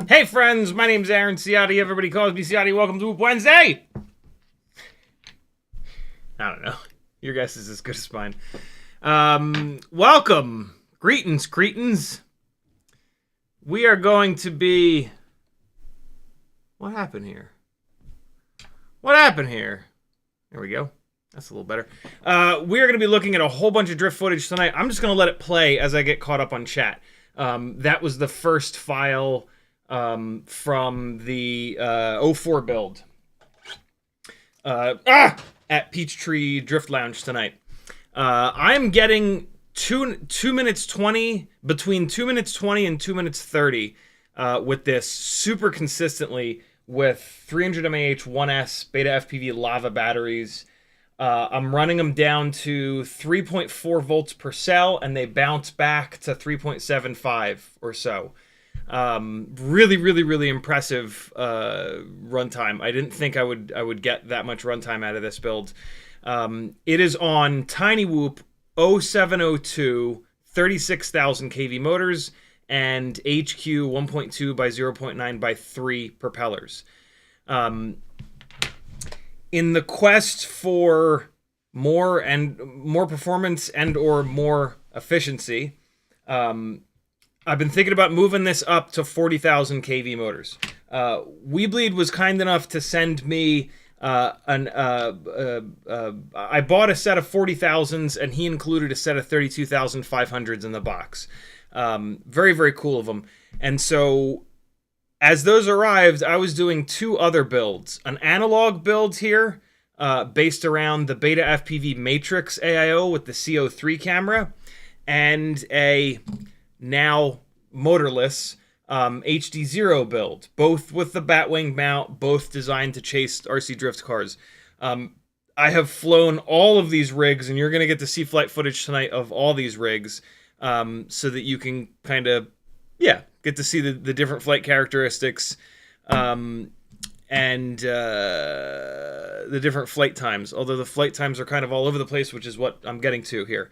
Hey friends, my name's Aaron Ciotti. Everybody calls me Ciotti. Welcome to Whoop Wednesday. I don't know. Your guess is as good as mine. Welcome. Greetings, cretins. We are going to be... What happened here? What happened here? There we go. That's a little better. We are going to be looking at a whole bunch of drift footage tonight. I'm just going to let it play as I get caught up on chat. That was the first file from the 04 build at Peachtree Drift Lounge tonight. I'm getting 2 minutes 20, between 2 minutes 20 and 2 minutes 30 with this super consistently with 300 mAh 1S Betaflight lava batteries. I'm running them down to 3.4 volts per cell, and they bounce back to 3.75 or so. Really impressive runtime. I didn't think I would get that much runtime out of this build. It is on Tiny Whoop 0702 36,000 kV motors and HQ 1.2 by 0.9 by 3 propellers. In the quest for more performance and or more efficiency, I've been thinking about moving this up to 40,000 kV motors. Weebleed was kind enough to send me I bought a set of 40,000s, and he included a set of 32,500s in the box. Very cool of them. And so as those arrived, I was doing 2 other builds. An analog build here, based around the Betaflight Matrix AIO with the CO3 camera, and a now motorless HDZero build, both with the Batwing mount, both designed to chase RC drift cars. I have flown all of these rigs, and you're going to get to see flight footage tonight of all these rigs, so that you can kind of, get to see the different flight characteristics, and the different flight times, although the flight times are kind of all over the place, which is what I'm getting to here.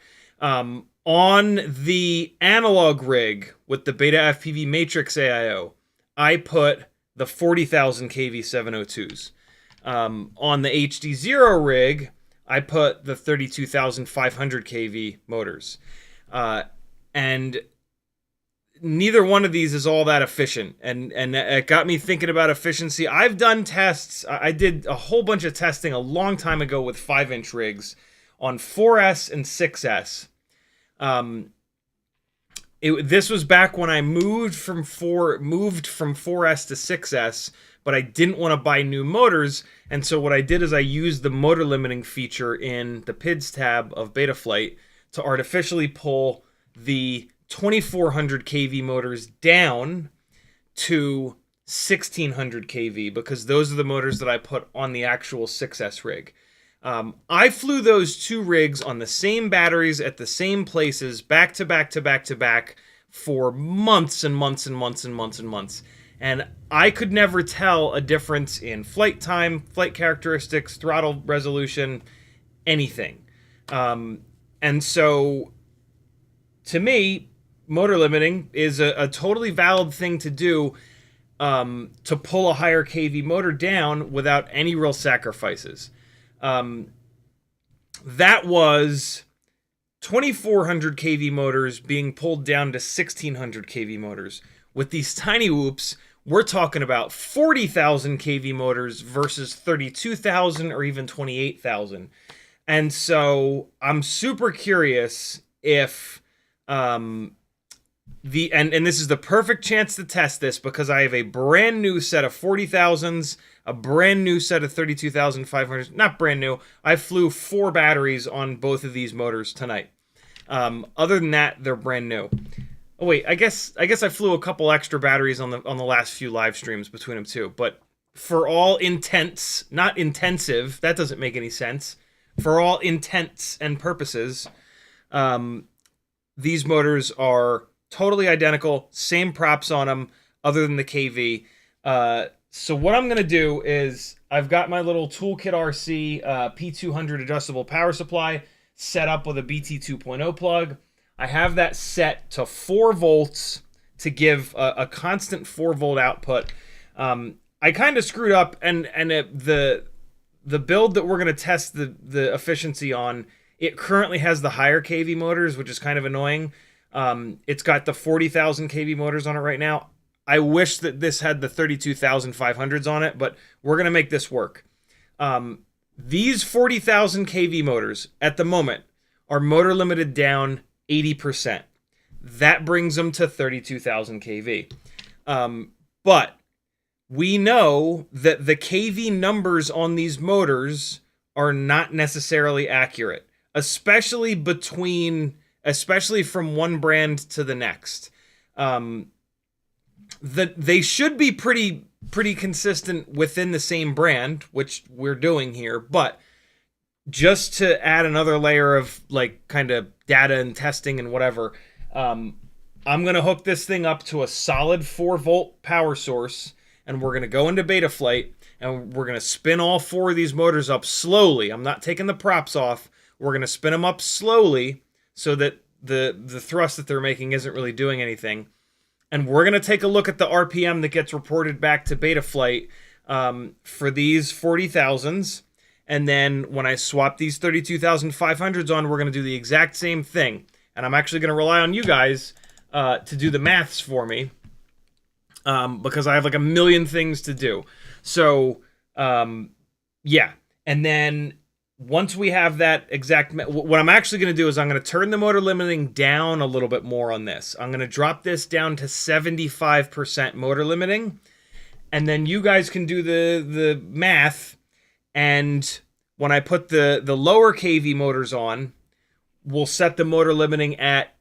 On the analog rig with the Betaflight Matrix AIO, I put the 40,000 kV 702s. On the HDZero rig, I put the 32,500 kV motors. And neither one of these is all that efficient. And it got me thinking about efficiency. I've done tests. I did a whole bunch of testing a long time ago with 5-inch rigs on 4S and 6S. This was back when I moved from 4S to 6S, but I didn't want to buy new motors, and so what I did is I used the motor limiting feature in the PIDs tab of Betaflight to artificially pull the 2400 kV motors down to 1600 kV, because those are the motors that I put on the actual 6S rig. I flew those two rigs on the same batteries at the same places, back to back to back to back, for months and months and months and months and months. And I could never tell a difference in flight time, flight characteristics, throttle resolution, anything. And so, to me, motor limiting is a totally valid thing to do, to pull a higher kV motor down without any real sacrifices. That was 2400 kV motors being pulled down to 1600 kV motors. With these tiny whoops, we're talking about 40,000 kV motors versus 32,000 or even 28,000. And so I'm super curious if and this is the perfect chance to test this, because I have a brand new set of 40,000s, a brand new set of 32,500s. Not brand new. I flew 4 batteries on both of these motors tonight. Other than that, they're brand new. Oh wait, I guess I flew a couple extra batteries on the last few live streams between them too. But for all intents, not intensive, that doesn't make any sense. For all intents and purposes, these motors are totally identical, same props on them, other than the KV. So what I'm going to do is, I've got my little Toolkit RC P200 adjustable power supply set up with a BT 2.0 plug. I have that set to 4 volts to give a constant 4 volt output. I kind of screwed up, and the build that we're going to test the efficiency on, it currently has the higher KV motors, which is kind of annoying. It's got the 40,000 kV motors on it right now. I wish that this had the 32,500s on it, but we're going to make this work. These 40,000 kV motors at the moment are motor limited down 80%. That brings them to 32,000 kV. But we know that the kV numbers on these motors are not necessarily accurate, especially from one brand to the next. They should be pretty consistent within the same brand, which we're doing here, but just to add another layer of like kind of data and testing and whatever, I'm going to hook this thing up to a solid 4 volt power source, and we're going to go into Betaflight, and we're going to spin all 4 of these motors up slowly. I'm not taking the props off. We're going to spin them up slowly so that the thrust that they're making isn't really doing anything. And we're going to take a look at the RPM that gets reported back to Betaflight for these 40,000s. And then when I swap these 32,500s on, we're going to do the exact same thing. And I'm actually going to rely on you guys to do the maths for me, because I have like a million things to do. So, yeah. And then once we have that exact, what I'm actually going to do is I'm going to turn the motor limiting down a little bit more on this. I'm going to drop this down to 75% motor limiting. And then you guys can do the math. And when I put the lower KV motors on, we'll set the motor limiting at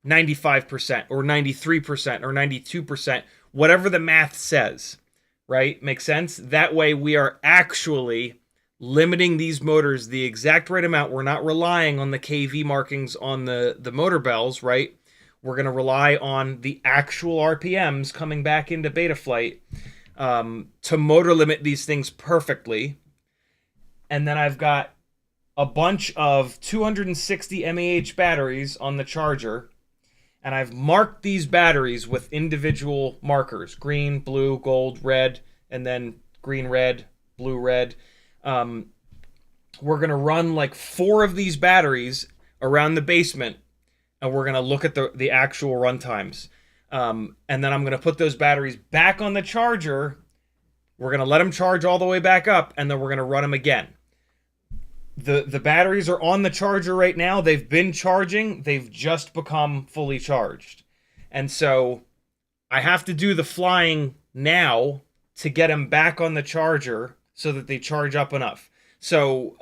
95% or 93% or 92%, whatever the math says, right? Makes sense? That way we are actually limiting these motors the exact right amount. We're not relying on the KV markings on the motor bells, right? We're going to rely on the actual RPMs coming back into Betaflight to motor limit these things perfectly. And then I've got a bunch of 260 mAh batteries on the charger, and I've marked these batteries with individual markers: green, blue, gold, red, and then green, red, blue, red. we're going to run like 4 of these batteries around the basement, and we're going to look at the actual run times. And then I'm going to put those batteries back on the charger. We're going to let them charge all the way back up, and then we're going to run them again. The batteries are on the charger right now. They've been charging. They've just become fully charged. And so I have to do the flying now to get them back on the charger so that they charge up enough. So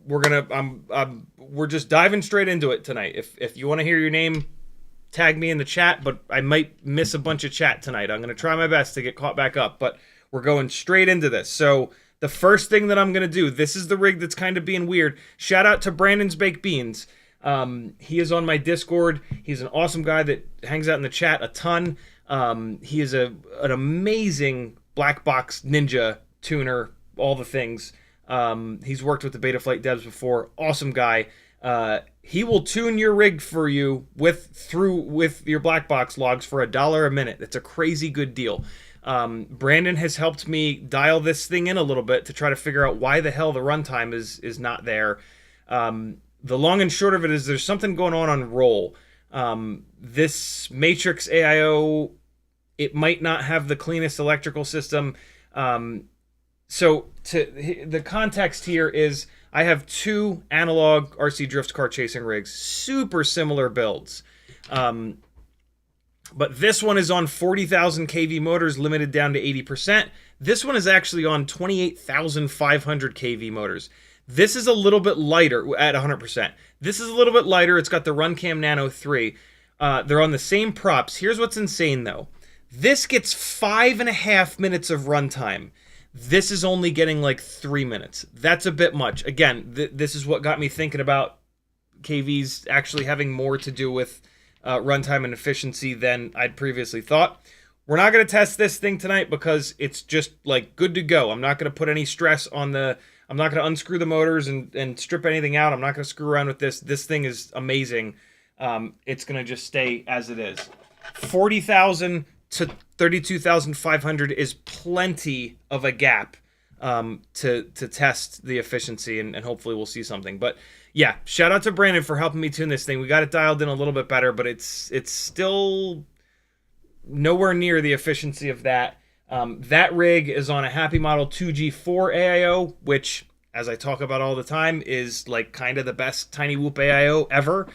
we're just diving straight into it tonight. If you want to hear your name, tag me in the chat, but I might miss a bunch of chat tonight. I'm going to try my best to get caught back up, but we're going straight into this. So the first thing that I'm going to do, this is the rig that's kind of being weird. Shout out to Brandon's Baked Beans. He is on my Discord. He's an awesome guy that hangs out in the chat a ton. He is an amazing black box ninja tuner, all the things. He's worked with the Betaflight devs before. Awesome guy. He will tune your rig for you with your black box logs for $1 a minute. That's a crazy good deal. Brandon has helped me dial this thing in a little bit to try to figure out why the hell the runtime is not there. The long and short of it is there's something going on roll. This Matrix AIO, it might not have the cleanest electrical system. So the context here is I have 2 analog RC drift car chasing rigs, super similar builds. But this one is on 40,000 kV motors, limited down to 80%. This one is actually on 28,500 kV motors. This is a little bit lighter at 100%. This is a little bit lighter. It's got the Runcam Nano 3. They're on the same props. Here's what's insane, though. This gets 5.5 minutes of runtime. This is only getting like 3 minutes. That's a bit much. Again, this is what got me thinking about KVs actually having more to do with runtime and efficiency than I'd previously thought. We're not going to test this thing tonight because it's just like good to go. I'm not going to put any stress on the... I'm not going to unscrew the motors and strip anything out. I'm not going to screw around with this. This thing is amazing. It's going to just stay as it is. 40,000 to 32,500 is plenty of a gap to test the efficiency, and hopefully we'll see something. But yeah, shout out to Brandon for helping me tune this thing. We got it dialed in a little bit better, but it's still nowhere near the efficiency of that. That rig is on a Happy Model 2G4 AIO, which, as I talk about all the time, is like kind of the best tiny whoop AIO ever.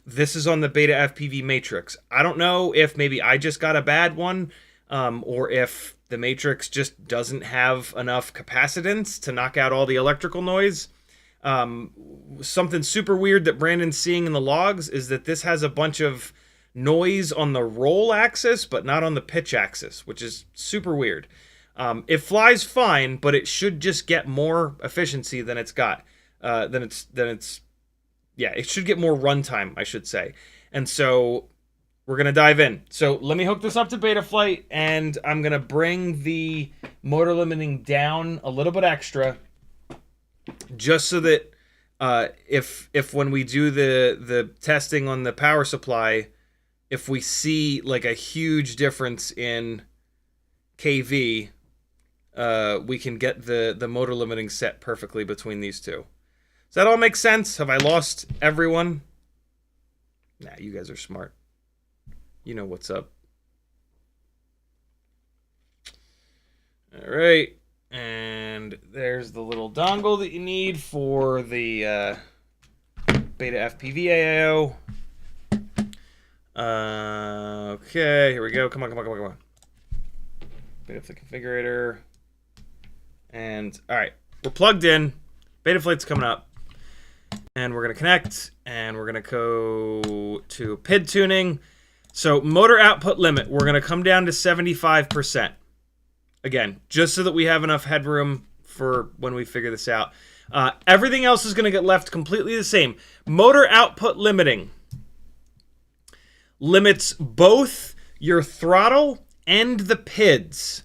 This is on the Betaflight Matrix. I don't know if maybe I just got a bad one, or if the Matrix just doesn't have enough capacitance to knock out all the electrical noise. Something super weird that Brandon's seeing in the logs is that this has a bunch of noise on the roll axis, but not on the pitch axis, which is super weird. It flies fine, but it should just get more efficiency than it's got. Yeah, it should get more runtime, I should say. And so we're going to dive in. So let me hook this up to Betaflight, and I'm going to bring the motor limiting down a little bit extra, just so that if when we do the testing on the power supply, if we see like a huge difference in kV, we can get the motor limiting set perfectly between these two. Does that all make sense? Have I lost everyone? Nah, you guys are smart. You know what's up. All right. And there's the little dongle that you need for the Betaflight AIO. Okay, here we go. Come on. Betaflight configurator. And, all right. We're plugged in. Betaflight's coming up. And we're going to connect, and we're going to go to PID tuning. So motor output limit, we're going to come down to 75%. Again, just so that we have enough headroom for when we figure this out. Everything else is going to get left completely the same. Motor output limiting limits both your throttle and the PIDs.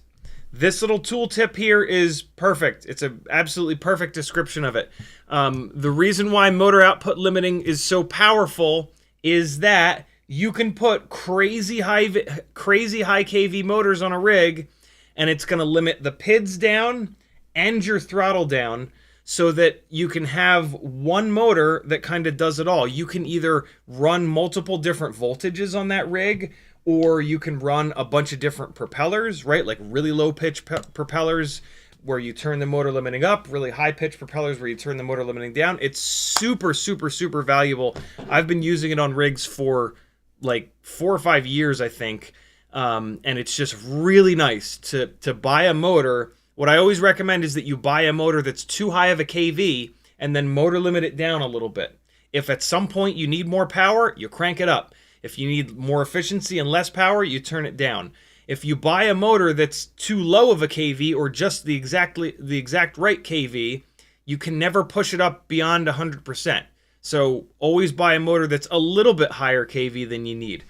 This little tooltip here is perfect. It's an absolutely perfect description of it. The reason why motor output limiting is so powerful is that you can put crazy high kV motors on a rig, and it's going to limit the PIDs down and your throttle down. so that you can have one motor that kind of does it all. You can either run multiple different voltages on that rig, or you can run a bunch of different propellers, right? Like really low pitch propellers where you turn the motor limiting up, really high pitch propellers where you turn the motor limiting down. It's super, super, super valuable. I've been using it on rigs for like 4 or 5 years, I think. And it's just really nice to buy a motor. What I always recommend is that you buy a motor that's too high of a kV and then motor limit it down a little bit. If at some point you need more power, you crank it up. If you need more efficiency and less power, you turn it down. If you buy a motor that's too low of a kV or just the exact right kV, you can never push it up beyond 100%. So always buy a motor that's a little bit higher kV than you need.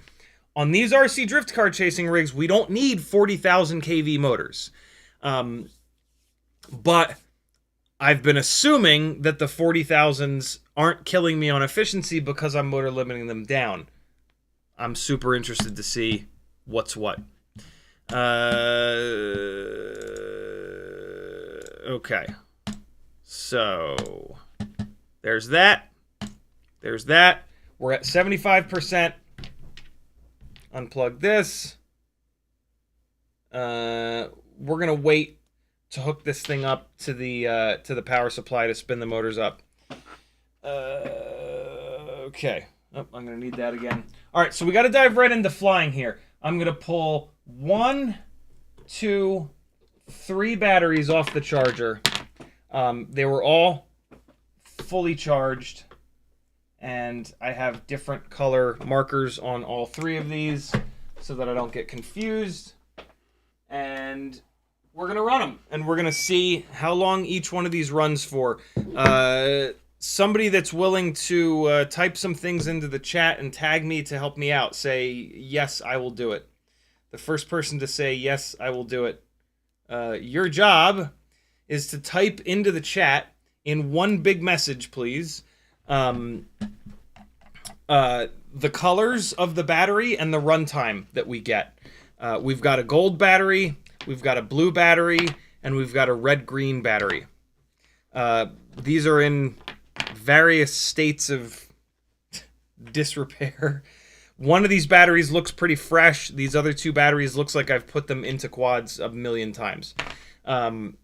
On these RC drift car chasing rigs, we don't need 40,000 kV motors. But I've been assuming that the 40,000s aren't killing me on efficiency because I'm motor limiting them down. I'm super interested to see what's what. Okay. So, there's that. There's that. We're at 75%. Unplug this. We're going to wait to hook this thing up to the power supply to spin the motors up. Okay. Oh, I'm going to need that again. All right, so we got to dive right into flying here. I'm going to pull 1, 2, 3 batteries off the charger. They were all fully charged, and I have different color markers on all 3 of these so that I don't get confused. And we're going to run them, and we're going to see how long each one of these runs for. Somebody that's willing to type some things into the chat and tag me to help me out. Say, yes, I will do it. The first person to say, yes, I will do it. Your job is to type into the chat in one big message, please. The colors of the battery and the runtime that we get. We've got a gold battery, we've got a blue battery, and we've got a red-green battery. These are in various states of disrepair. One of these batteries looks pretty fresh. These other 2 batteries looks like I've put them into quads a million times. And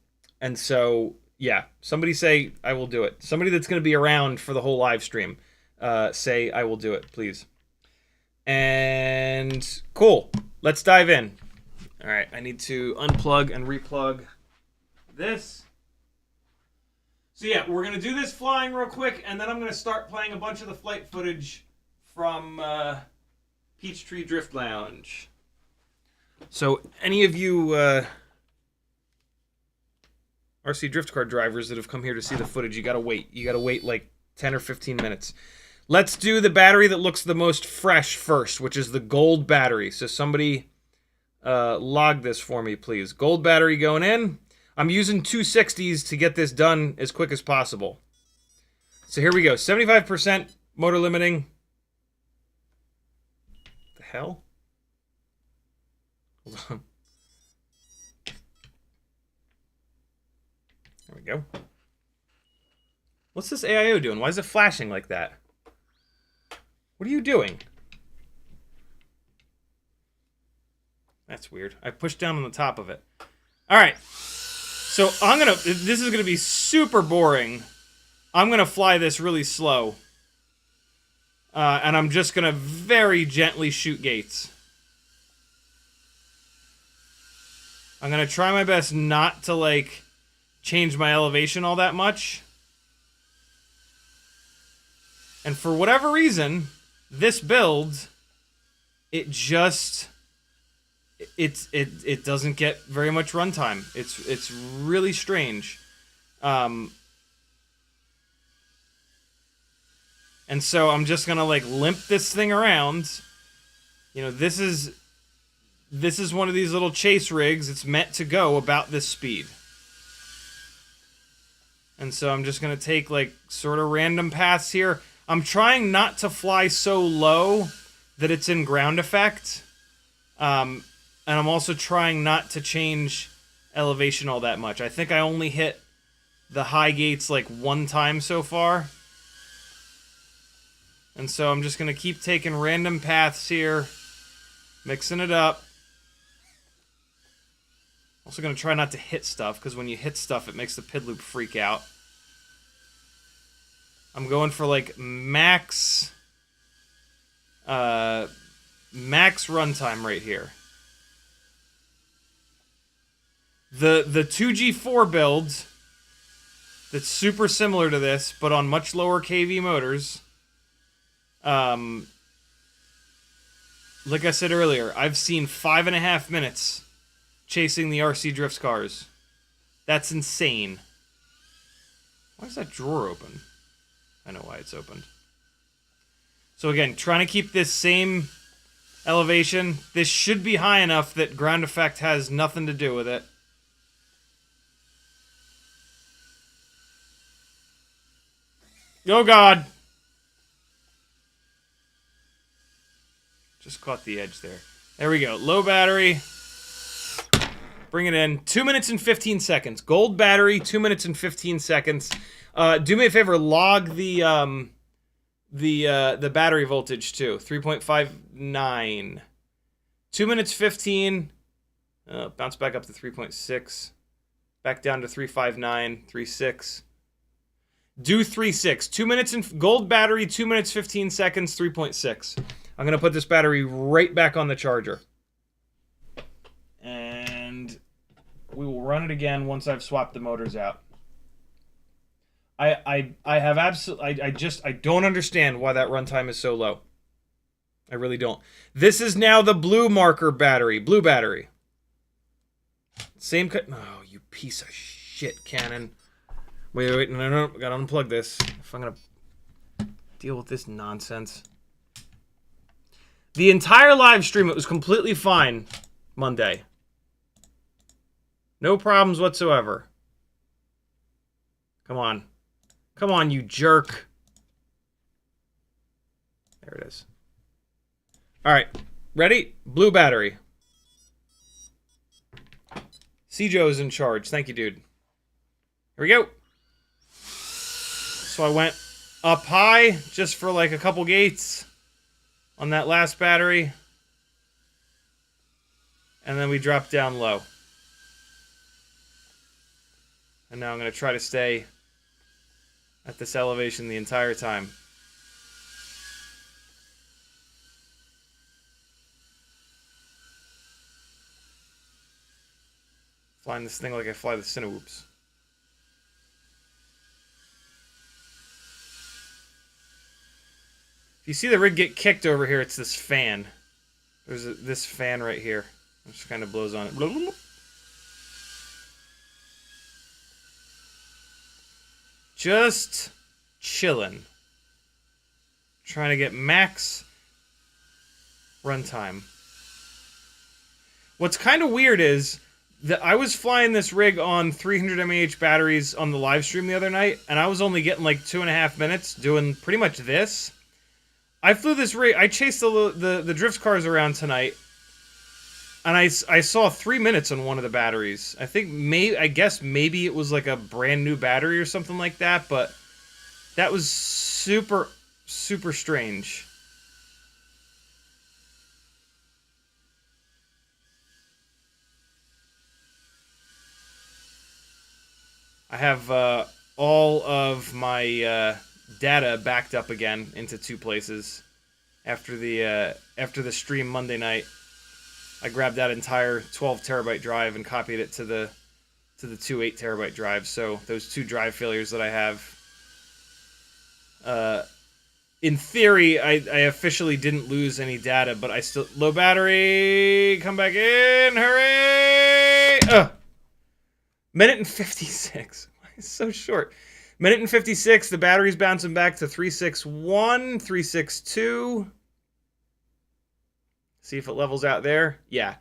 so, yeah, somebody say, I will do it. Somebody that's going to be around for the whole live stream, say, I will do it, please. And cool. Let's dive in. All right, I need to unplug and replug this. So yeah, we're going to do this flying real quick, and then I'm going to start playing a bunch of the flight footage from Peachtree Drift Lounge. So any of you RC drift car drivers that have come here to see the footage, you got to wait. You got to wait like 10 or 15 minutes. Let's do the battery that looks the most fresh first, which is the gold battery. So somebody log this for me, please. Gold battery going in. I'm using 260s to get this done as quick as possible. So here we go. 75% motor limiting. The hell? Hold on. There we go. What's this AIO doing? Why is it flashing like that? What are you doing? That's weird. I pushed down on the top of it. All right. So this is gonna be super boring. I'm gonna fly this really slow. And I'm just gonna very gently shoot gates. I'm gonna try my best not to like change my elevation all that much. And for whatever reason, this build, it doesn't get very much runtime. It's really strange. And so I'm just gonna like limp this thing around. You know, this is one of these little chase rigs. It's meant to go about this speed. And so I'm just gonna take like sort of random paths here. I'm trying not to fly so low that it's in ground effect. And I'm also trying not to change elevation all that much. I think I only hit the high gates like one time so far. And so I'm just going to keep taking random paths here, mixing it up. Also going to try not to hit stuff, because when you hit stuff, it makes the PID loop freak out. I'm going for like max runtime right here. The 2G4 build that's super similar to this, but on much lower kV motors. Like I said earlier, I've seen 5.5 minutes chasing the RC Drifts cars. That's insane. Why is that drawer open? I know why it's opened. So again, trying to keep this same elevation. This should be high enough that ground effect has nothing to do with it. Oh God! Just caught the edge there. There we go. Low battery. Bring it in. 2 minutes and 15 seconds. Gold battery, 2 minutes and 15 seconds. Do me a favor, log the battery voltage too. 3.59. 2 minutes 15. Bounce back up to 3.6. Back down to 3.59, 3.6. Do 3.6. 2 minutes and gold battery, 2 minutes 15 seconds, 3.6. I'm gonna put this battery right back on the charger. And we will run it again once I've swapped the motors out. I have absolutely I don't understand why that runtime is so low. I really don't. This is now the blue marker battery, blue battery. Same cut. Oh, you piece of shit, Canon. Wait, no, gotta unplug this. If I'm gonna deal with this nonsense. The entire live stream, it was completely fine Monday. No problems whatsoever. Come on. Come on, you jerk. There it is. All right. Ready? Blue battery. Cjo's in charge. Thank you, dude. Here we go. So I went up high just for like a couple gates on that last battery. And then we dropped down low. And now I'm going to try to stay at this elevation the entire time. Flying this thing like I fly the Cinewhoops. If you see the rig get kicked over here, it's this fan. There's this fan right here. It just kind of blows on it. Blah, blah, blah. Just chilling. Trying to get max runtime. What's kind of weird is that I was flying this rig on 300 mAh batteries on the live stream the other night, and I was only getting like 2.5 minutes doing pretty much this. I flew this rig. I chased the drift cars around tonight, and I saw 3 minutes on one of the batteries. I guess maybe it was like a brand new battery or something like that, but that was super, super strange. I have all of my data backed up again into 2 places after the stream Monday night. I grabbed that entire 12 terabyte drive and copied it to the 2 8 terabyte drives. So those 2 drive failures that I have, in theory, I officially didn't lose any data, but I still low battery. Come back in, hurry! Minute and 56. It's so short. Minute and 56. The battery's bouncing back to 361, 362. See if it levels out there. Yeah.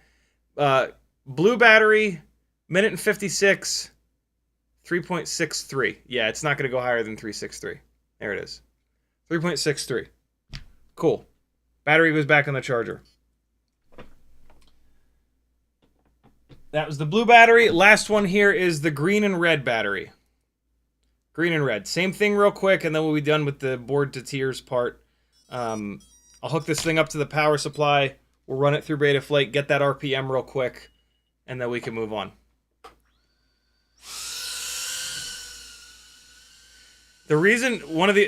Blue battery, minute and 56, 3.63. Yeah, it's not going to go higher than 363. There it is. 3.63. Cool. Battery goes back on the charger. That was the blue battery. Last one here is the green and red battery. Green and red. Same thing real quick, and then we'll be done with the board to tiers part. I'll hook this thing up to the power supply. We'll run it through Betaflight, get that RPM real quick, and then we can move on. The reason,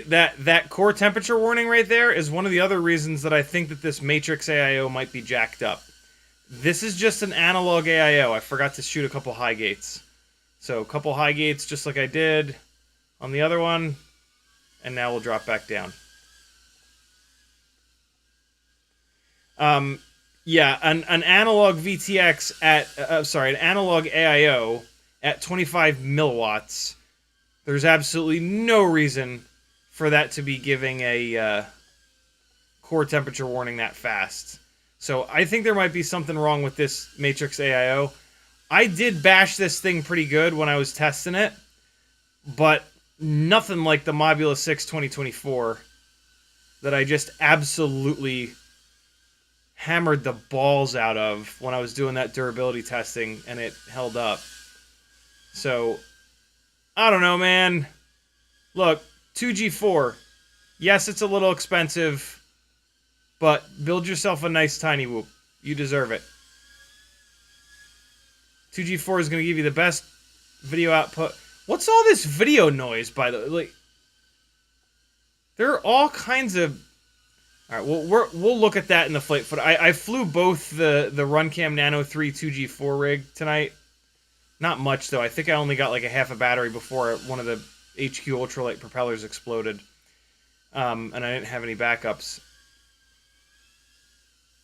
that core temperature warning right there is one of the other reasons that I think that this Matrix AIO might be jacked up. This is just an analog AIO. I forgot to shoot a couple high gates. So a couple high gates just like I did on the other one, and now we'll drop back down. Yeah, an analog VTX at, an analog AIO at 25 milliwatts. There's absolutely no reason for that to be giving a core temperature warning that fast. So I think there might be something wrong with this Matrix AIO. I did bash this thing pretty good when I was testing it, but nothing like the Mobula 6 2024 that I just absolutely hammered the balls out of when I was doing that durability testing, and it held up. So I don't know, man. Look, 2G4. Yes, it's a little expensive, but build yourself a nice tiny whoop. You deserve it. 2G4 is going to give you the best video output. What's all this video noise, by the way? Like, there are all kinds of... All right, we'll look at that in the flight footage. I flew both the Runcam Nano 3 2G4 rig tonight. Not much, though. I think I only got like a half a battery before one of the HQ ultralight propellers exploded. And I didn't have any backups.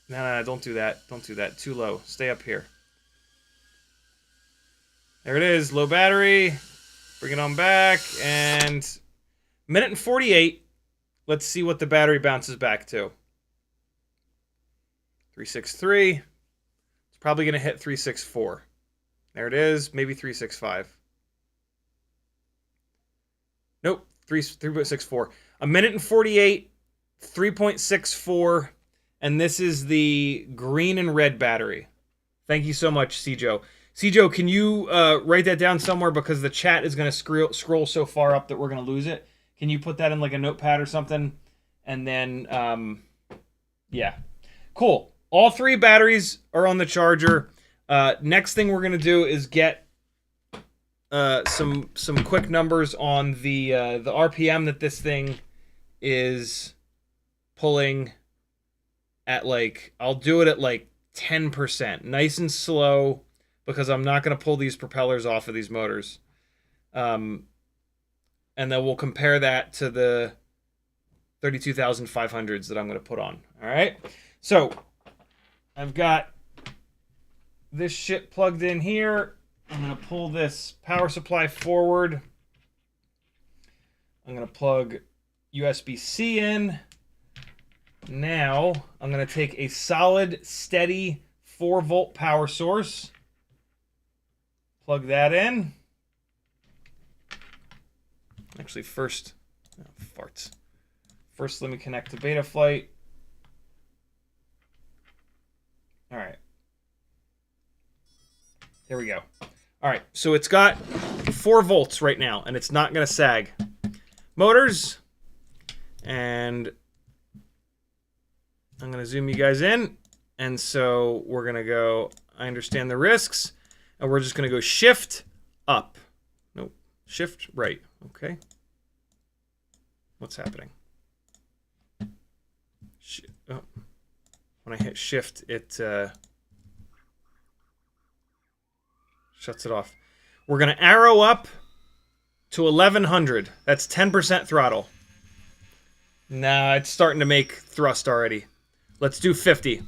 No, don't do that. Don't do that. Too low. Stay up here. There it is. Low battery. Bring it on back. And minute and 48. Let's see what the battery bounces back to. 363. It's probably going to hit 364. There it is. Maybe 365. Nope. 3.64. A minute and 48. 3.64. And this is the green and red battery. Thank you so much, Cijo. Cijo, can you write that down somewhere, because the chat is going to scroll so far up that we're going to lose it. Can you put that in like a notepad or something? And then, yeah. Cool. All three batteries are on the charger. Next thing we're going to do is get some quick numbers on the RPM that this thing is pulling at, like, I'll do it at like 10%. Nice and slow, because I'm not going to pull these propellers off of these motors. And then we'll compare that to the 32,500s that I'm going to put on. All right? So, I've got this shit plugged in here. I'm going to pull this power supply forward. I'm going to plug USB-C in. Now, I'm going to take a solid, steady 4-volt power source. Plug that in. Actually, first, farts. First, let me connect to Betaflight. All right. There we go. All right, so it's got 4 volts right now, and it's not going to sag. Motors, and I'm going to zoom you guys in. And so we're going to go, I understand the risks, and we're just going to go shift up. Nope, shift right. Okay. What's happening? Oh. When I hit shift, it shuts it off. We're going to arrow up to 1100. That's 10% throttle. Nah, it's starting to make thrust already. Let's do 50.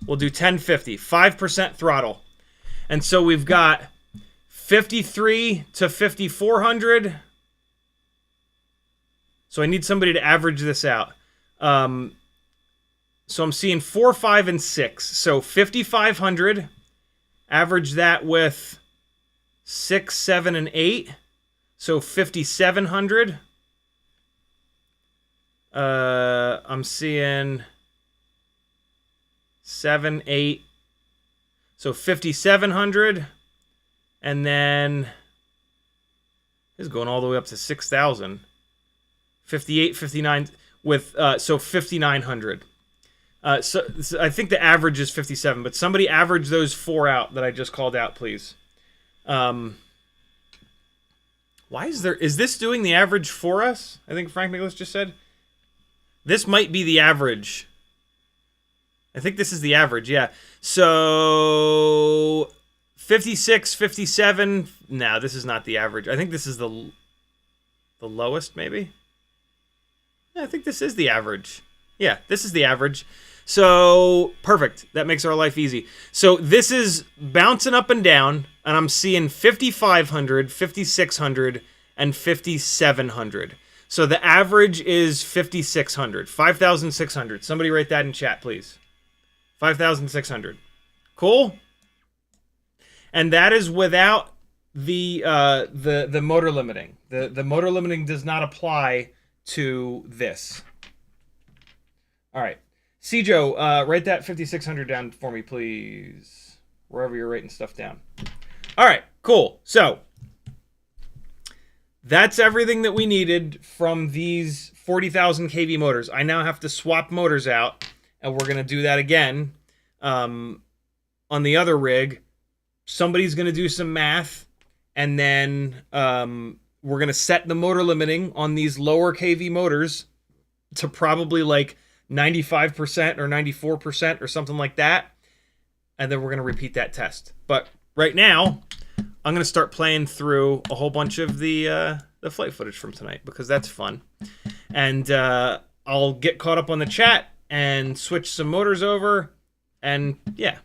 We'll do 1050. 5% throttle. And so we've got 53 to 5400. So I need somebody to average this out. So I'm seeing 4, 5, and 6. So 5500. Average that with 6, 7, and 8. So 5700. I'm seeing 7, 8. So 5700. And then It's going all the way up to 6,000. 58, 59 with so 5,900. So I think the average is 57, but somebody average those 4 out that I just called out, please. Why is this doing the average for us? I think Frank Nicholas just said. This might be the average. I think this is the average, yeah. So 56, 57. No, this is not the average. I think this is the lowest, maybe. Yeah, I think this is the average. Yeah, this is the average. So, perfect. That makes our life easy. So, this is bouncing up and down, and I'm seeing 5,500, 5,600, and 5,700. So, the average is 5,600. 5,600. Somebody write that in chat, please. 5,600. Cool? And that is without the motor limiting. The motor limiting does not apply to this. All right. Cijo, write that 5,600 down for me, please. Wherever you're writing stuff down. All right, cool. So, that's everything that we needed from these 40,000 kV motors. I now have to swap motors out, and we're going to do that again on the other rig. Somebody's going to do some math, and then we're going to set the motor limiting on these lower kV motors to probably like 95% or 94% or something like that. And then we're going to repeat that test. But right now, I'm going to start playing through a whole bunch of the flight footage from tonight because that's fun. And I'll get caught up on the chat and switch some motors over. And yeah,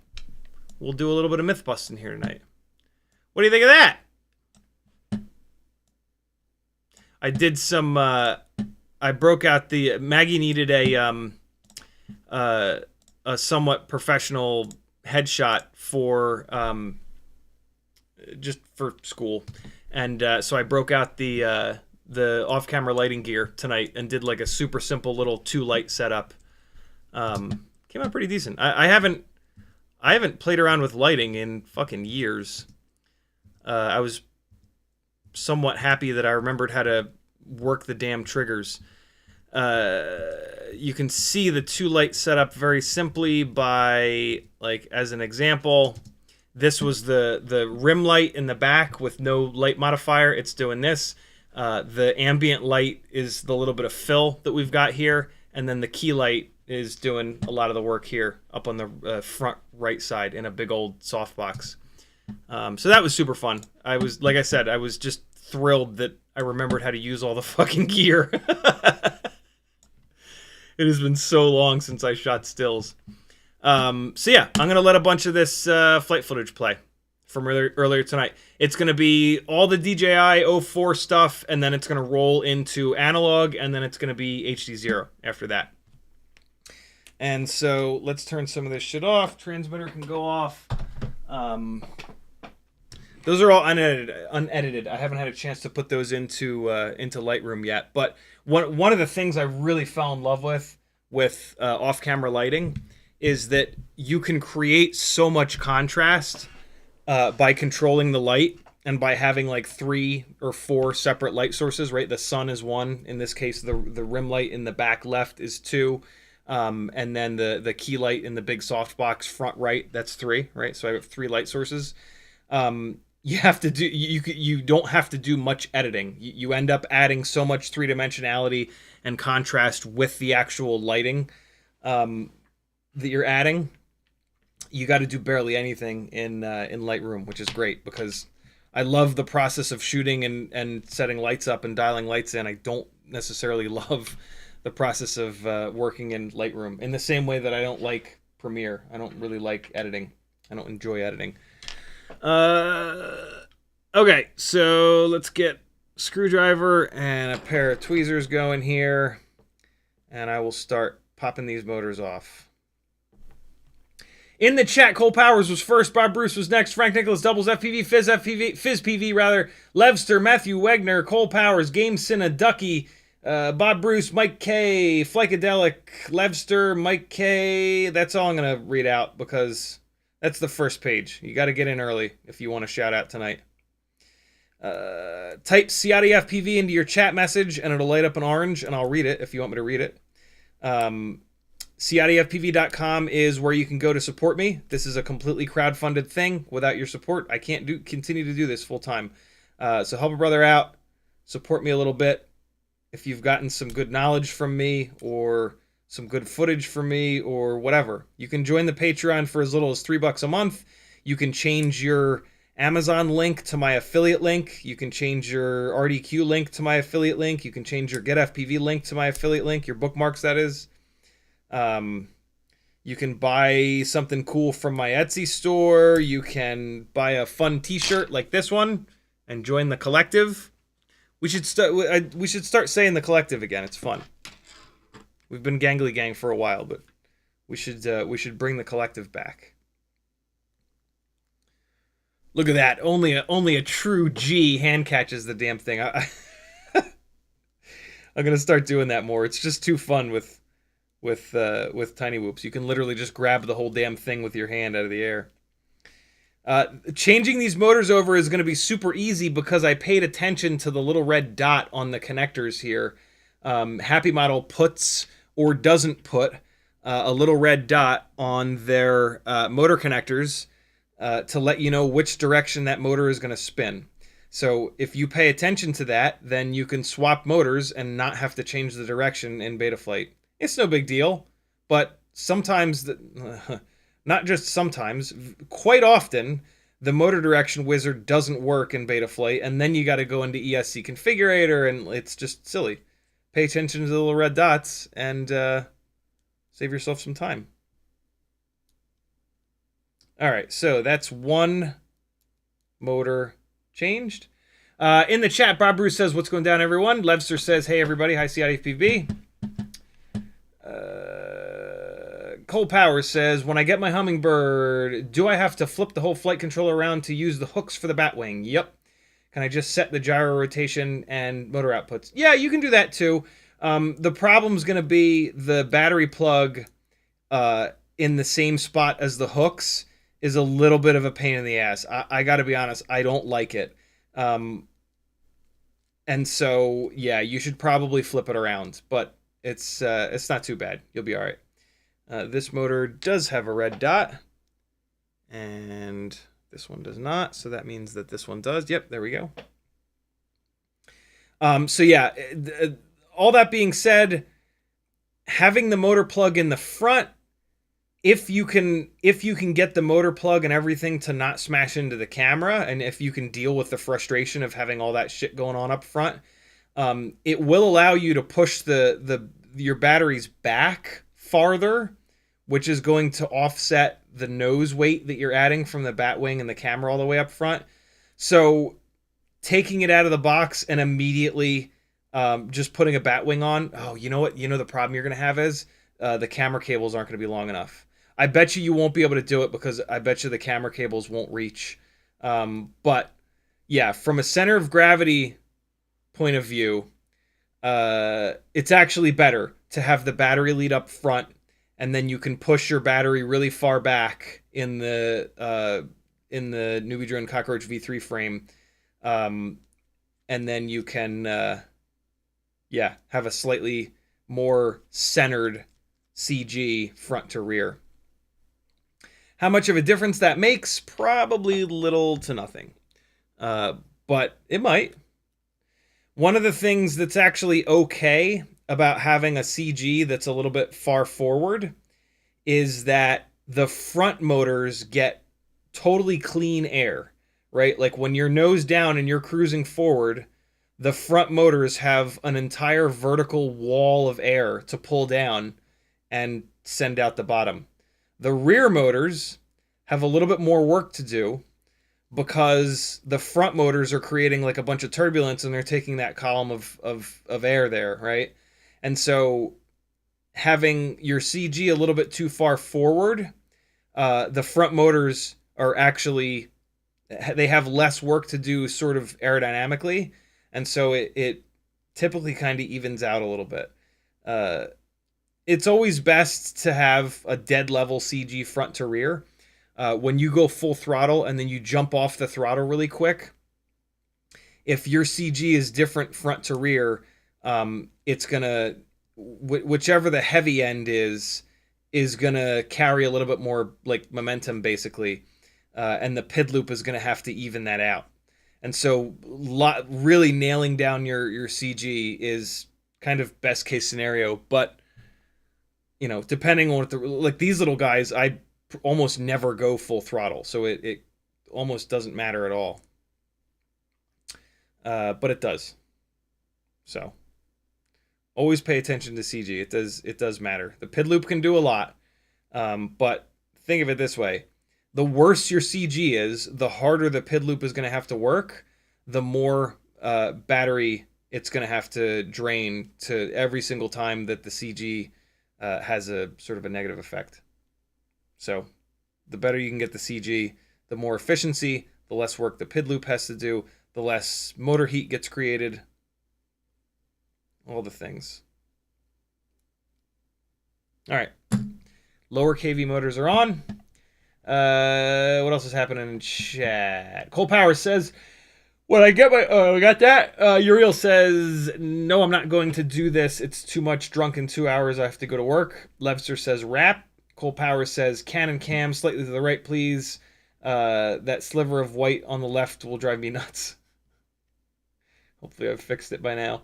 we'll do a little bit of myth busting here tonight. What do you think of that? I did some... I broke out the... Maggie needed a somewhat professional headshot for just for school, and so I broke out the off-camera lighting gear tonight and did like a super simple little 2-light setup. Came out pretty decent. I haven't played around with lighting in fucking years. I was somewhat happy that I remembered how to work the damn triggers. You can see the 2-light setup very simply by, like, as an example, this was the rim light in the back with no light modifier. It's doing this. The ambient light is the little bit of fill that we've got here, and then the key light is doing a lot of the work here up on the front right side in a big old softbox. So that was super fun. Like I said, I was just thrilled that I remembered how to use all the fucking gear. It has been so long since I shot stills. So yeah, I'm going to let a bunch of this flight footage play from earlier tonight. It's going to be all the DJI O4 stuff, and then it's going to roll into analog, and then it's going to be HDZero after that. And so let's turn some of this shit off. Transmitter can go off. Those are all unedited. I haven't had a chance to put those into Lightroom yet. But one of the things I really fell in love with off-camera lighting is that you can create so much contrast by controlling the light and by having like 3 or 4 separate light sources. Right, the sun is 1. In this case, the rim light in the back left is 2, and then the key light in the big softbox front right, that's 3. Right, so I have 3 light sources. You don't have to do much editing. You end up adding so much 3-dimensionality and contrast with the actual lighting that you're adding. You got to do barely anything in Lightroom, which is great because I love the process of shooting and setting lights up and dialing lights in. I don't necessarily love the process of working in Lightroom in the same way that I don't like Premiere. I don't really like editing. I don't enjoy editing. Okay, so let's get a screwdriver and a pair of tweezers going here, and I will start popping these motors off. In the chat, Cole Powers was first, Bob Bruce was next, Frank Nicholas, Doubles FPV, Fizz PV rather, Levster, Matthew Wegner, Cole Powers, Game Cinna, Ducky, Bob Bruce, Mike K, Flycadelic, Levster, Mike K. That's all I'm gonna read out because that's the first page. You got to get in early if you want to shout out tonight. Type CiottiFPV into your chat message and it'll light up an orange, and I'll read it if you want me to read it. CiottiFPV.com is where you can go to support me. This is a completely crowdfunded thing. Without your support, I can't continue to do this full time. So help a brother out. Support me a little bit. If you've gotten some good knowledge from me or some good footage from me or whatever, you can join the Patreon for as little as $3 a month. You can change your Amazon link to my affiliate link. You can change your RDQ link to my affiliate link. You can change your GetFPV link to my affiliate link, your bookmarks, that is. You can buy something cool from my Etsy store. You can buy a fun t-shirt like this one and join the collective. We should start saying the collective again. It's fun. We've been Gangly Gang for a while, but we should bring the collective back. Look at that. Only a true G hand catches the damn thing. I'm going to start doing that more. It's just too fun with Tiny Whoops. You can literally just grab the whole damn thing with your hand out of the air. Changing these motors over is going to be super easy because I paid attention to the little red dot on the connectors here. Happy Model puts or doesn't put a little red dot on their motor connectors to let you know which direction that motor is going to spin. So if you pay attention to that, then you can swap motors and not have to change the direction in Betaflight. It's no big deal, but sometimes, not just sometimes, quite often, the motor direction wizard doesn't work in Betaflight, and then you got to go into ESC configurator, and it's just silly. Pay attention to the little red dots and save yourself some time. All right, so that's one motor changed. In the chat, Bob Bruce says, "What's going down, everyone?" Levster says, "Hey, everybody. Hi, CiottiFPV." Cole Power says, "When I get my Hummingbird, do I have to flip the whole flight controller around to use the hooks for the Batwing?" Yep. Can I just set the gyro rotation and motor outputs? Yeah, you can do that too. The problem's going to be the battery plug in the same spot as the hooks is a little bit of a pain in the ass. I got to be honest, I don't like it. And so, yeah, you should probably flip it around, but it's not too bad. You'll be all right. This motor does have a red dot, and this one does not, so that means that this one does. Yep, there we go. So yeah, all that being said, having the motor plug in the front, if you can get the motor plug and everything to not smash into the camera, and if you can deal with the frustration of having all that shit going on up front, it will allow you to push your batteries back farther, which is going to offset the nose weight that you're adding from the Batwing and the camera all the way up front. So taking it out of the box and immediately just putting a Batwing on, oh, you know what? You know the problem you're going to have is the camera cables aren't going to be long enough. I bet you won't be able to do it because I bet you the camera cables won't reach. But yeah, from a center of gravity point of view, it's actually better to have the battery lead up front, and then you can push your battery really far back in the Newbie Drone Cockroach V3 frame, and then you can have a slightly more centered CG front to rear. How much of a difference that makes? Probably little to nothing, but it might. One of the things that's actually okay about having a CG that's a little bit far forward is that the front motors get totally clean air, right? Like when you're nose down and you're cruising forward, the front motors have an entire vertical wall of air to pull down and send out the bottom. The rear motors have a little bit more work to do because the front motors are creating like a bunch of turbulence and they're taking that column of air there, right? And so having your CG a little bit too far forward, the front motors are actually, they have less work to do sort of aerodynamically, and so it typically kind of evens out a little bit. It's always best to have a dead level CG front to rear. When you go full throttle and then you jump off the throttle really quick, if your CG is different front to rear, it's gonna whichever the heavy end is gonna carry a little bit more like momentum basically, and the PID loop is gonna have to even that out. And so really nailing down your CG is kind of best case scenario, but you know, depending on what like these little guys, I almost never go full throttle, so it almost doesn't matter at all. But it does. So always pay attention to CG. It does matter. The PID loop can do a lot, but think of it this way: the worse your CG is, the harder the PID loop is going to have to work, the more battery it's going to have to drain to every single time that the CG has a sort of a negative effect. So the better you can get the CG, the more efficiency, the less work the PID loop has to do, the less motor heat gets created, all the things. All right, lower KV motors are on. What else is happening in chat? Cole Power says, "When I get my we got that." Uriel says, "No, I'm not going to do this. It's too much drunk in 2 hours. I have to go to work." Levster says, "Wrap." Cole Power says, "Canon cam slightly to the right, please. That sliver of white on the left will drive me nuts." Hopefully I've fixed it by now.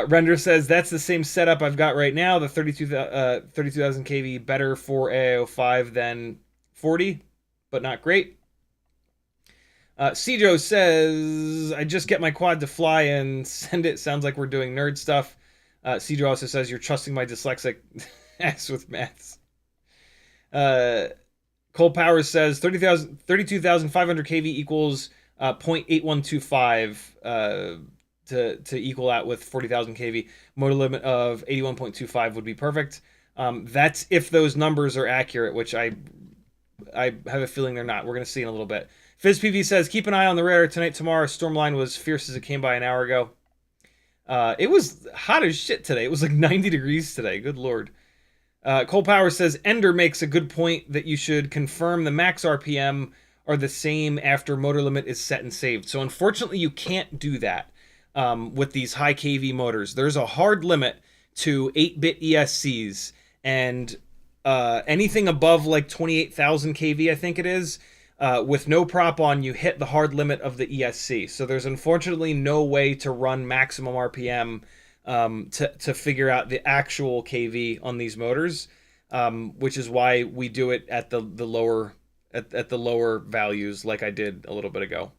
Render says, "That's the same setup I've got right now. The 32,000 kV better for AIO5 than 40, but not great." Cjo says, "I just get my quad to fly and send it. Sounds like we're doing nerd stuff." Cjo also says, "You're trusting my dyslexic ass with maths." Cole Powers says 32,500 kV equals 0.8125 to equal out with 40,000 kV. Motor limit of 81.25 would be perfect. That's if those numbers are accurate, which I have a feeling they're not. We're going to see in a little bit. FizzPV says, "Keep an eye on the radar tonight, tomorrow. Stormline was fierce as it came by an hour ago." It was hot as shit today. It was like 90 degrees today. Good Lord. Cole Power says, "Ender makes a good point that you should confirm the max RPM are the same after motor limit is set and saved." So unfortunately, you can't do that with these high KV motors. There's a hard limit to 8-bit ESCs, and anything above like 28,000 KV, I think it is, with no prop on, you hit the hard limit of the ESC. So there's unfortunately no way to run maximum RPM to figure out the actual KV on these motors, which is why we do it at the lower at the lower values, like I did a little bit ago.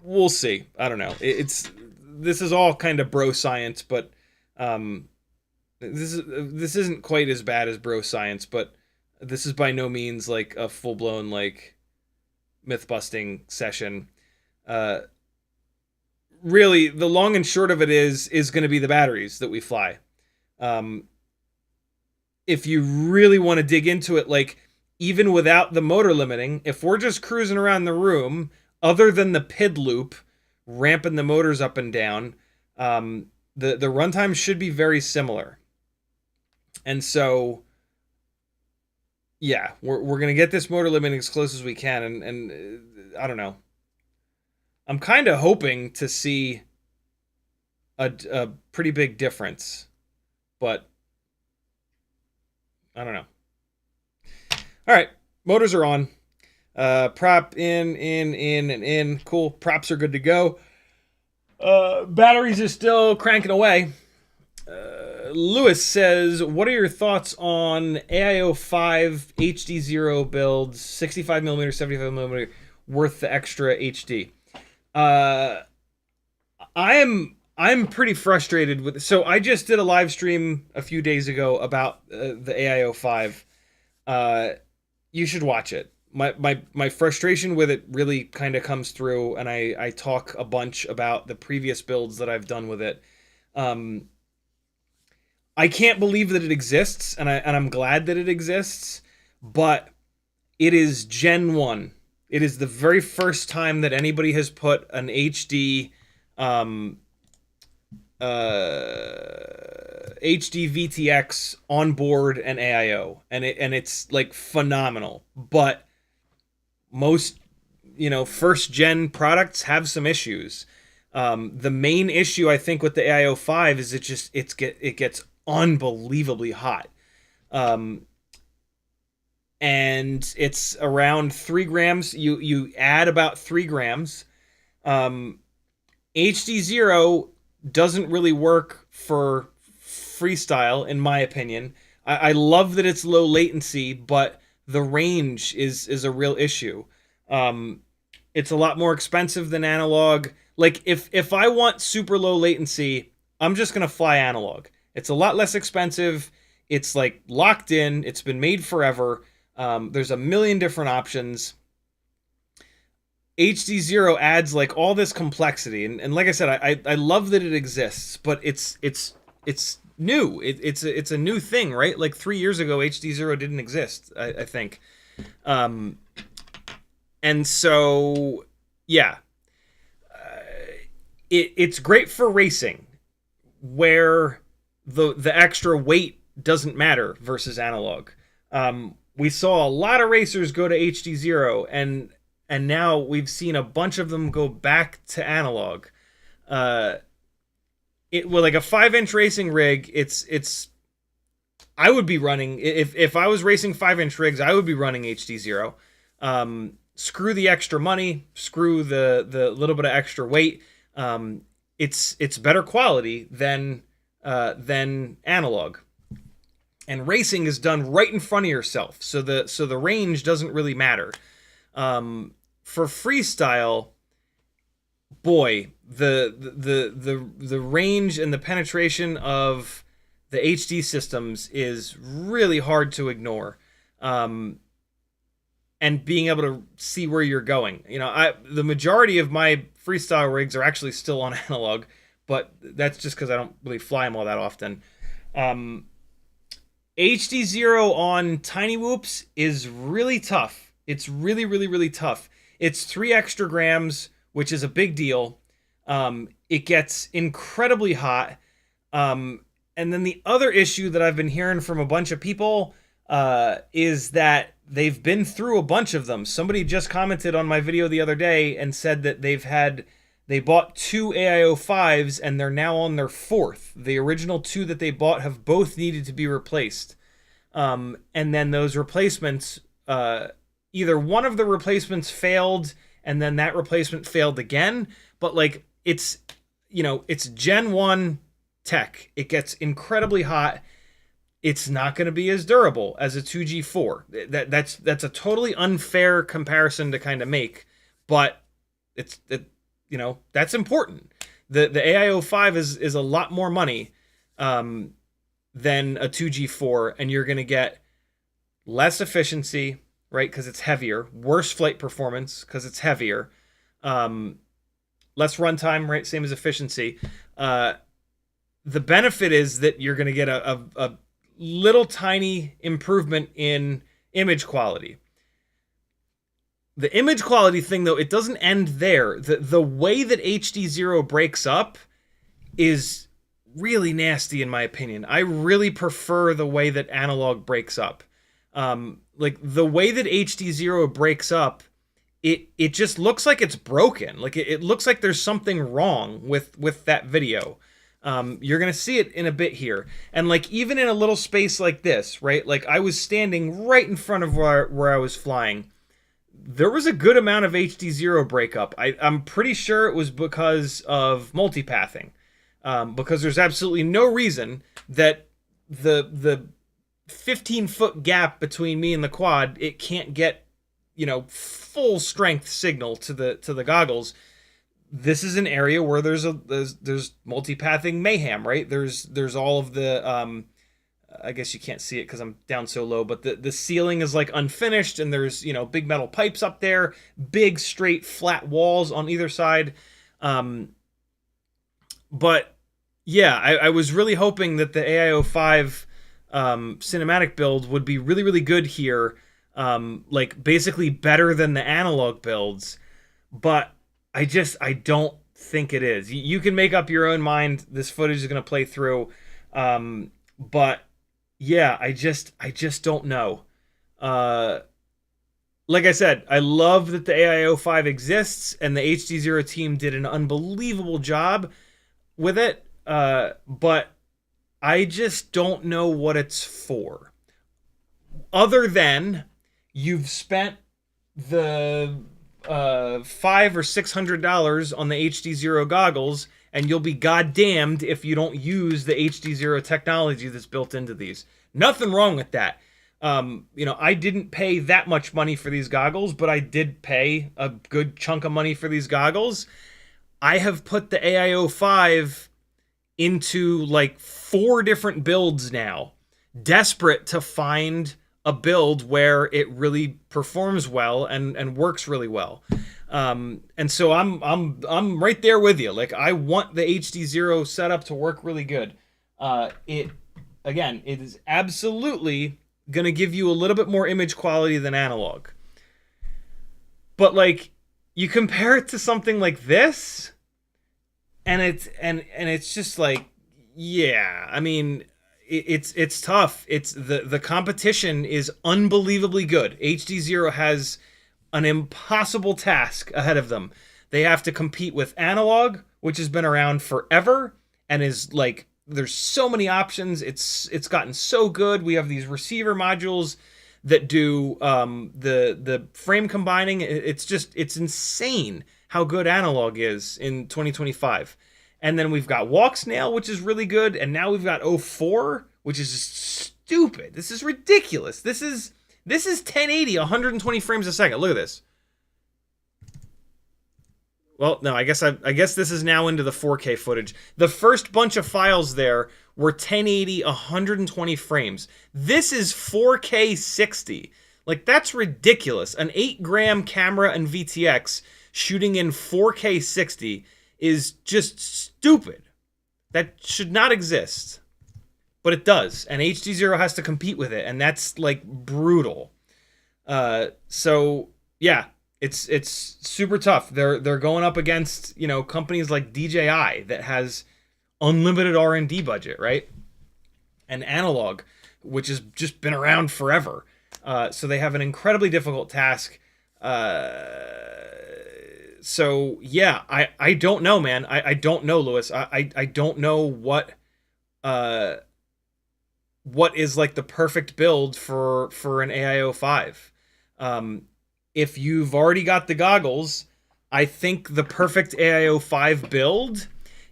We'll see. I don't know. This is all kind of bro science, but this isn't quite as bad as bro science, but this is by no means like a full blown like myth busting session. Really, the long and short of it is going to be the batteries that we fly. If you really want to dig into it, like even without the motor limiting, if we're just cruising around the room, other than the PID loop, ramping the motors up and down, the runtime should be very similar. And so, yeah, we're going to get this motor limiting as close as we can, and I don't know. I'm kind of hoping to see a pretty big difference, but I don't know. All right, motors are on. Prop in. Cool. Props are good to go. Batteries are still cranking away. Lewis says, "What are your thoughts on AIO5 HDZero builds, 65mm, 75mm, worth the extra HD?" I'm pretty frustrated with. So I just did a live stream a few days ago about the AIO5. You should watch it. My frustration with it really kind of comes through, and I talk a bunch about the previous builds that I've done with it. I can't believe that it exists, and I'm glad that it exists, but it is Gen 1. It is the very first time that anybody has put an HD HD VTX on board an AIO, and it's like phenomenal. But most first gen products have some issues. The main issue I think with the AIO5 is it gets unbelievably hot. And it's around 3 grams. You add about 3 grams. HDZero doesn't really work for freestyle, in my opinion. I love that it's low latency, but the range is a real issue. It's a lot more expensive than analog. Like, if I want super low latency, I'm just going to fly analog. It's a lot less expensive. It's like locked in. It's been made forever. There's a million different options. HDZero adds like all this complexity, and like I said, I love that it exists, but it's new. It's a new thing, right? Like 3 years ago, HDZero didn't exist, I think. And so, yeah, it's great for racing, where the extra weight doesn't matter versus analog. We saw a lot of racers go to HDZero, and now we've seen a bunch of them go back to analog. Like a 5-inch racing rig, it's I would be running, if I was racing 5-inch rigs, I would be running HDZero. Screw the extra money, screw the little bit of extra weight. It's better quality than analog. And racing is done right in front of yourself, so the range doesn't really matter. For freestyle, boy, the range and the penetration of the HD systems is really hard to ignore. And being able to see where you're going. The majority of my freestyle rigs are actually still on analog, but that's just because I don't really fly them all that often. HDZero on tiny whoops is really tough. It's really, really, really tough. It's 3 extra grams, which is a big deal. It gets incredibly hot. And then the other issue that I've been hearing from a bunch of people is that they've been through a bunch of them. Somebody just commented on my video the other day and said that they bought 2 AIO5s and they're now on their 4th. The original 2 that they bought have both needed to be replaced. And then those replacements, either one of the replacements failed and then that replacement failed again. But like it's Gen 1 tech. It gets incredibly hot. It's not going to be as durable as a 2G4. That's a totally unfair comparison to kind of make, but that's important. The AIO5 is a lot more money than a 2G4, and you're going to get less efficiency, right? Because it's heavier. Worse flight performance because it's heavier. Less runtime, right? Same as efficiency. The benefit is that you're going to get a little tiny improvement in image quality. The image quality thing, though, it doesn't end there. The way that HDZero breaks up is really nasty, in my opinion. I really prefer the way that analog breaks up. Like, the way that HDZero breaks up, it just looks like it's broken. Like, it looks like there's something wrong with that video. You're going to see it in a bit here. And like, even in a little space like this, right? Like, I was standing right in front of where I was flying. There was a good amount of HDZero breakup. I'm pretty sure it was because of multipathing. Because there's absolutely no reason that the 15-foot gap between me and the quad, it can't get, full strength signal to the goggles. This is an area where there's multipathing mayhem, right? There's all of the I guess you can't see it because I'm down so low, but the ceiling is like unfinished, and there's big metal pipes up there, big straight flat walls on either side. But yeah, I was really hoping that the AIO5 cinematic build would be really, really good here, like basically better than the analog builds, but I don't think it is. You can make up your own mind. This footage is going to play through. But yeah, I just don't know. like I said, I love that the AIO5 exists, and the HDZero team did an unbelievable job with it. But I just don't know what it's for. Other than you've spent the $500 or $600 on the HDZero goggles, and you'll be goddamned if you don't use the HDZero technology that's built into these. Nothing wrong with that. I didn't pay that much money for these goggles, but I did pay a good chunk of money for these goggles. I have put the AIO5 into like 4 different builds now, desperate to find a build where it really performs well and works really well. And so I'm right there with you. Like, I want the HDZero setup to work really good. It is absolutely gonna give you a little bit more image quality than analog. But like, you compare it to something like this, and it's just like, yeah, I mean, it's tough. It's the competition is unbelievably good. HDZero has an impossible task ahead of them. They have to compete with analog, which has been around forever and is like, there's so many options. It's gotten so good. We have these receiver modules that do the frame combining. It's insane how good analog is in 2025. And then we've got Walk Snail, which is really good, and now we've got O4, which is just stupid. This is ridiculous. This is 1080, 120 frames a second. Look at this. Well, no, I guess this is now into the 4K footage. The first bunch of files there were 1080, 120 frames. This is 4K 60. Like, that's ridiculous. An 8-gram camera and VTX shooting in 4K 60 is just stupid. That should not exist. But it does, and HDZero has to compete with it, and that's like brutal. So yeah, it's super tough. They're going up against, companies like DJI that has unlimited R&D budget, right? And Analog, which has just been around forever. So they have an incredibly difficult task. So yeah, I don't know, man. I don't know, Lewis. I don't know what is like the perfect build for an AIO5. If you've already got the goggles, I think the perfect AIO5 build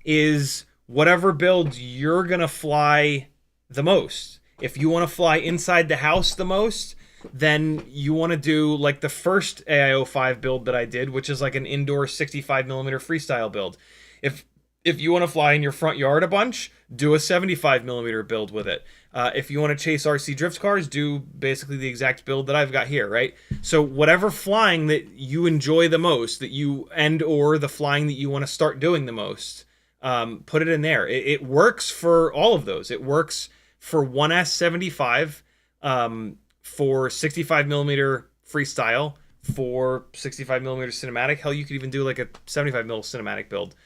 is whatever build you're gonna fly the most. If you want to fly inside the house the most, then you want to do like the first AIO5 build that I did, which is like an indoor 65mm freestyle build. If you want to fly in your front yard a bunch, do a 75mm build with it. If you want to chase RC drift cars, do basically the exact build that I've got here, right? So whatever flying that you enjoy the most, or the flying that you want to start doing the most, put it in there. It works for all of those. It works for 1S75, for 65mm freestyle, for 65mm cinematic. Hell, you could even do like a 75mm cinematic build.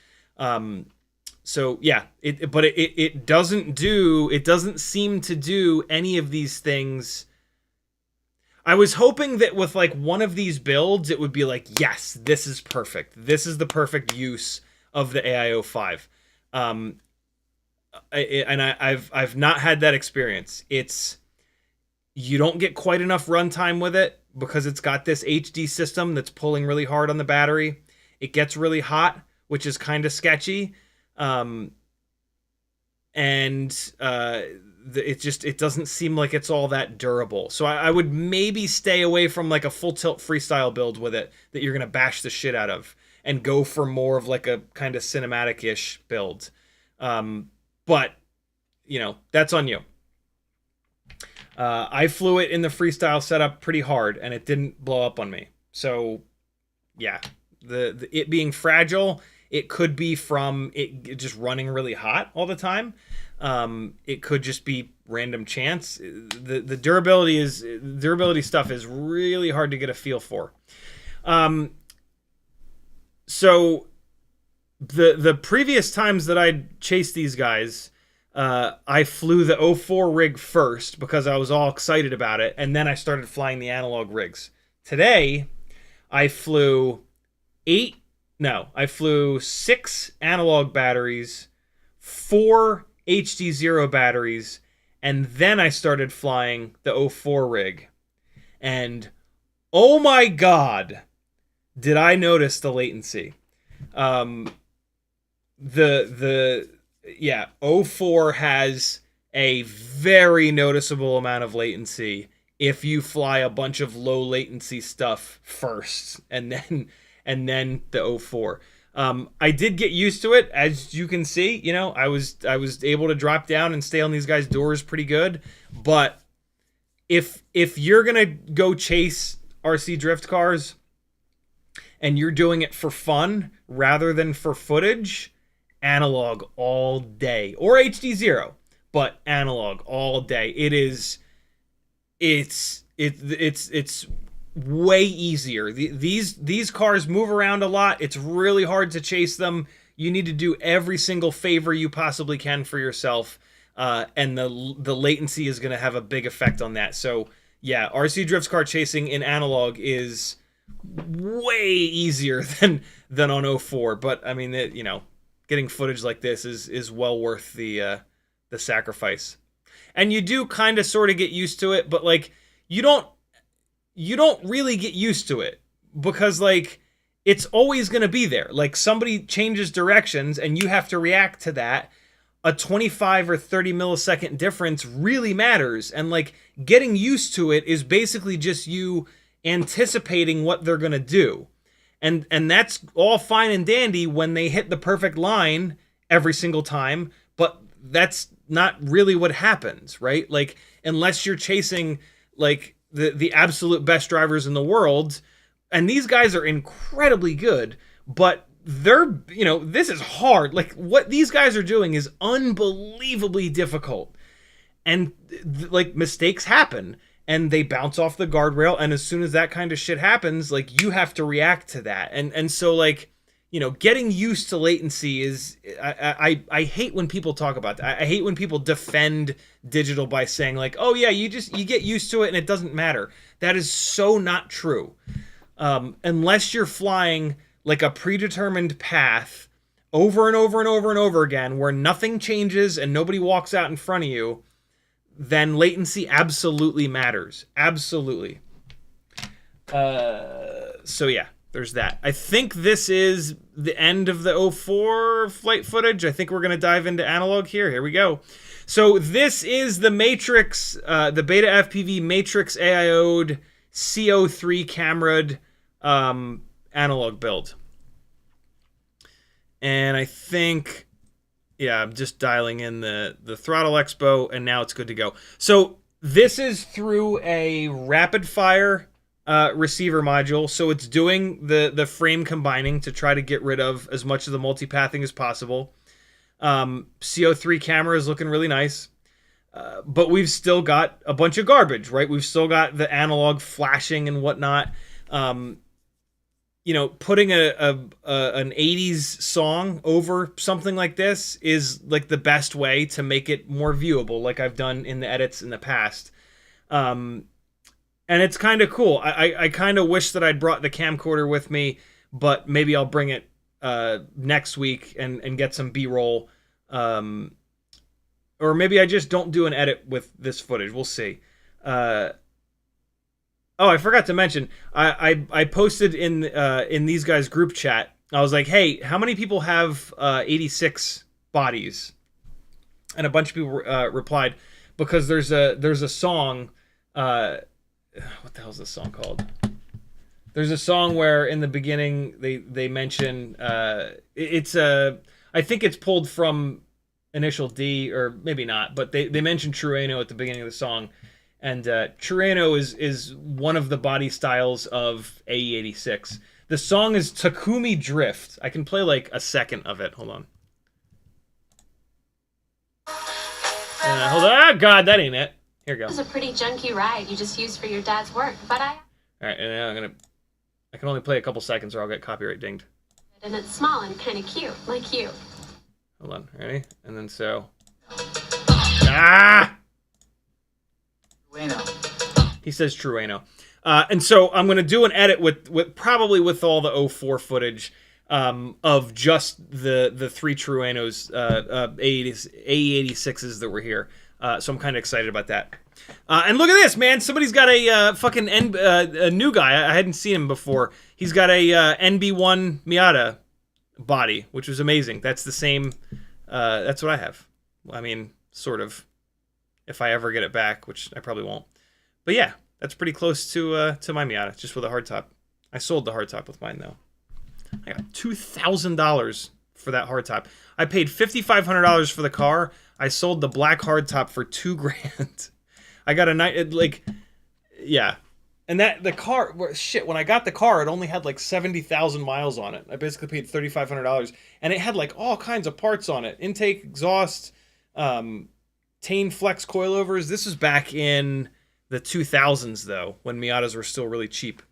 So yeah, it doesn't seem to do any of these things. I was hoping that with like one of these builds, it would be like, yes, this is perfect. This is the perfect use of the AIO5. I've not had that experience. You don't get quite enough runtime with it because it's got this HD system that's pulling really hard on the battery. It gets really hot, which is kind of sketchy. It doesn't seem like it's all that durable. So I would maybe stay away from like a full tilt freestyle build with it that you're going to bash the shit out of, and go for more of like a kind of cinematic-ish build. But that's on you. I flew it in the freestyle setup pretty hard, and it didn't blow up on me. So yeah, it being fragile, it could be from it just running really hot all the time. It could just be random chance. The durability stuff is really hard to get a feel for. So the previous times that I'd chased these guys, I flew the O4 rig first because I was all excited about it, and then I started flying the analog rigs Today, I flew I flew 6 analog batteries, 4 HDZero batteries, and then I started flying the AIO4 rig. And oh my god, did I notice the latency. AIO4 has a very noticeable amount of latency if you fly a bunch of low latency stuff first and then the AIO4. I did get used to it, as you can see. You know, I was able to drop down and stay on these guys' doors pretty good. But if you're gonna go chase RC drift cars and you're doing it for fun rather than for footage, analog all day, or HDZero, but analog all day. It's way easier. These cars move around a lot. It's really hard to chase them. You need to do every single favor you possibly can for yourself, and the latency is going to have a big effect on that. So yeah, RC drift car chasing in analog is way easier than on AIO4. But I mean, you know, getting footage like this is well worth the sacrifice. And you do kind of sort of get used to it, but like you don't really get used to it, because like it's always going to be there. Like somebody changes directions and you have to react to that. A 25 or 30 millisecond difference really matters, and like getting used to it is basically just you anticipating what they're going to do. And that's all fine and dandy when they hit the perfect line every single time, but that's not really what happens, right? Like unless you're chasing like the absolute best drivers in the world, and these guys are incredibly good, but they're, you know, this is hard. Like what these guys are doing is unbelievably difficult, and like mistakes happen and they bounce off the guardrail, and as soon as that kind of shit happens, like you have to react to that. And so like, you know, getting used to latency is, I hate when people talk about that. I hate when people defend digital by saying like, oh yeah, you get used to it and it doesn't matter. That is so not true. Unless you're flying like a predetermined path over and over and over and over again, where nothing changes and nobody walks out in front of you, then latency absolutely matters. Absolutely. So yeah. There's that. I think this is the end of the AIO4 flight footage. I think we're going to dive into analog here. Here we go. So this is the Matrix, the Betaflight Matrix AIO'd CO3 camera'd analog build. And I think, yeah, I'm just dialing in the throttle expo, and now it's good to go. So this is through a rapid fire receiver module, so it's doing the frame combining to try to get rid of as much of the multipathing as possible. CO3 camera is looking really nice, but we've still got a bunch of garbage, right? We've still got the analog flashing and whatnot. You know, putting an 80s song over something like this is like the best way to make it more viewable, like I've done in the edits in the past. And it's kind of cool. I kind of wish that I'd brought the camcorder with me, but maybe I'll bring it next week and get some B-roll. Or maybe I just don't do an edit with this footage. We'll see. Oh, I forgot to mention, I posted in these guys' group chat. I was like, hey, how many people have 86 bodies? And a bunch of people replied, because there's a song... what the hell's this song called? There's a song where in the beginning they mention I think it's pulled from Initial D, or maybe not, but they mention Trueno at the beginning of the song, and Trueno is one of the body styles of AE86. The song is Takumi Drift. I can play like a second of it. Hold on. Hold on. Oh god, that ain't it. Here we go. It was a pretty junky ride you just used for your dad's work, but All right, and I can only play a couple seconds or I'll get copyright dinged. And it's small and kind of cute, like you. Hold on, ready? And then so... Ah! He says true, Ano. And so I'm going to do an edit with probably with all the 04 footage of just the 3 true Anos, AE86s that were here. So I'm kind of excited about that. And look at this, man. Somebody's got a fucking a new guy. I hadn't seen him before. He's got a NB1 Miata body, which was amazing. That's the same. That's what I have. I mean, sort of. If I ever get it back, which I probably won't. But yeah, that's pretty close to my Miata, just with a hardtop. I sold the hardtop with mine, though. I got $2,000 for that hardtop. I paid $5,500 for the car. I sold the black hardtop for $2,000. I got a night, yeah. And that, the car, shit, when I got the car, it only had like 70,000 miles on it. I basically paid $3,500. And it had like all kinds of parts on it. Intake, exhaust, Tane flex coilovers. This was back in the 2000s, though, when Miatas were still really cheap.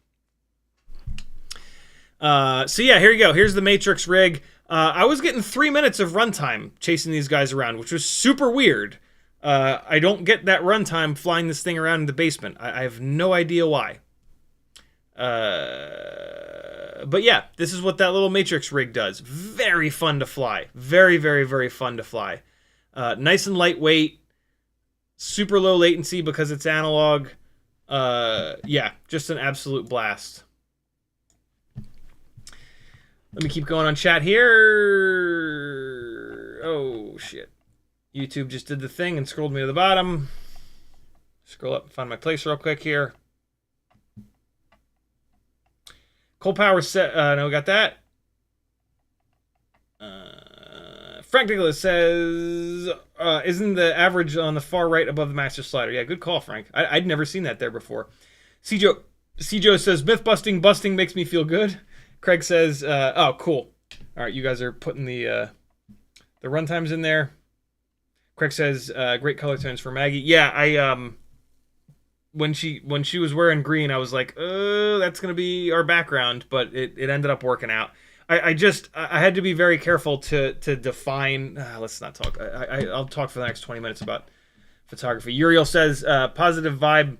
So yeah, here you go. Here's the Matrix rig. I was getting 3 minutes of runtime chasing these guys around, which was super weird. I don't get that runtime flying this thing around in the basement. I have no idea why. But yeah, this is what that little Matrix rig does. Very fun to fly. Very, very, very fun to fly. Nice and lightweight. Super low latency because it's analog. Yeah, just an absolute blast. Let me keep going on chat here. Oh, shit. YouTube just did the thing and scrolled me to the bottom. Scroll up and find my place real quick here. Coal Power set. No, we got that. Frank Nicholas says, isn't the average on the far right above the master slider? Yeah, good call, Frank. I'd never seen that there before. Cjo says, myth busting makes me feel good. Craig says, oh, cool. All right, you guys are putting the runtimes in there. Craig says, great color tones for Maggie. Yeah, I when she was wearing green, I was like, oh, that's gonna be our background, but it ended up working out. I had to be very careful to define. Let's not talk. I'll talk for the next 20 minutes about photography. Uriel says, positive vibe.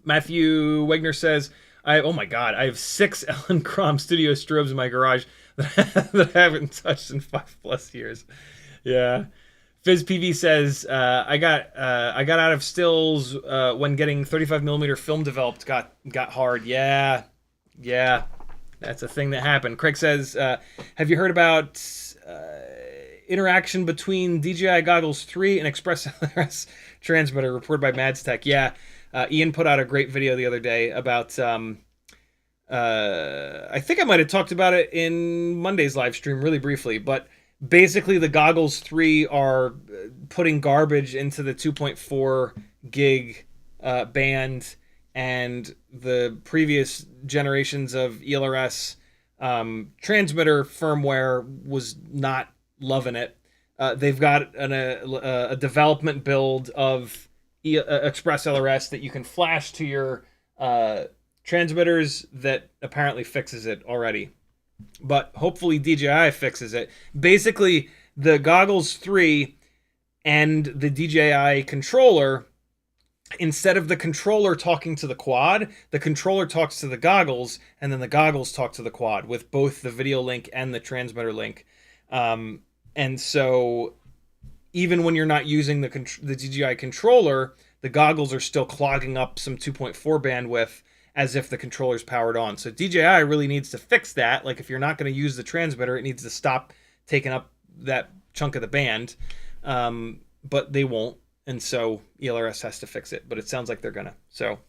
Matthew Wegner says, oh my god, I have 6 Ellen Crom Studio strobes in my garage that I haven't touched in 5+ years. Yeah. FizzPV says, I got out of stills when getting 35mm film developed got hard. Yeah. That's a thing that happened. Craig says, have you heard about interaction between DJI Goggles 3 and ExpressLRS transmitter reported by Madstech? Yeah. Ian put out a great video the other day about, I think I might have talked about it in Monday's live stream really briefly, but basically the Goggles 3 are putting garbage into the 2.4 gig band, and the previous generations of ELRS transmitter firmware was not loving it. They've got a development build of ExpressLRS that you can flash to your transmitters that apparently fixes it already. But hopefully DJI fixes it. Basically, the Goggles 3 and the DJI controller, instead of the controller talking to the quad, the controller talks to the goggles, and then the goggles talk to the quad with both the video link and the transmitter link. And so even when you're not using the DJI controller, the goggles are still clogging up some 2.4 bandwidth as if the controller's powered on. So DJI really needs to fix that. Like, if you're not going to use the transmitter, it needs to stop taking up that chunk of the band. But they won't. And so ELRS has to fix it. But it sounds like they're going to. So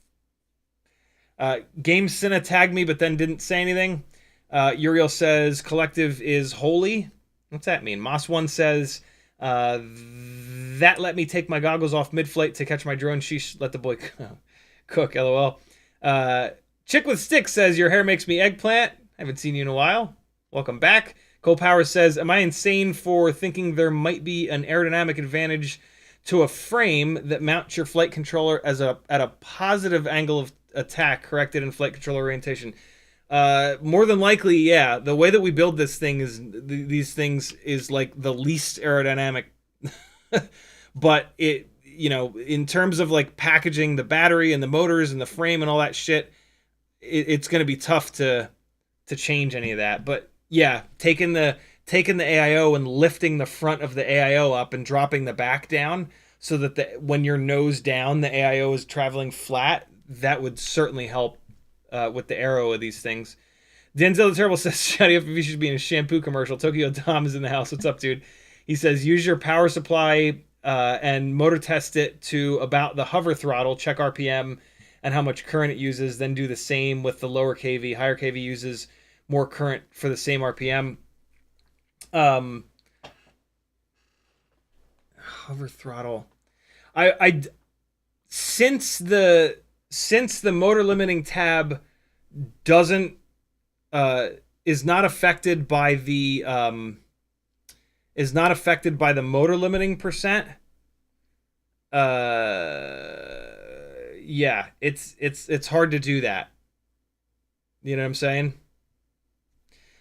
Game Cine tagged me, but then didn't say anything. Uriel says, collective is holy. What's that mean? Moss1 says, that let me take my goggles off mid-flight to catch my drone. Sheesh, let the boy cook, LOL. Chick with Stick says, your hair makes me eggplant. Haven't seen you in a while. Welcome back. Cole Power says, am I insane for thinking there might be an aerodynamic advantage to a frame that mounts your flight controller at a positive angle of attack corrected in flight controller orientation? More than likely, yeah. The way that we build this thing is these things is like the least aerodynamic, but you know, in terms of like packaging the battery and the motors and the frame and all that shit, it's going to be tough to change any of that. But yeah, taking the AIO and lifting the front of the AIO up and dropping the back down so that when you're nose down, the AIO is traveling flat, that would certainly help with the aero of these things. Denzel the Terrible says, CiottiFPV should be in a shampoo commercial. Tokyo Dom is in the house. What's up, dude? He says, use your power supply and motor test it to about the hover throttle, check RPM and how much current it uses, then do the same with the lower KV. Higher KV uses more current for the same RPM. Hover throttle. Since the motor limiting tab doesn't is not affected by the motor limiting percent. Yeah, it's hard to do that. You know what I'm saying?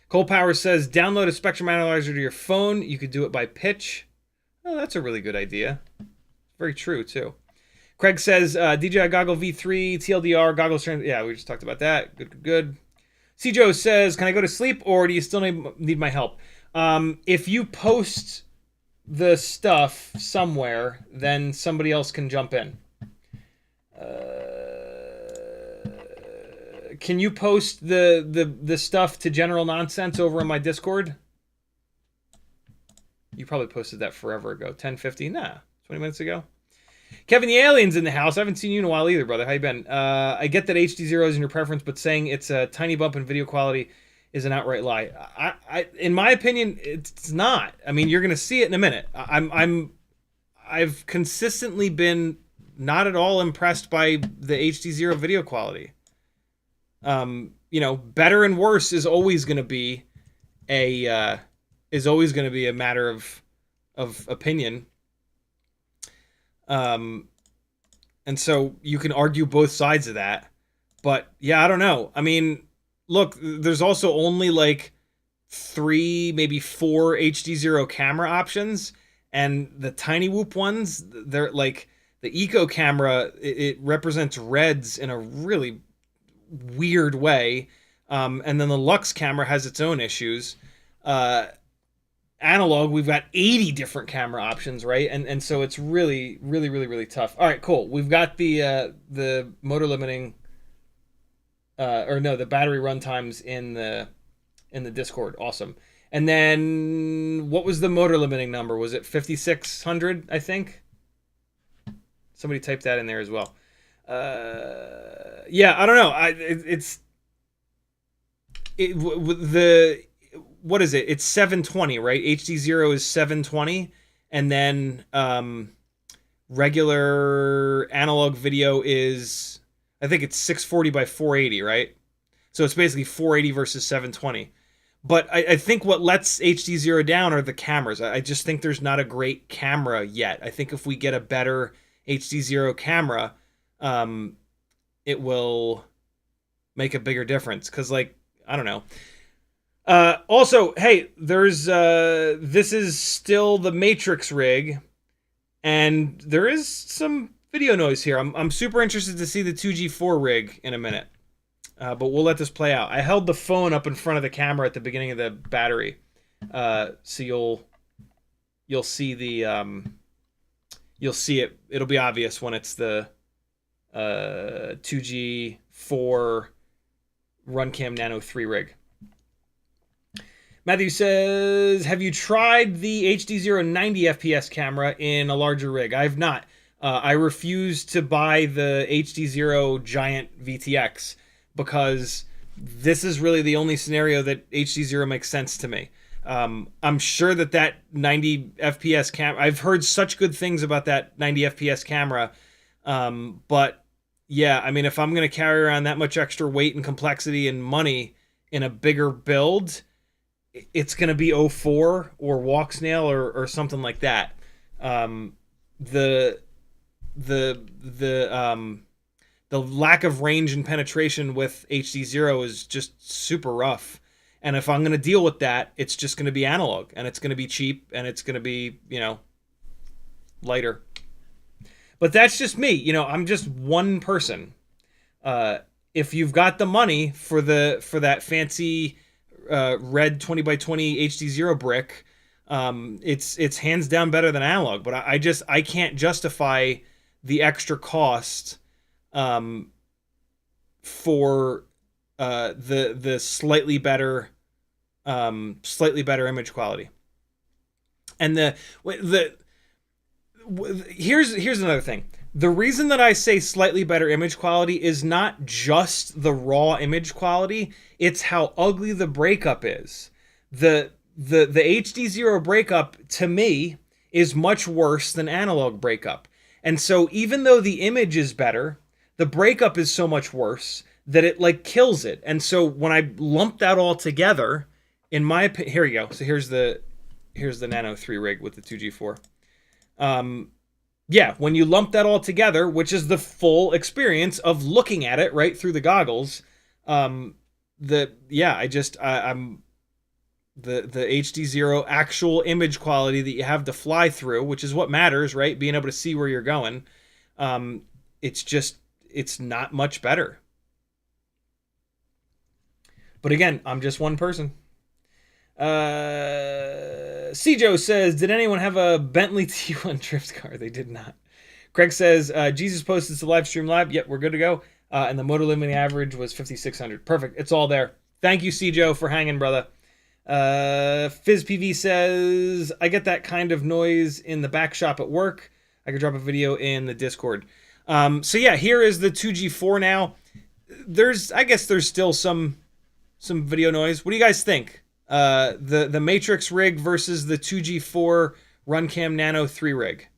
Cole Power says, download a spectrum analyzer to your phone. You could do it by pitch. Oh, that's a really good idea. Very true, too. Craig says, DJI Goggle V3, TLDR, goggles. Yeah, we just talked about that. Good. C-Joe says, can I go to sleep or do you still need my help? If you post the stuff somewhere, then somebody else can jump in. Can you post the stuff to General Nonsense over on my Discord? You probably posted that forever ago. 10:50? Nah, 20 minutes ago. Kevin the Alien's in the house. I haven't seen you in a while either, brother. How you been? I get that HDZero is in your preference, but saying it's a tiny bump in video quality is an outright lie. In my opinion, it's not. I mean, you're gonna see it in a minute. I've consistently been not at all impressed by the HDZero video quality. You know, better and worse is always gonna be a matter of opinion. And so you can argue both sides of that. But yeah, I don't know. I mean, look, there's also only like 3, maybe 4 HDZero camera options, and the tiny whoop ones, they're like the eco camera, it represents reds in a really weird way. And then the Lux camera has its own issues. Analog, we've got 80 different camera options, right? And so it's really tough. All right, cool. We've got the motor limiting, the battery run times in the Discord. Awesome. And then what was the motor limiting number? Was it 5,600? I think somebody typed that in there as well. Yeah, I don't know. What is it? It's 720, right? HDZero is 720, and then regular analog video is, I think it's 640 by 480, right? So it's basically 480 versus 720. But I think what lets HDZero down are the cameras. I just think there's not a great camera yet. I think if we get a better HDZero camera, it will make a bigger difference. Because, like, I don't know. Also, hey, there's this is still the Matrix rig, and there is some video noise here. I'm super interested to see the 2G4 rig in a minute, but we'll let this play out. I held the phone up in front of the camera at the beginning of the battery, so you'll see the you'll see it. It'll be obvious when it's the 2G4 Runcam Nano 3 rig. Matthew says, have you tried the HDZero 90 FPS camera in a larger rig? I have not. I refuse to buy the HDZero Giant VTX because this is really the only scenario that HDZero makes sense to me. I'm sure that 90 FPS camera, I've heard such good things about that 90 FPS camera, but yeah, I mean, if I'm going to carry around that much extra weight and complexity and money in a bigger build, it's going to be 04 or walk snail or something like that. The lack of range and penetration with HDZero is just super rough. And if I'm going to deal with that, it's just going to be analog, and it's going to be cheap, and it's going to be, you know, lighter. But that's just me. You know, I'm just one person. If you've got the money for that fancy red 20x20 HDZero brick, it's hands down better than analog. But I can't justify the extra cost for the slightly better image quality. And here's another thing. The reason that I say slightly better image quality is not just the raw image quality, it's how ugly the breakup is. The HDZero breakup, to me, is much worse than analog breakup. And so even though the image is better, the breakup is so much worse that it like kills it. And so when I lump that all together, in my opinion, here you go. So here's the Nano 3 rig with the 2G4. Yeah, when you lump that all together, which is the full experience of looking at it right through the goggles, I'm the HDZero actual image quality that you have to fly through, which is what matters, right? Being able to see where you're going. It's not much better. But again, I'm just one person. Cjo says, did anyone have a Bentley T1 drift car? They did not. Craig says, Jesus posted to live stream live. Yep, we're good to go. And the motor limiting average was 5,600. Perfect. It's all there. Thank you, Cjo, for hanging, brother. FizzPV says, I get that kind of noise in the back shop at work. I could drop a video in the Discord. So yeah, here is the 2G4 now. I guess there's still some video noise. What do you guys think? The Matrix rig versus the 2G4 Runcam Nano 3 rig.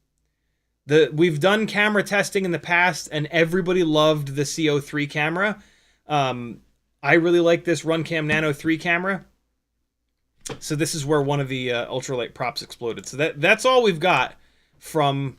We've done camera testing in the past, and everybody loved the CO3 camera. I really like this Runcam Nano 3 camera. So this is where one of the ultralight props exploded. So that's all we've got from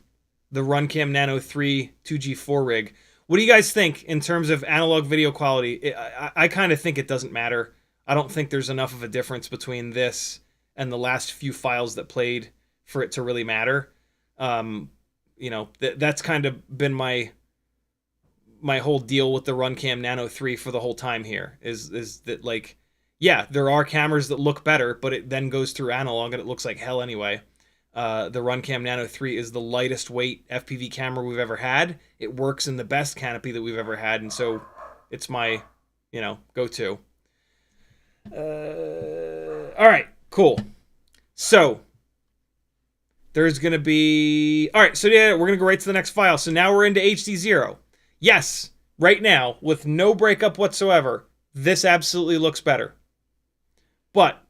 the Runcam Nano 3 2G4 rig. What do you guys think in terms of analog video quality? I kind of think it doesn't matter. I don't think there's enough of a difference between this and the last few files that played for it to really matter. That's kind of been my whole deal with the Runcam Nano 3 for the whole time here is that, like, yeah, there are cameras that look better, but it then goes through analog and it looks like hell anyway. The Runcam Nano 3 is the lightest weight FPV camera we've ever had. It works in the best canopy that we've ever had, and so it's my, go-to. All right, cool. So there's going to be... All right, so yeah, we're going to go right to the next file. So now we're into HDZero. Yes, right now, with no breakup whatsoever, this absolutely looks better. But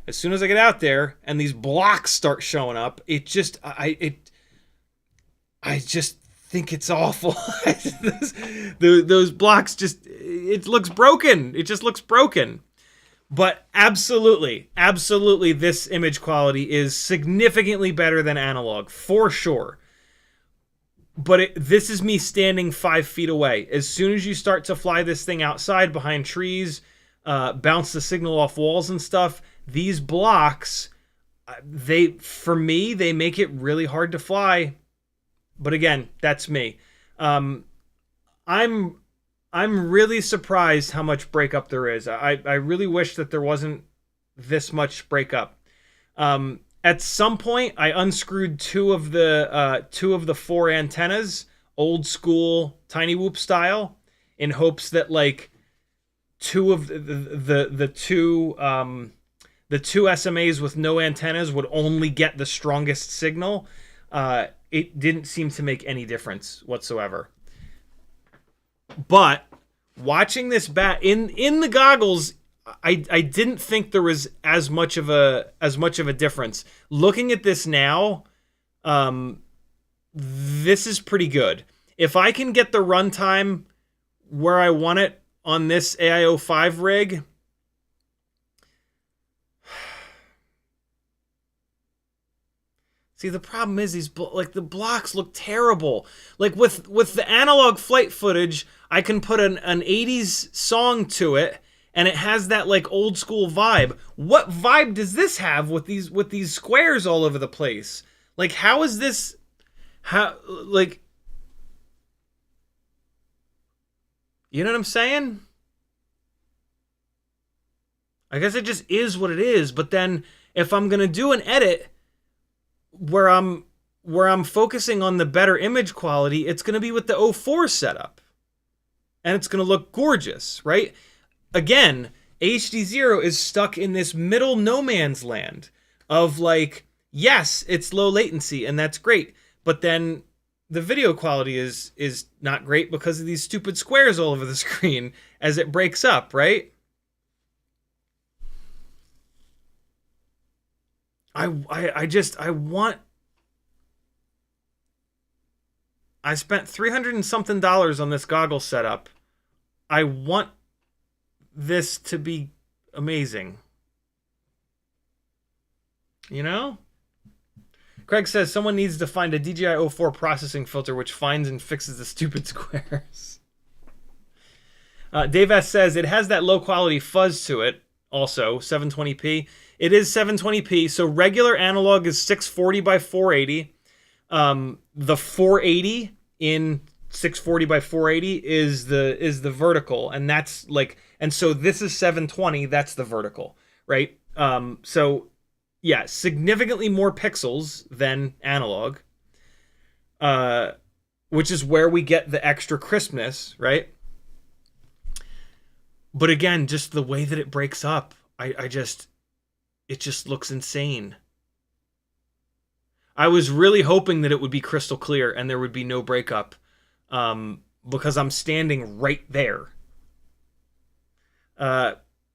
as soon as I get out there and these blocks start showing up, I just think it's awful. Those blocks it looks broken. It just looks broken. But absolutely, this image quality is significantly better than analog, for sure. But this is me standing 5 feet away. As soon as you start to fly this thing outside behind trees, bounce the signal off walls and stuff, these blocks, for me, they make it really hard to fly. But again, that's me. I'm really surprised how much breakup there is. I really wish that there wasn't this much breakup. At some point, I unscrewed two of the 4 antennas, old school tiny whoop style, in hopes that like the two SMAs with no antennas would only get the strongest signal. It didn't seem to make any difference whatsoever. But watching this bat in the goggles, I didn't think there was as much of a difference. Looking at this now, this is pretty good. If I can get the runtime where I want it on this AIO5 rig, see, the problem is the blocks look terrible. Like with the analog flight footage, I can put an 80s song to it, and it has that like old school vibe. What vibe does this have with these squares all over the place? Like, how is this? You know what I'm saying? I guess it just is what it is. But then if I'm gonna do an edit where I'm focusing on the better image quality, it's gonna be with the O4 setup. And it's gonna look gorgeous, right? Again, HDZero is stuck in this middle no man's land of like, yes, it's low latency and that's great, but then the video quality is not great because of these stupid squares all over the screen as it breaks up, right? I spent $300 and something on this goggle setup. I want this to be amazing. You know? Craig says someone needs to find a DJI 04 processing filter which finds and fixes the stupid squares. Dave S says it has that low quality fuzz to it. Also, 720p. It is 720p, so regular analog is 640 by 480. The 480 in 640 by 480 is the vertical, and that's like, and so this is 720. That's the vertical, right? So yeah, significantly more pixels than analog, which is where we get the extra crispness, right? But again, just the way that it breaks up, it just looks insane. I was really hoping that it would be crystal clear and there would be no breakup, because I'm standing right there.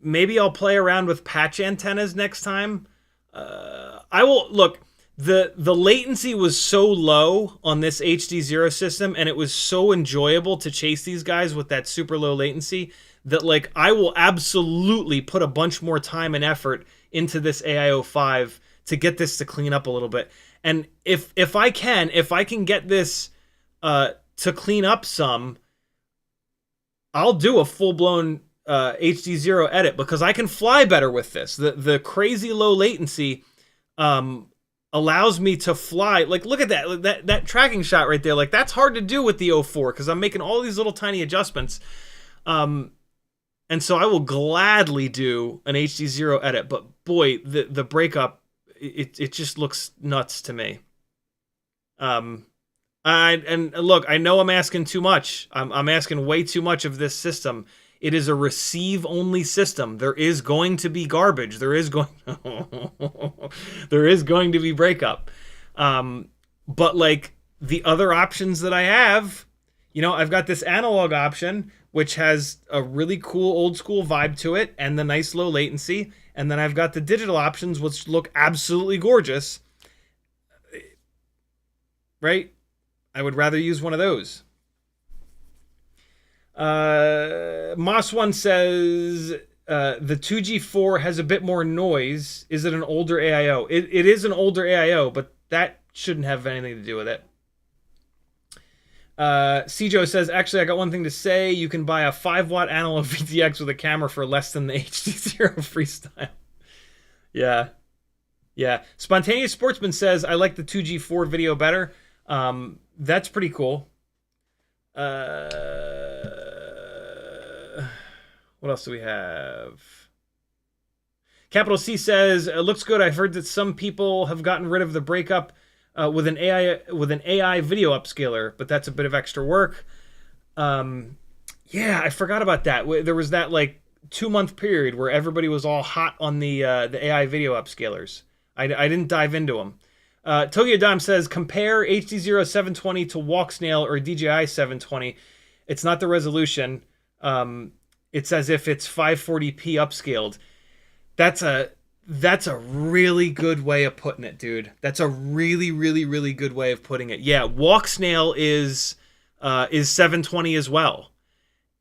Maybe I'll play around with patch antennas next time. I will look. The latency was so low on this HDZero system, and it was so enjoyable to chase these guys with that super low latency that like I will absolutely put a bunch more time and effort into this AIO5 to get this to clean up a little bit. And if I can get this to clean up some, I'll do a full-blown HDZero edit because I can fly better with this. The crazy low latency allows me to fly. Like, look at that tracking shot right there. Like, that's hard to do with the 04 because I'm making all these little tiny adjustments. And so I will gladly do an HDZero edit. But boy, the breakup, it just looks nuts to me. And look, I know I'm asking too much. I'm asking way too much of this system. It is a receive-only system. There is going to be garbage. There is going to be breakup. But like the other options that I have, you know, I've got this analog option, which has a really cool old-school vibe to it and the nice low latency. And then I've got the digital options, which look absolutely gorgeous. Right? I would rather use one of those. Moss1 says the 2G4 has a bit more noise. Is it an older AIO? It is an older AIO, but that shouldn't have anything to do with it. Cjo says, actually, I got one thing to say. You can buy a 5-watt analog VTX with a camera for less than the HDZero Freestyle. Yeah. Yeah. Spontaneous Sportsman says, I like the 2G4 video better. That's pretty cool. What else do we have? Capital C says, it looks good. I've heard that some people have gotten rid of the breakup with an AI video upscaler, but that's a bit of extra work. Yeah, I forgot about that. There was that like 2-month period where everybody was all hot on the AI video upscalers. I didn't dive into them. Tokyo Dime says, compare HDZero 720 to Walksnail or DJI 720. It's not the resolution. It's as if it's 540p upscaled. That's a really good way of putting it, dude. That's a really, really, really good way of putting it. Yeah, Walksnail is 720 as well,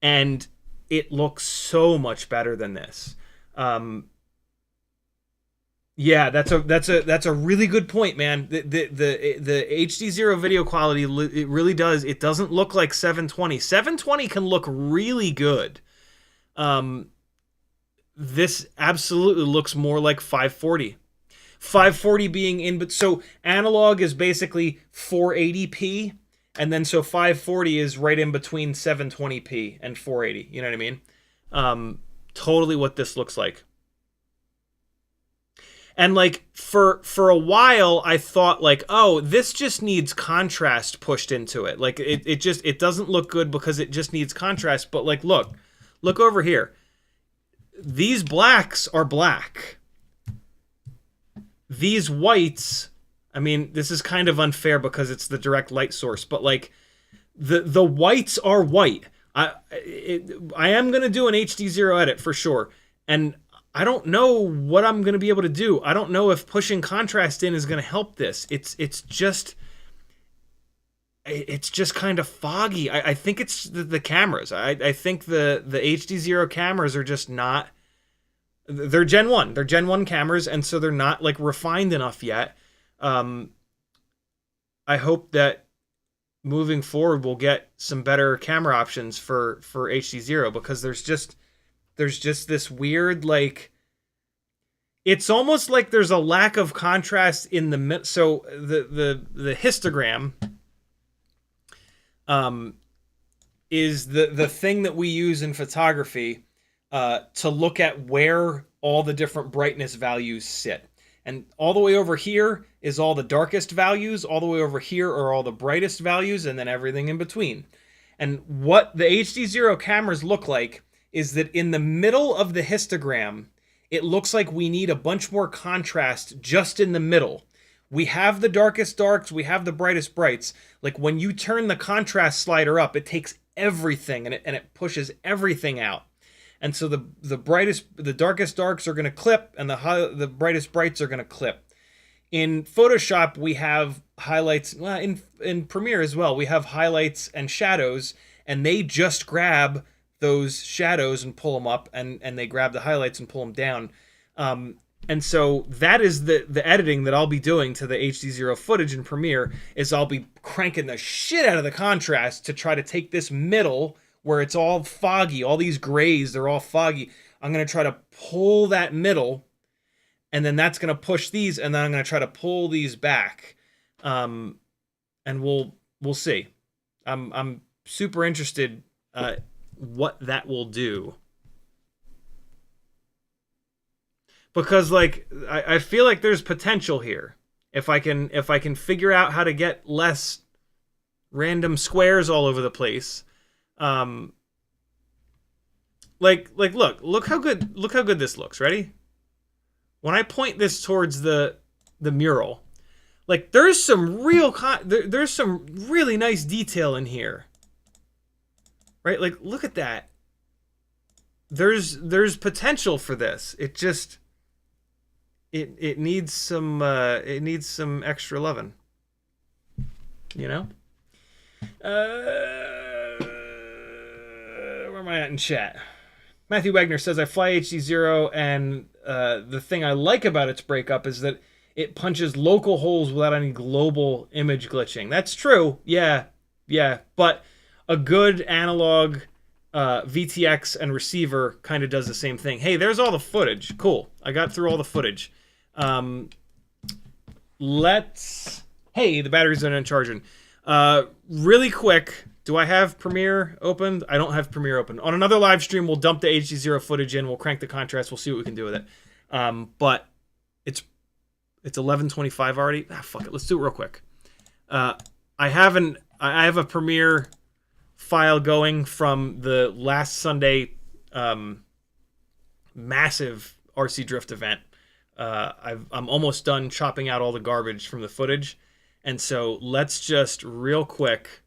and it looks so much better than this. Yeah, that's a really good point, man. The HDZero video quality, it really does. It doesn't look like 720. 720 can look really good. This absolutely looks more like 540. 540 being in, but so analog is basically 480p, And then so 540 is right in between 720p and 480. You know what I mean? Totally what this looks like. And like for a while I thought like, oh, this just needs contrast pushed into it. Like it doesn't look good because it just needs contrast. But like look over here. These blacks are black. These whites, I mean, this is kind of unfair because it's the direct light source, but like the whites are white. I am going to do an HDZero edit for sure. And I don't know what I'm going to be able to do. I don't know if pushing contrast in is going to help this. It's just kind of foggy. I think it's the cameras. I think the HDZero cameras are just not. They're Gen 1. They're Gen 1 cameras, and so they're not like refined enough yet. I hope that moving forward we'll get some better camera options for HDZero, because there's just this weird, like, it's almost like there's a lack of contrast in the mid. So the histogram is the thing that we use in photography to look at where all the different brightness values sit. And all the way over here is all the darkest values, all the way over here are all the brightest values, and then everything in between. And what the HDZero cameras look like is that in the middle of the histogram, it looks like we need a bunch more contrast just in the middle. We have the darkest darks, we have the brightest brights. Like when you turn the contrast slider up, it takes everything and it pushes everything out. And so the darkest darks are going to clip, and the brightest brights are going to clip. In Photoshop, we have highlights. Well, in Premiere as well, we have highlights and shadows, and they just grab those shadows and pull them up, and they grab the highlights and pull them down. And so that is the editing that I'll be doing to the HDZero footage in Premiere. Is I'll be cranking the shit out of the contrast to try to take this middle, where it's all foggy, all these grays, they're all foggy. I'm going to try to pull that middle, and then that's going to push these, and then I'm going to try to pull these back. And we'll see. I'm super interested what that will do. Because like I feel like there's potential here. If I can figure out how to get less random squares all over the place. Look how good this looks. Ready? When I point this towards the mural, like there's some there's some really nice detail in here. Right? Like look at that. There's potential for this. It just it needs some extra loving. You know? Where am I at in chat? Matthew Wagner says, I fly HDZero, and the thing I like about its breakup is that it punches local holes without any global image glitching. That's true. Yeah. But a good analog VTX and receiver kind of does the same thing. Hey, there's all the footage. Cool. I got through all the footage. Hey, the batteries are uncharging. Really quick, do I have Premiere opened? I don't have Premiere open. On another live stream, we'll dump the HDZero footage in. We'll crank the contrast. We'll see what we can do with it. But it's 11:25 already. Fuck it. Let's do it real quick. I have a Premiere file going from the last Sunday massive RC Drift event. I'm almost done chopping out all the garbage from the footage. And so let's just real quick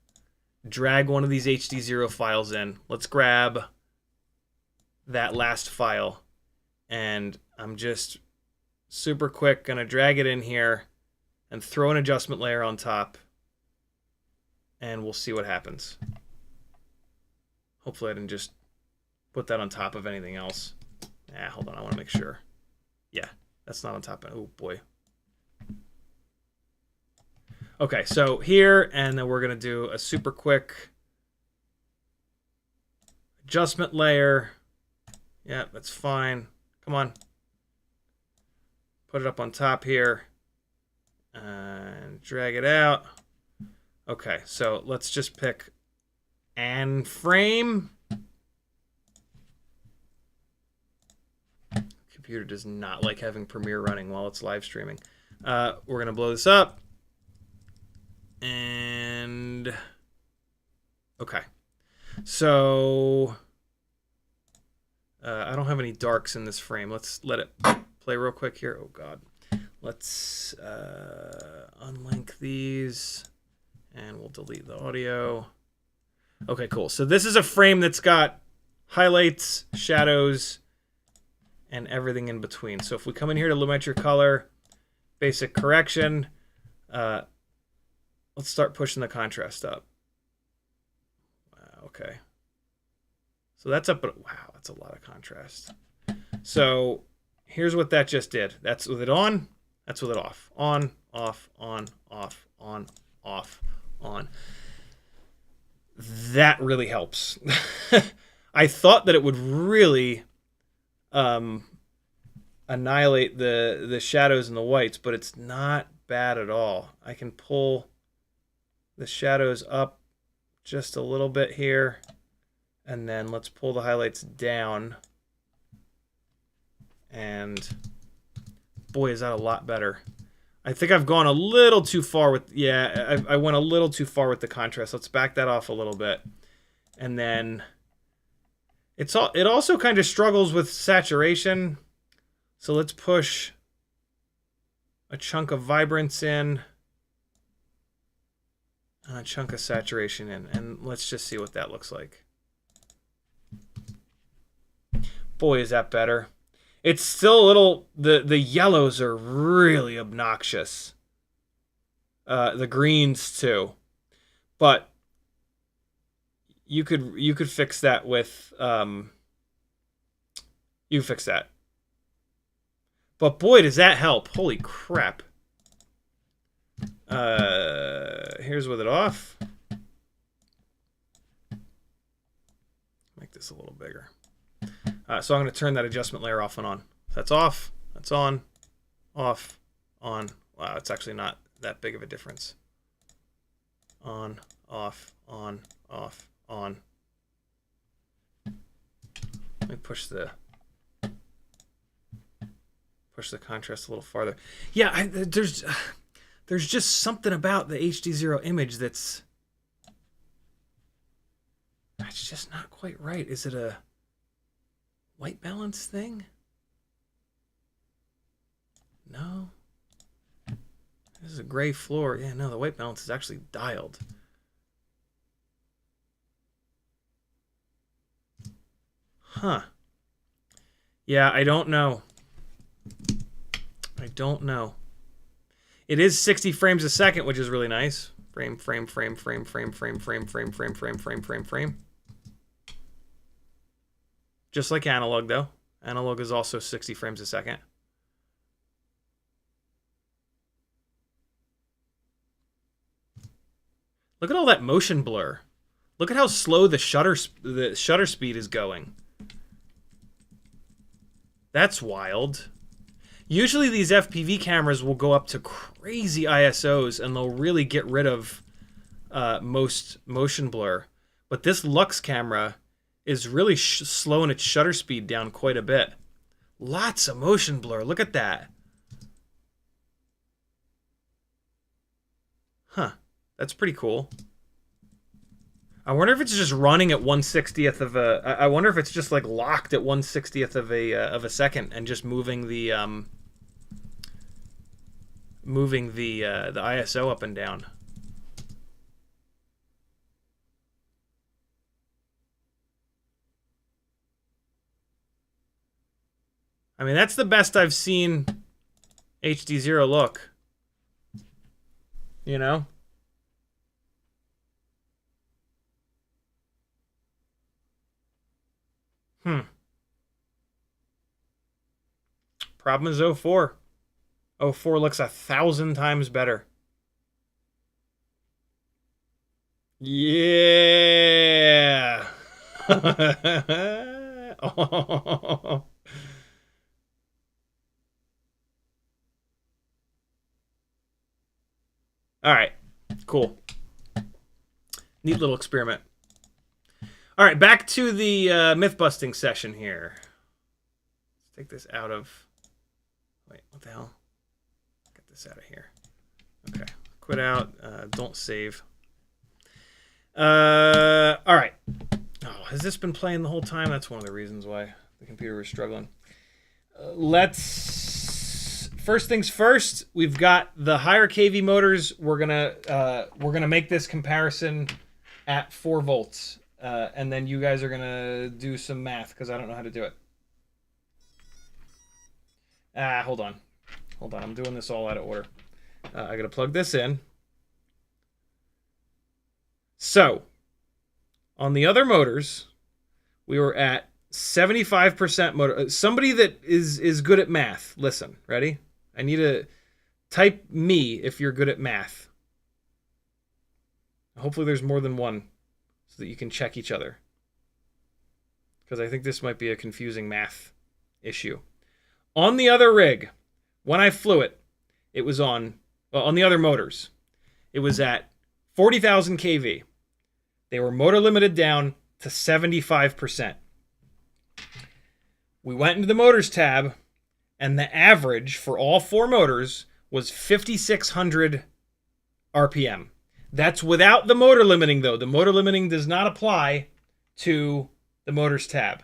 drag one of these HDZero files in. Let's grab that last file. And I'm just super quick going to drag it in here and throw an adjustment layer on top. And we'll see what happens. Hopefully I didn't just put that on top of anything else. Hold on. I want to make sure. Yeah, that's not on top of it. Oh, boy. Okay, so here, and then we're going to do a super quick adjustment layer. Yeah, that's fine. Come on. Put it up on top here. And drag it out. Okay, so let's just pick and frame. Computer does not like having Premiere running while it's live streaming. We're going to blow this up. And okay. So I don't have any darks in this frame. Let's let it play real quick here. Oh, God. Let's unlink these, and we'll delete the audio. Okay, cool. So this is a frame that's got highlights, shadows, and everything in between. So if we come in here to Lumetri Color, basic correction, let's start pushing the contrast up. Wow, okay. So that's up, but wow, that's a lot of contrast. So here's what that just did. That's with it on. That's with it off. On, off, on, off, on, off, on. That really helps. I thought that it would really annihilate the shadows and the whites, but it's not bad at all. I can pull the shadows up just a little bit here, and then let's pull the highlights down. And boy, is that a lot better. I think I've gone a little too far with, yeah, I went a little too far with the contrast. Let's back that off a little bit. And then it also kind of struggles with saturation. So let's push a chunk of vibrance in and a chunk of saturation in. And let's just see what that looks like. Boy, is that better. It's still a little, the yellows are really obnoxious. The greens too. But you could fix that with you fix that. But boy, does that help. Holy crap. Here's with it off. Make this a little bigger. So I'm going to turn that adjustment layer off and on. That's off. That's on. Off. On. Wow, it's actually not that big of a difference. On. Off. On. Off. On. Let me push the contrast a little farther. Yeah, there's just something about the HDZero image that's just not quite right. Is it a white balance thing? No. This is a gray floor. Yeah, no, the white balance is actually dialed. Huh. Yeah, I don't know. I don't know. It is 60 frames a second, which is really nice. Frame, frame, frame, frame, frame, frame, frame, frame, frame, frame, frame, frame, frame. Just like analog, though. Analog is also 60 frames a second. Look at all that motion blur. Look at how slow the shutter speed is going. That's wild. Usually these FPV cameras will go up to crazy ISOs and they'll really get rid of most motion blur. But this Lux camera is really slowing its shutter speed down quite a bit. Lots of motion blur. Look at that. Huh. That's pretty cool. I wonder if it's just running at 1/60th of a... I wonder if it's just like locked at 1/60th of a second and just moving the ISO up and down. I mean, that's the best I've seen HDZero look. You know? Problem is 04. 04 looks 1,000 times better. Yeah. Oh. All right. Cool. Neat little experiment. All right, back to the myth-busting session here. Let's take this out of... Wait, what the hell? Get this out of here. Okay, quit out. Don't save. All right. Oh, has this been playing the whole time? That's one of the reasons why the computer was struggling. Let's... First things first, we've got the higher kV motors. We're gonna make this comparison at 4 volts. And then you guys are going to do some math because I don't know how to do it. Hold on. Hold on. I'm doing this all out of order. I got to plug this in. So, on the other motors, we were at 75% motor. Somebody that is good at math. Listen, ready? I need to type me if you're good at math. Hopefully there's more than one, so that you can check each other. Because I think this might be a confusing math issue. On the other rig, when I flew it, it was on the other motors, it was at 40,000 kV. They were motor limited down to 75%. We went into the motors tab, and the average for all 4 motors was 5,600 RPM. That's without the motor limiting, though. The motor limiting does not apply to the motors tab.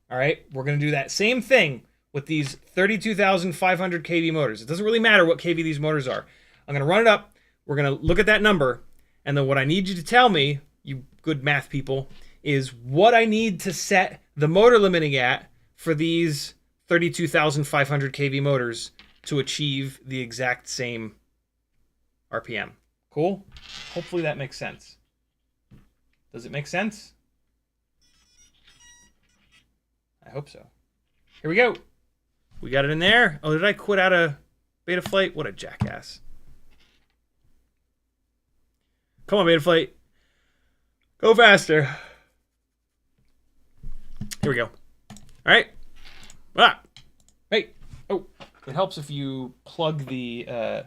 All right, we're going to do that same thing with these 32,500 kV motors. It doesn't really matter what kV these motors are. I'm going to run it up. We're going to look at that number. And then what I need you to tell me, you good math people, is what I need to set the motor limiting at for these 32,500 kV motors to achieve the exact same RPM. Cool? Hopefully that makes sense. Does it make sense? I hope so. Here we go. We got it in there. Oh, did I quit out of Betaflight? What a jackass. Come on, Betaflight. Go faster. Here we go. All right. Hey. Oh, it helps if you plug the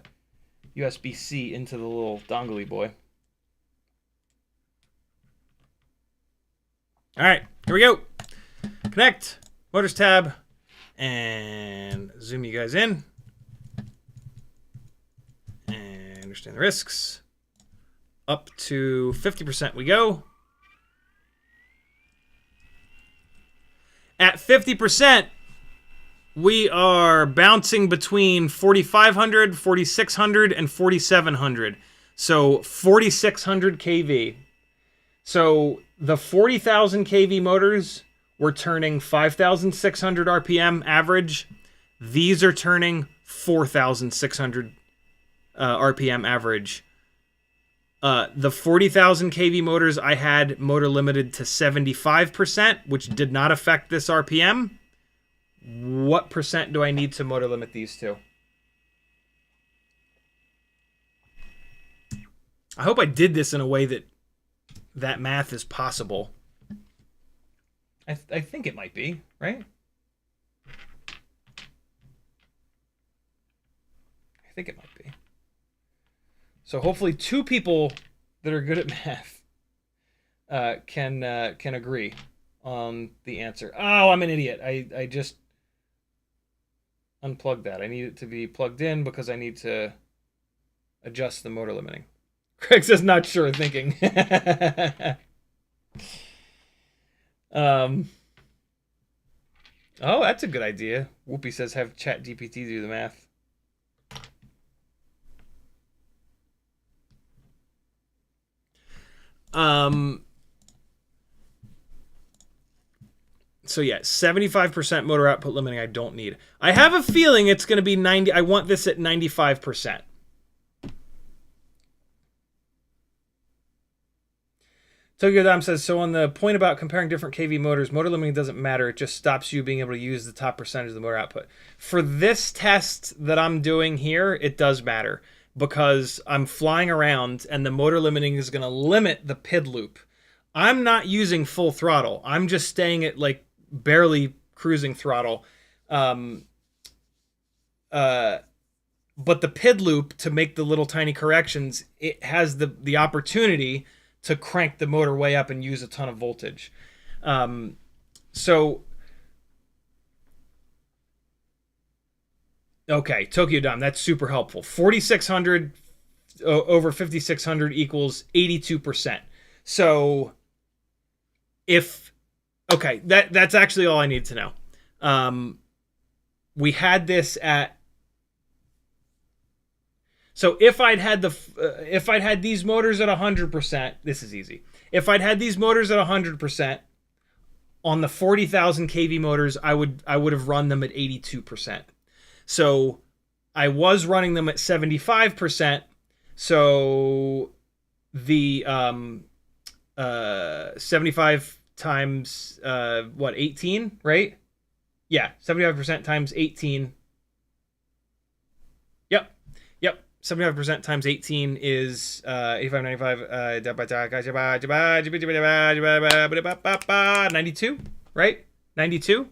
USB-C into the little dongle boy. All right. Here we go. Connect. Motors tab. And zoom you guys in. And understand the risks. Up to 50% we go. At 50%, we are bouncing between 4,500, 4,600, and 4,700. So 4,600 kV. So the 40,000 kV motors were turning 5,600 RPM average. These are turning 4,600 RPM average. The 40,000 kV motors, I had motor limited to 75%, which did not affect this RPM. What percent do I need to motor limit these to? I hope I did this in a way that math is possible. I think it might be, right? I think it might be. So hopefully 2 people that are good at math can agree on the answer. Oh, I'm an idiot. I just unplugged that. I need it to be plugged in because I need to adjust the motor limiting. Craig says not sure, thinking. Oh, that's a good idea. Whoopi says have ChatGPT do the math. So yeah, 75% motor output limiting I don't need. I have a feeling it's going to be 90. I want this at 95%. Tokyo Dom says, so on the point about comparing different kV motors, motor limiting doesn't matter. It just stops you being able to use the top percentage of the motor output. For this test that I'm doing here, it does matter because I'm flying around and the motor limiting is going to limit the PID loop. I'm not using full throttle. I'm just staying at like barely cruising throttle. But the PID loop, to make the little tiny corrections, it has the opportunity to crank the motor way up and use a ton of voltage. So, okay, Tokyo Dom, that's super helpful. 4,600 over 5,600 equals 82%. So, okay, that's actually all I need to know. We had this at. So if I'd had these motors at 100%, this is easy. If I'd had these motors at 100% on the 40,000 kV motors, I would have run them at 82%. So I was running them at 75%. So the 75 times 18, right? Yeah, 75% times 18. Yep. 75% times 18 is 8595 92, right? 92.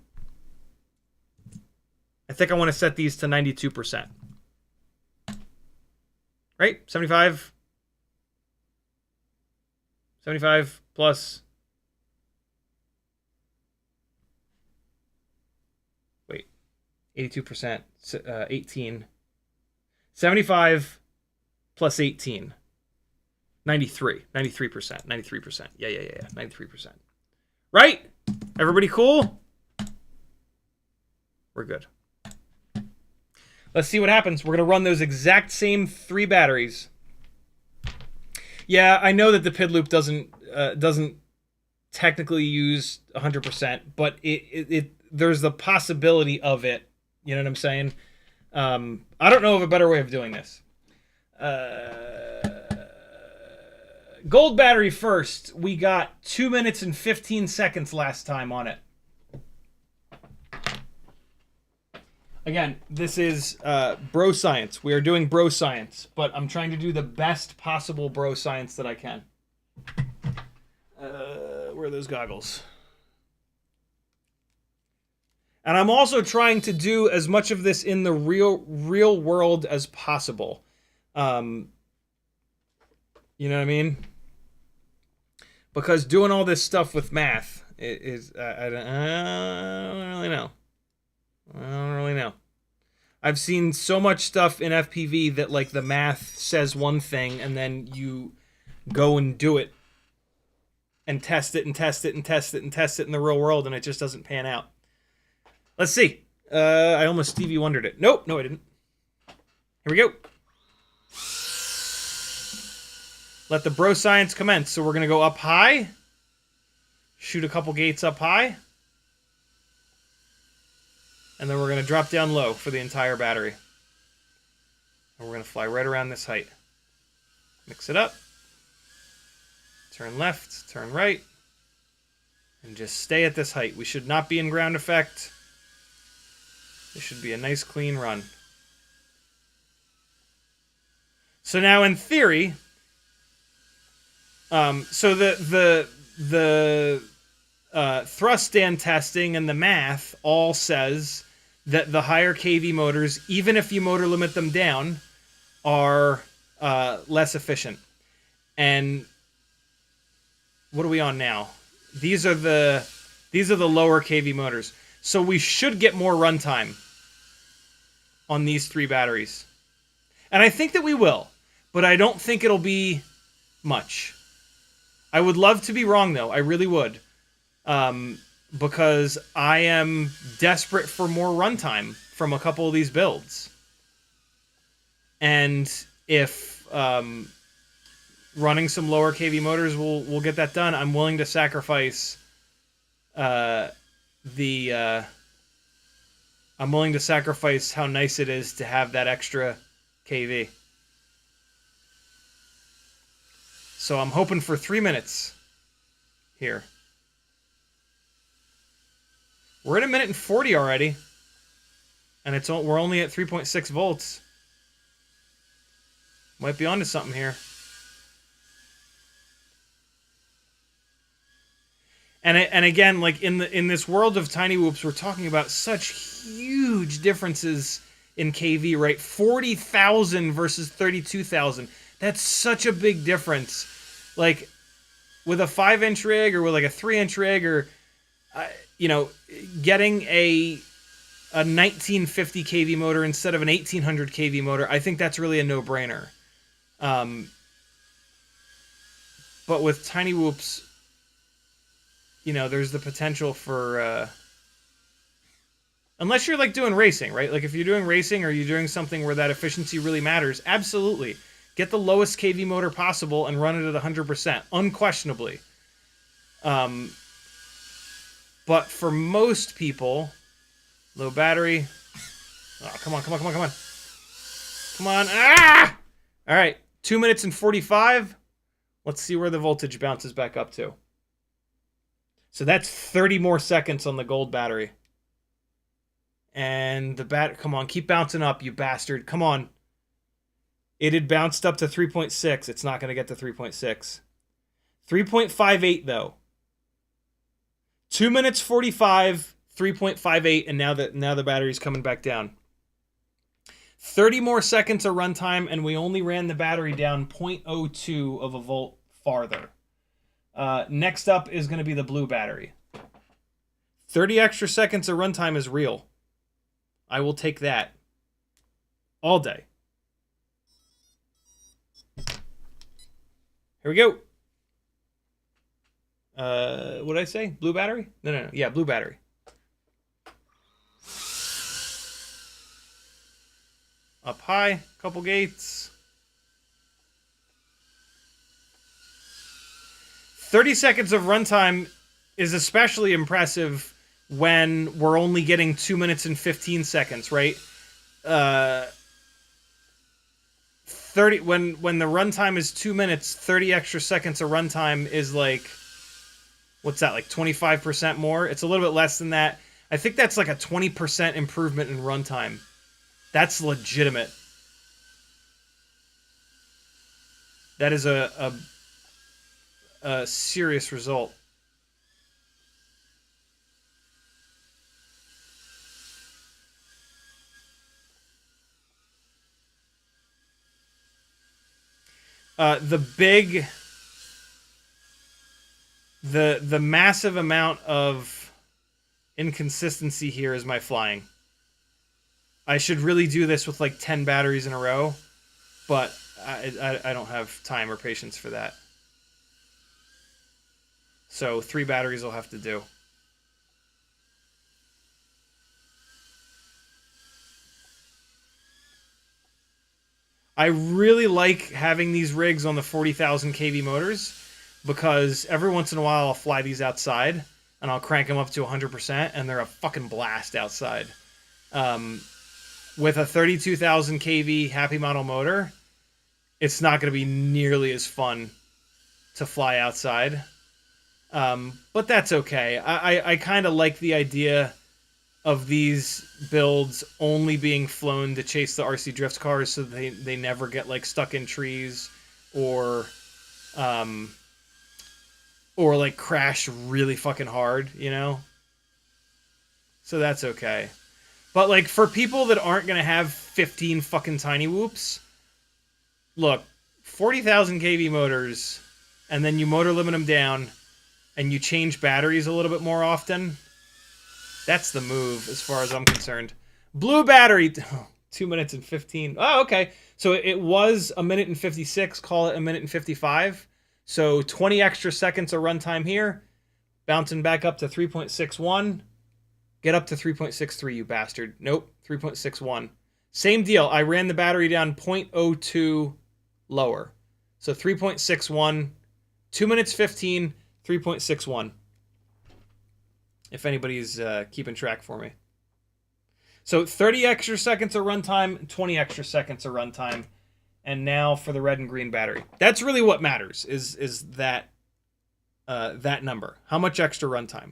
I think I want to set these to 92%. Right? 75 plus 82%, 18. 75 plus 18. 93%. 93%. Yeah. 93%. Right? Everybody cool? We're good. Let's see what happens. We're going to run those exact same 3 batteries. Yeah, I know that the PID loop doesn't technically use 100%, but it there's the possibility of it. You know what I'm saying? I don't know of a better way of doing this. Gold battery first. We got 2 minutes and 15 seconds last time on it. Again, this is bro science. We are doing bro science, but I'm trying to do the best possible bro science that I can. Where are those goggles? And I'm also trying to do as much of this in the real world as possible. You know what I mean? Because doing all this stuff with math is I don't really know. I don't really know. I've seen so much stuff in FPV that like the math says one thing and then you go and do it and test it and test it and test it and test it in the real world and it just doesn't pan out. Let's see. I almost Stevie Wondered it. Nope, no I didn't. Here we go. Let the bro science commence. So we're going to go up high. Shoot a couple gates up high. And then we're going to drop down low for the entire battery. And we're going to fly right around this height. Mix it up. Turn left, turn right. And just stay at this height. We should not be in ground effect. This should be a nice clean run. So now in theory, so the thrust stand testing and the math all says that the higher kV motors, even if you motor limit them down, are less efficient. And what are we on now? These are the lower kV motors. So we should get more runtime on these 3 batteries. And I think that we will, but I don't think it'll be much. I would love to be wrong, though. I really would. Because I am desperate for more runtime from a couple of these builds. And if running some lower kV motors will get that done, I'm willing to sacrifice I'm willing to sacrifice how nice it is to have that extra kV. So I'm hoping for 3 minutes here. We're at 1 minute and 40 already. And we're only at 3.6 volts. Might be onto something here. And again, like in this world of tiny whoops, we're talking about such huge differences in kV, right? 40,000 versus 32,000. That's such a big difference. Like, with a 5-inch rig or with like a 3-inch rig, or you know, getting a 1950 kV motor instead of an 1800 kV motor, I think that's really a no-brainer. But with tiny whoops, you know, there's the potential for unless you're like doing racing, right? Like if you're doing racing or you're doing something where that efficiency really matters, absolutely. Get the lowest kV motor possible and run it at 100%, unquestionably. But for most people, low battery. Oh, come on, come on, come on, come on. Come on. Ah! All right, 2 minutes and 45. Let's see where the voltage bounces back up to. So that's 30 more seconds on the gold battery. And the come on, keep bouncing up, you bastard. Come on. It had bounced up to 3.6. It's not going to get to 3.6. 3.58 though. 2 minutes 45, 3.58, and now the battery's coming back down. 30 more seconds of runtime, and we only ran the battery down 0.02 of a volt farther. Next up is going to be the blue battery. 30 extra seconds of runtime is real. I will take that all day. Here we go. What did I say? Blue battery? No. Yeah, blue battery. Up high, couple gates. 30 seconds of runtime is especially impressive when we're only getting 2 minutes and 15 seconds, right? 30 when the runtime is 2 minutes, 30 extra seconds of runtime is like, what's that, like 25% more? It's a little bit less than that. I think that's like a 20% improvement in runtime. That's legitimate. That is a serious result. The massive amount of inconsistency here is my flying. I should really do this with like 10 batteries in a row, but I don't have time or patience for that. So 3 batteries will have to do. I really like having these rigs on the 40,000 kV motors because every once in a while I'll fly these outside and I'll crank them up to 100% and they're a fucking blast outside. With a 32,000 kV happy model motor, it's not going to be nearly as fun to fly outside. But that's okay. I kind of like the idea of these builds only being flown to chase the RC drift cars so they never get like stuck in trees or like crash really fucking hard, you know? So that's okay. But like for people that aren't going to have 15 fucking tiny whoops, look, 40,000 kV motors and then you motor limit them down and you change batteries a little bit more often. That's the move as far as I'm concerned. Blue battery, 2 minutes and 15. Oh, okay. So it was 1 minute and 56. Call it 1 minute and 55. So 20 extra seconds of runtime here. Bouncing back up to 3.61. Get up to 3.63, you bastard. Nope, 3.61. Same deal. I ran the battery down 0.02 lower. So 3.61. 2 minutes 15, 3.61. If anybody's keeping track for me. So 30 extra seconds of runtime, 20 extra seconds of runtime. And now for the red and green battery. That's really what matters, is that that number. How much extra runtime?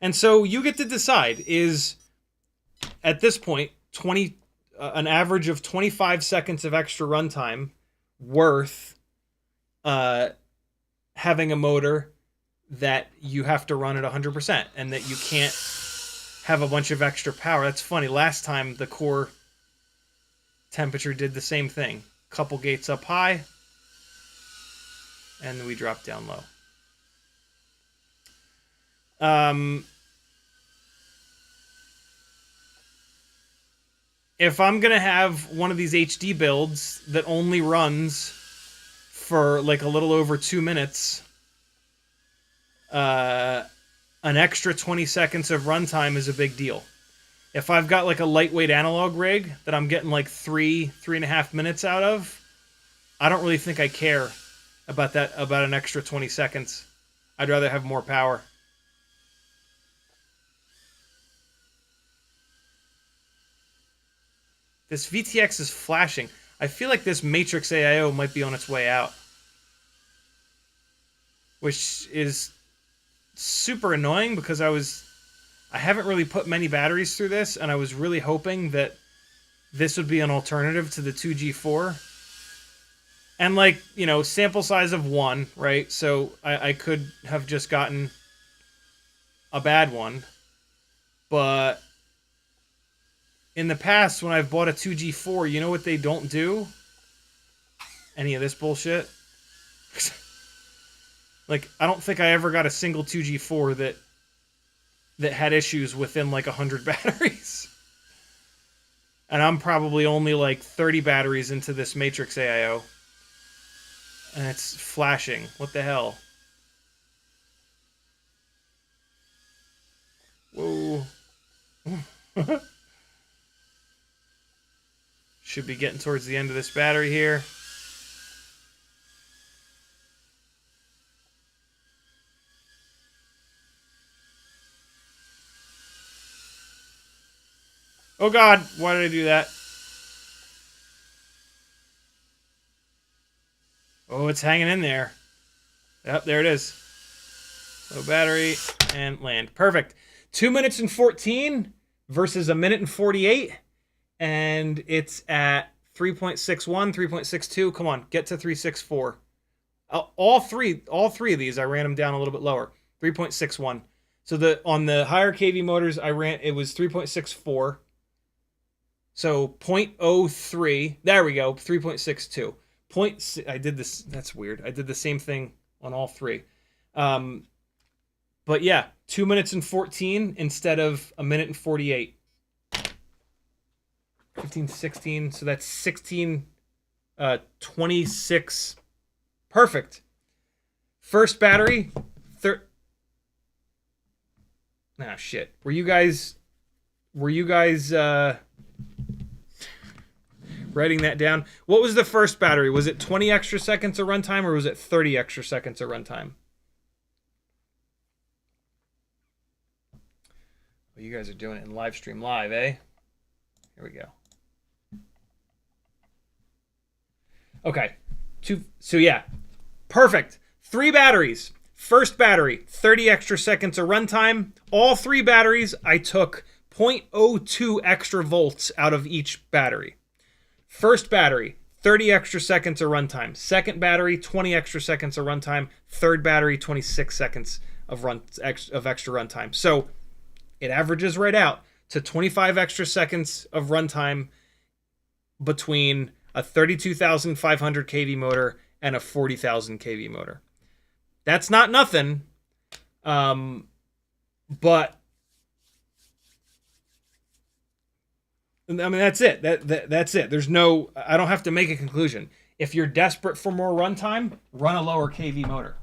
And so you get to decide, is at this point, an average of 25 seconds of extra runtime worth having a motor that you have to run at 100% and that you can't have a bunch of extra power. That's funny. Last time the core temperature did the same thing. Couple gates up high. And we drop down low. If I'm going to have one of these HD builds that only runs for like a little over 2 minutes, an extra 20 seconds of runtime is a big deal. If I've got like a lightweight analog rig that I'm getting like 3.5 minutes out of, I don't really think I care about that, about an extra 20 seconds. I'd rather have more power. This VTX is flashing. I feel like this Matrix AIO might be on its way out, which is super annoying because I haven't really put many batteries through this, and I was really hoping that this would be an alternative to the 2G4. And like, you know, sample size of 1, right? So I could have just gotten a bad one. But in the past, when I've bought a 2G4, you know what they don't do? Any of this bullshit. Like, I don't think I ever got a single 2G4 that had issues within like 100 batteries. And I'm probably only like 30 batteries into this Matrix AIO. And it's flashing. What the hell? Whoa. Should be getting towards the end of this battery here. Oh God, why did I do that? Oh, it's hanging in there. Yep, there it is. Low battery and land. Perfect. 2 minutes and 14 versus 1 minute and 48. And it's at 3.61, 3.62. Come on, get to 3.64. All three of these, I ran them down a little bit lower. 3.61. So on the higher KV motors, it was 3.64. So 0.03. There we go. 3.62. I did this. That's weird. I did the same thing on all three. But yeah, 2 minutes and 14 instead of 1 minute and 48. 15, 16. So that's 16, 26. Perfect. First battery. Shit. Were you guys writing that down? What was the first battery? Was it 20 extra seconds of runtime or was it 30 extra seconds of runtime? Well, you guys are doing it in live stream live, eh? Here we go. Okay. So yeah. Perfect. 3 batteries. First battery, 30 extra seconds of runtime. All 3 batteries, I took 0.02 extra volts out of each battery. First battery, 30 extra seconds of runtime. Second battery, 20 extra seconds of runtime. Third battery, 26 seconds of extra runtime. So it averages right out to 25 extra seconds of runtime between a 32,500 kV motor and a 40,000 kV motor. That's not nothing, but I mean, that's it. That's it. I don't have to make a conclusion. If you're desperate for more runtime, run a lower kV motor.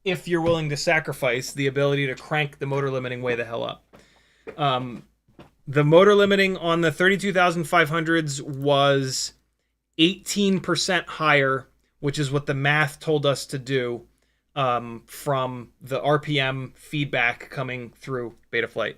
If you're willing to sacrifice the ability to crank the motor limiting way the hell up. The motor limiting on the 32,500s was 18% higher, which is what the math told us to do from the RPM feedback coming through Betaflight.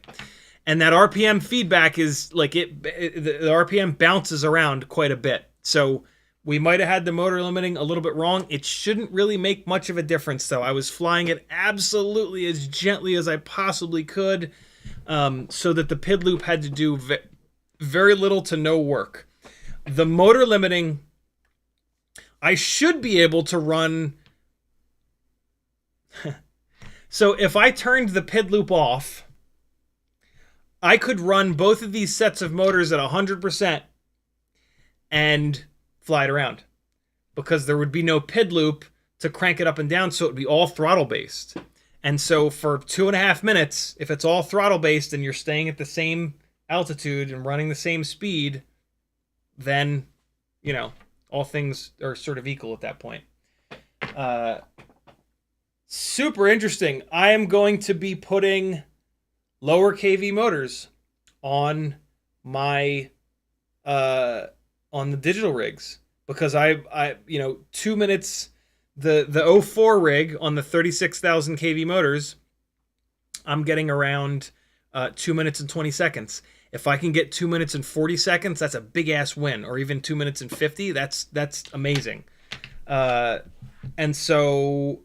And that RPM feedback is like the RPM bounces around quite a bit. So we might have had the motor limiting a little bit wrong. It shouldn't really make much of a difference, though. I was flying it absolutely as gently as I possibly could, so that the PID loop had to do very little to no work. The motor limiting, I should be able to run. So if I turned the PID loop off, I could run both of these sets of motors at 100% and fly it around, because there would be no PID loop to crank it up and down so it would be all throttle based. And so for 2.5 minutes, if it's all throttle based and you're staying at the same altitude and running the same speed, then, you know, all things are sort of equal at that point. Super interesting. I am going to be putting lower KV motors on my on the digital rigs, because I you know, 2 minutes, the 04 rig on the 36,000 kV motors, I'm getting around 2 minutes and 20 seconds. If I can get 2 minutes and 40 seconds, that's a big ass win. Or even 2 minutes and 50, that's amazing. And so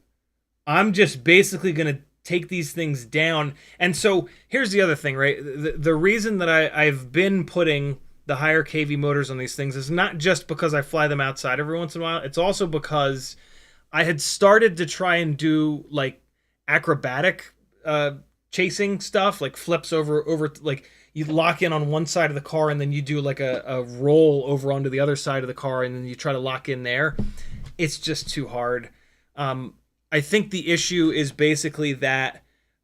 I'm just basically going to take these things down. And so here's the other thing, right? The reason that I've been putting the higher KV motors on these things is not just because I fly them outside every once in a while. It's also because I had started to try and do like acrobatic chasing stuff, like flips over, like you lock in on one side of the car and then you do like a roll over onto the other side of the car and then you try to lock in there. It's just too hard. I think the issue is basically that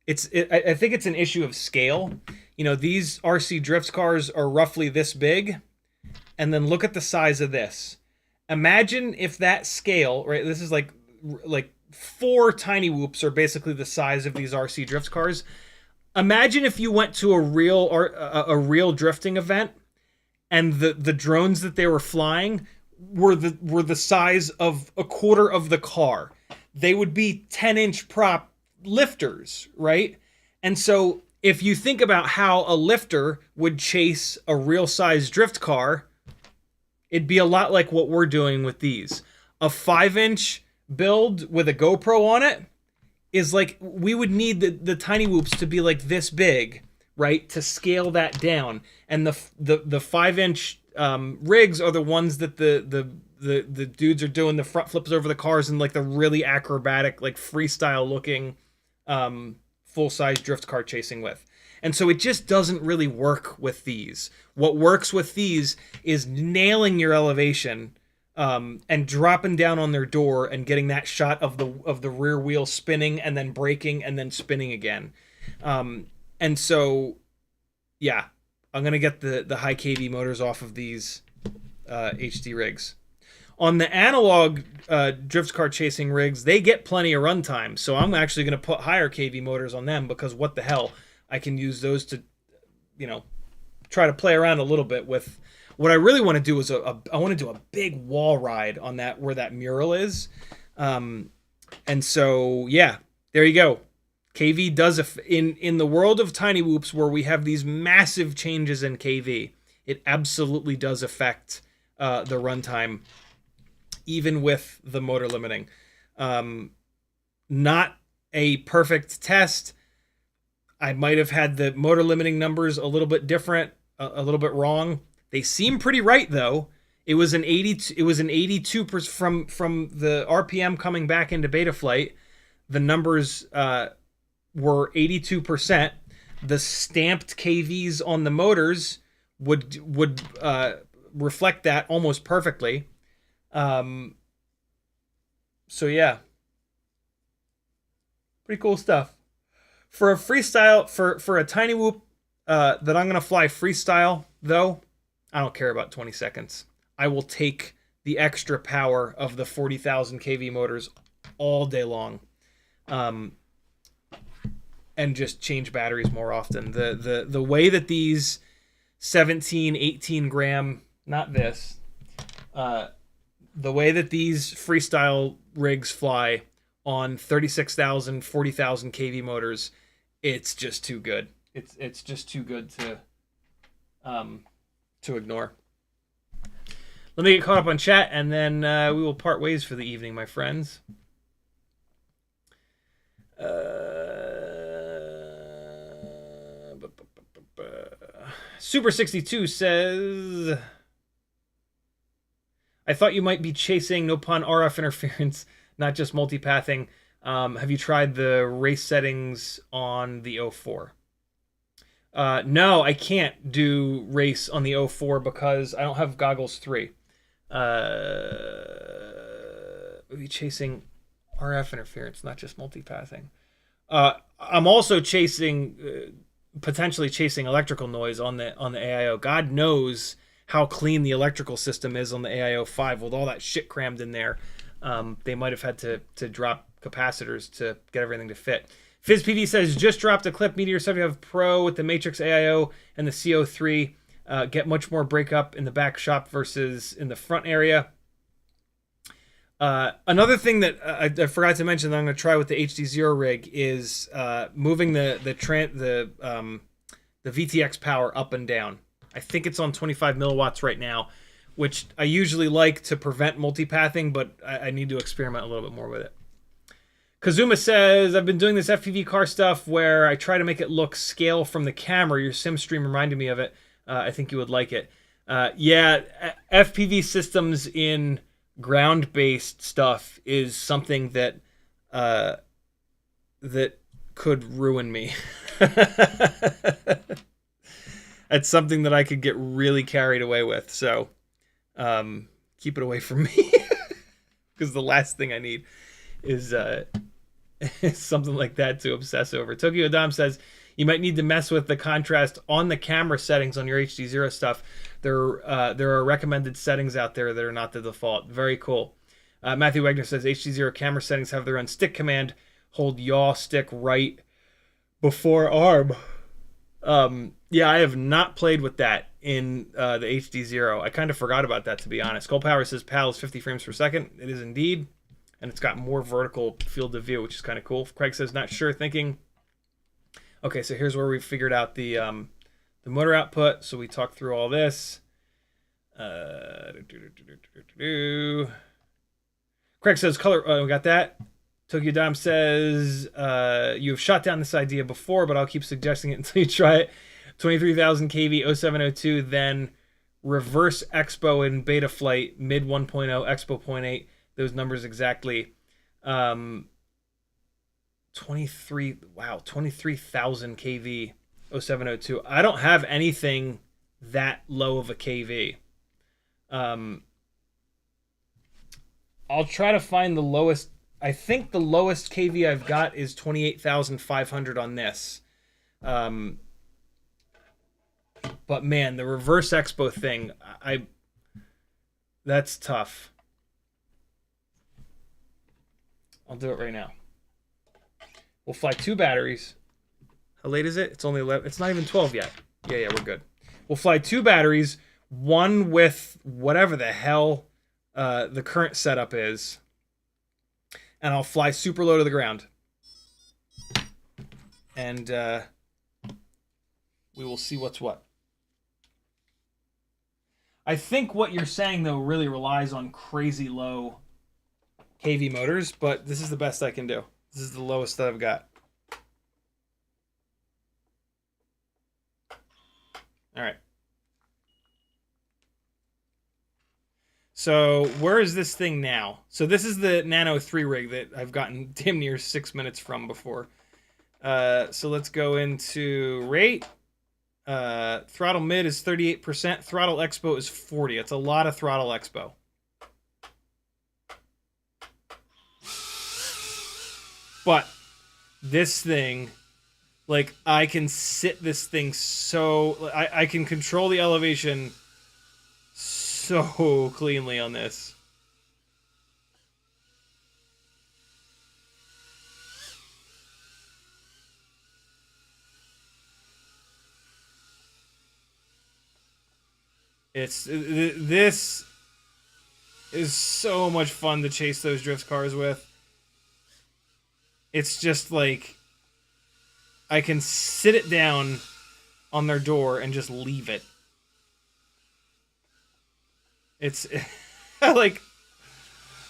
I think it's an issue of scale. You know, these RC drifts cars are roughly this big, and then look at the size of this. Imagine if that scale, right? This is like 4 tiny whoops are basically the size of these RC drifts cars. Imagine if you went to a real drifting event, and the drones that they were flying were the size of a quarter of the car. They would be 10-inch prop lifters, right? And so if you think about how a lifter would chase a real size drift car, it'd be a lot like what we're doing with these. A 5-inch build with a GoPro on it is like, we would need the tiny whoops to be like this big, right, to scale that down. And the 5-inch rigs are the ones that the dudes are doing the front flips over the cars and like the really acrobatic, like freestyle looking full-size drift car chasing with. And so it just doesn't really work with these. What works with these is nailing your elevation and dropping down on their door and getting that shot of the rear wheel spinning and then braking and then spinning again. And so, yeah, I'm going to get the high KV motors off of these HD rigs. On the analog drift car chasing rigs, they get plenty of runtime, so I'm actually going to put higher KV motors on them, because what the hell, I can use those to, you know, try to play around a little bit with. What I really want to do is I want to do a big wall ride on that, where that mural is, and so yeah, there you go. KV does in the world of tiny whoops, where we have these massive changes in KV, it absolutely does affect the runtime, even with the motor limiting. Not a perfect test. I might have had the motor limiting numbers a little bit different, a little bit wrong. They seem pretty right though. It was an 82. It was an 82% from the RPM coming back into Betaflight. The numbers were 82%. The stamped KVs on the motors would reflect that almost perfectly. So yeah, pretty cool stuff. For a freestyle, for a tiny whoop that I'm gonna fly freestyle though, I don't care about 20 seconds. I will take the extra power of the 40,000 kV motors all day long, and just change batteries more often. The way that these 17, 18 gram, not this, the way that these freestyle rigs fly on 36,000, 40,000 kV motors, it's just too good. It's just too good to ignore. Let me get caught up on chat, and then we will part ways for the evening, my friends. Super 62 says, I thought you might be chasing, no pun, RF interference, not just multipathing. Have you tried the race settings on the 04? No, I can't do race on the 04 because I don't have Goggles 3. Maybe chasing RF interference, not just multipathing. I'm also chasing, potentially chasing electrical noise on the AIO. God knows how clean the electrical system is on the AIO5 with all that shit crammed in there. They might have had to drop capacitors to get everything to fit. FizzPV says, just dropped a clip. Meteor 75 Pro with the Matrix AIO and the CO3 get much more breakup in the back shop versus in the front area. Another thing that I forgot to mention that I'm going to try with the HDZero rig is moving the VTX power up and down. I think it's on 25 milliwatts right now, which I usually like to prevent multipathing, but I need to experiment a little bit more with it. Kazuma says, I've been doing this FPV car stuff where I try to make it look scale from the camera. Your sim stream reminded me of it. I think you would like it. Yeah, FPV systems in ground-based stuff is something that that could ruin me. It's something that I could get really carried away with. So keep it away from me, because the last thing I need is something like that to obsess over. Tokyo Dom says, you might need to mess with the contrast on the camera settings on your HDZero stuff. There are recommended settings out there that are not the default. Very cool. Matthew Wagner says, HDZero camera settings have their own stick command. Hold yaw stick right before arm. Yeah, I have not played with that in the HDZero. I kind of forgot about that, to be honest. Cold Power says PAL is 50 frames per second. It is indeed. And it's got more vertical field of view, which is kind of cool. Craig says, not sure, thinking. Okay, so here's where we figured out the motor output. So we talked through all this. Craig says, color, we got that. Tokyo Dom says, you have shot down this idea before, but I'll keep suggesting it until you try it. 23,000 kV 0702, then reverse expo in Betaflight, mid 1.0, expo 0.8. Those numbers exactly. 23,000 kV 0702. I don't have anything that low of a kV. I'll try to find the lowest. I think the lowest kV I've got is 28,500 on this. But man, the reverse expo thing, that's tough. I'll do it right now. We'll fly 2 batteries. How late is it? It's only 11. It's not even 12 yet. Yeah, we're good. We'll fly 2 batteries, one with whatever the hell the current setup is, and I'll fly super low to the ground. And we will see what's what. I think what you're saying, though, really relies on crazy low KV motors, but this is the best I can do. This is the lowest that I've got. All right. So where is this thing now? So this is the Nano 3 rig that I've gotten damn near 6 minutes from before. So let's go into rate. Throttle mid is 38%. Throttle expo is 40. It's a lot of throttle expo. But this thing, like, I can sit this thing so... I can control the elevation so cleanly on this. This is so much fun to chase those drift cars with. It's just like I can sit it down on their door and just leave it. It's like,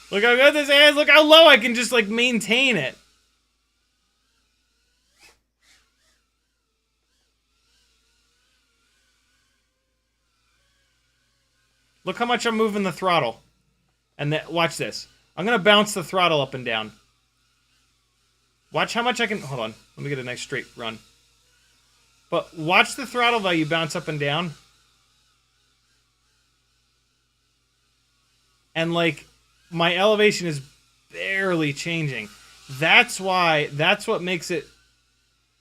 look how good this is. Look how low I can just like maintain it. Look how much I'm moving the throttle. And watch this. I'm going to bounce the throttle up and down. Watch how much I can... Hold on. Let me get a nice straight run. But watch the throttle value bounce up and down. And, like, my elevation is barely changing. That's what makes it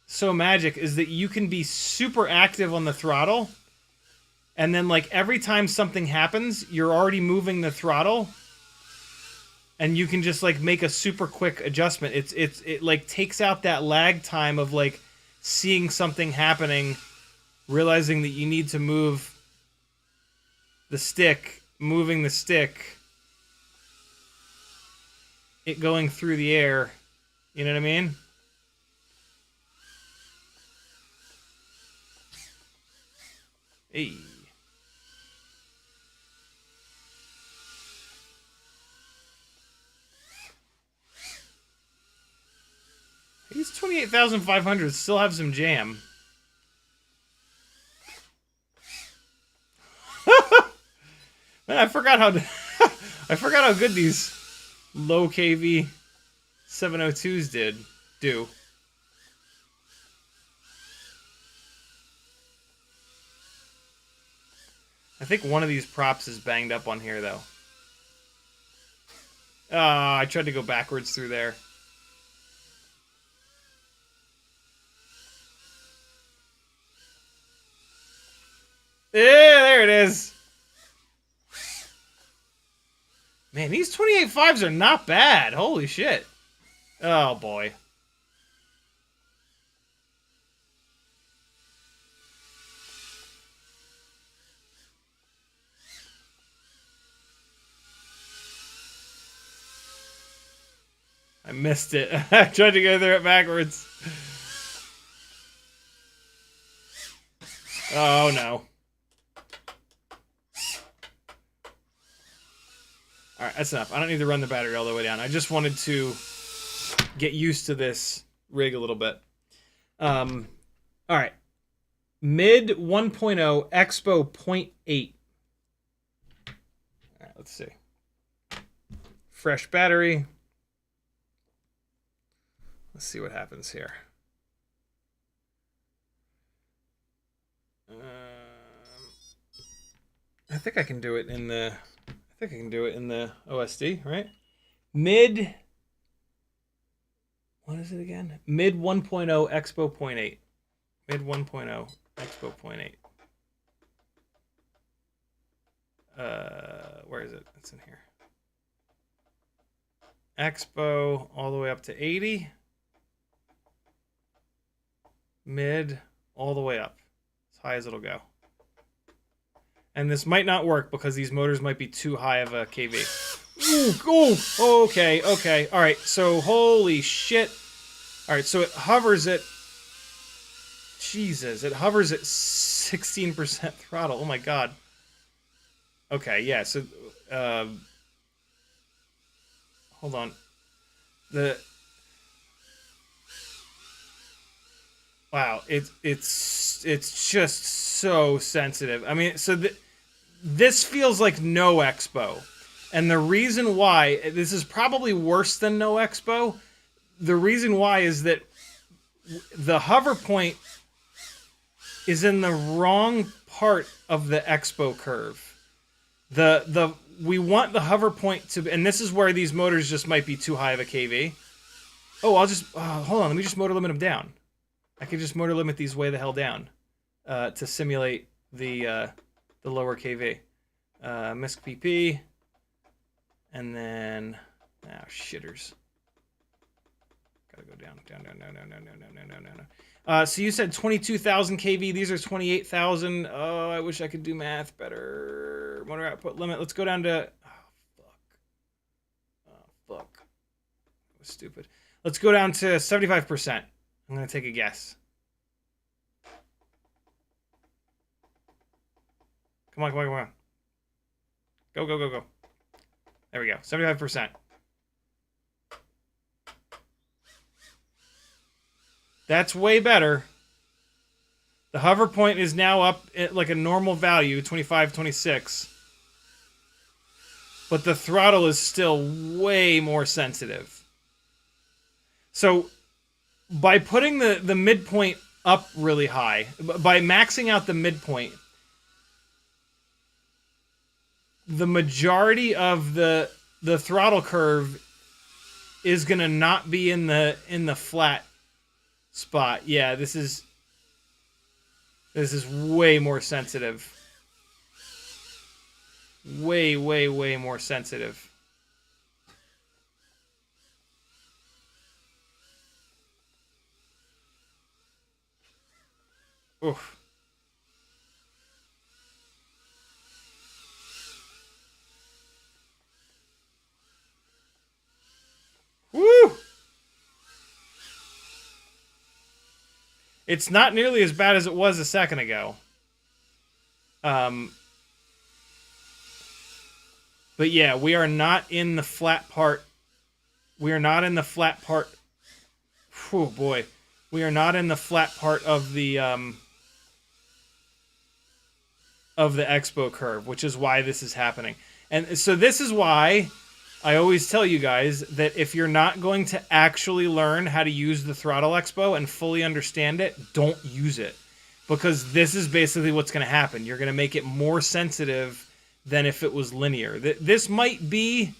so magic, is that you can be super active on the throttle, and then like every time something happens, you're already moving the throttle, and you can just like make a super quick adjustment. It like takes out that lag time of like seeing something happening, realizing that you need to move the stick, moving the stick, it going through the air. You know what I mean? Hey. These 28,500 still have some jam. Man, I forgot how good these low KV 702s do. I think one of these props is banged up on here, though. I tried to go backwards through there. Yeah, there it is. Man, these 28.5s are not bad. Holy shit. Oh, boy. I missed it. I tried to go through it backwards. Oh, no. Alright, that's enough. I don't need to run the battery all the way down. I just wanted to get used to this rig a little bit. Alright. Mid 1.0 Expo 0.8. Alright, let's see. Fresh battery. Let's see what happens here. I think I can do it in the... I think I can do it in the OSD, right? Mid... What is it again? Mid 1.0 Expo 0.8. Mid 1.0 Expo 0.8. Where is it? It's in here. Expo all the way up to 80. Mid all the way up. As high as it'll go. And this might not work because these motors might be too high of a KV. Ooh, okay. All right, so holy shit. All right, so it hovers at... Jesus, it hovers at 16% throttle. Oh, my God. Okay, yeah, so... hold on. Wow, it's just so sensitive. I mean, so... This feels like no Expo. And the reason why, this is probably worse than no Expo. The reason why is that the hover point is in the wrong part of the Expo curve. We want the hover point to, and this is where these motors just might be too high of a KV. Oh, I'll just, hold on, let me just motor limit them down. I can just motor limit these way the hell down to simulate the lower KV. MISC PP. And then... Oh, shitters. Gotta go down. No. So you said 22,000 KV. These are 28,000. Oh, I wish I could do math better. Motor output limit. Let's go down to... Oh, fuck. That was stupid. Let's go down to 75%. I'm going to take a guess. Come on. Go. There we go. 75%. That's way better. The hover point is now up at like a normal value, 25, 26. But the throttle is still way more sensitive. So by putting the midpoint up really high, by maxing out the midpoint, the majority of the throttle curve is gonna not be in the flat spot. Yeah, this is way more sensitive. Way more sensitive. Oof. Woo! It's not nearly as bad as it was a second ago. But yeah, we are not in the flat part. We are not in the flat part. Oh boy. We are not in the flat part of the expo curve, which is why this is happening. And so this is why I always tell you guys that if you're not going to actually learn how to use the throttle expo and fully understand it, don't use it. Because this is basically what's going to happen. You're going to make it more sensitive than if it was linear. This might be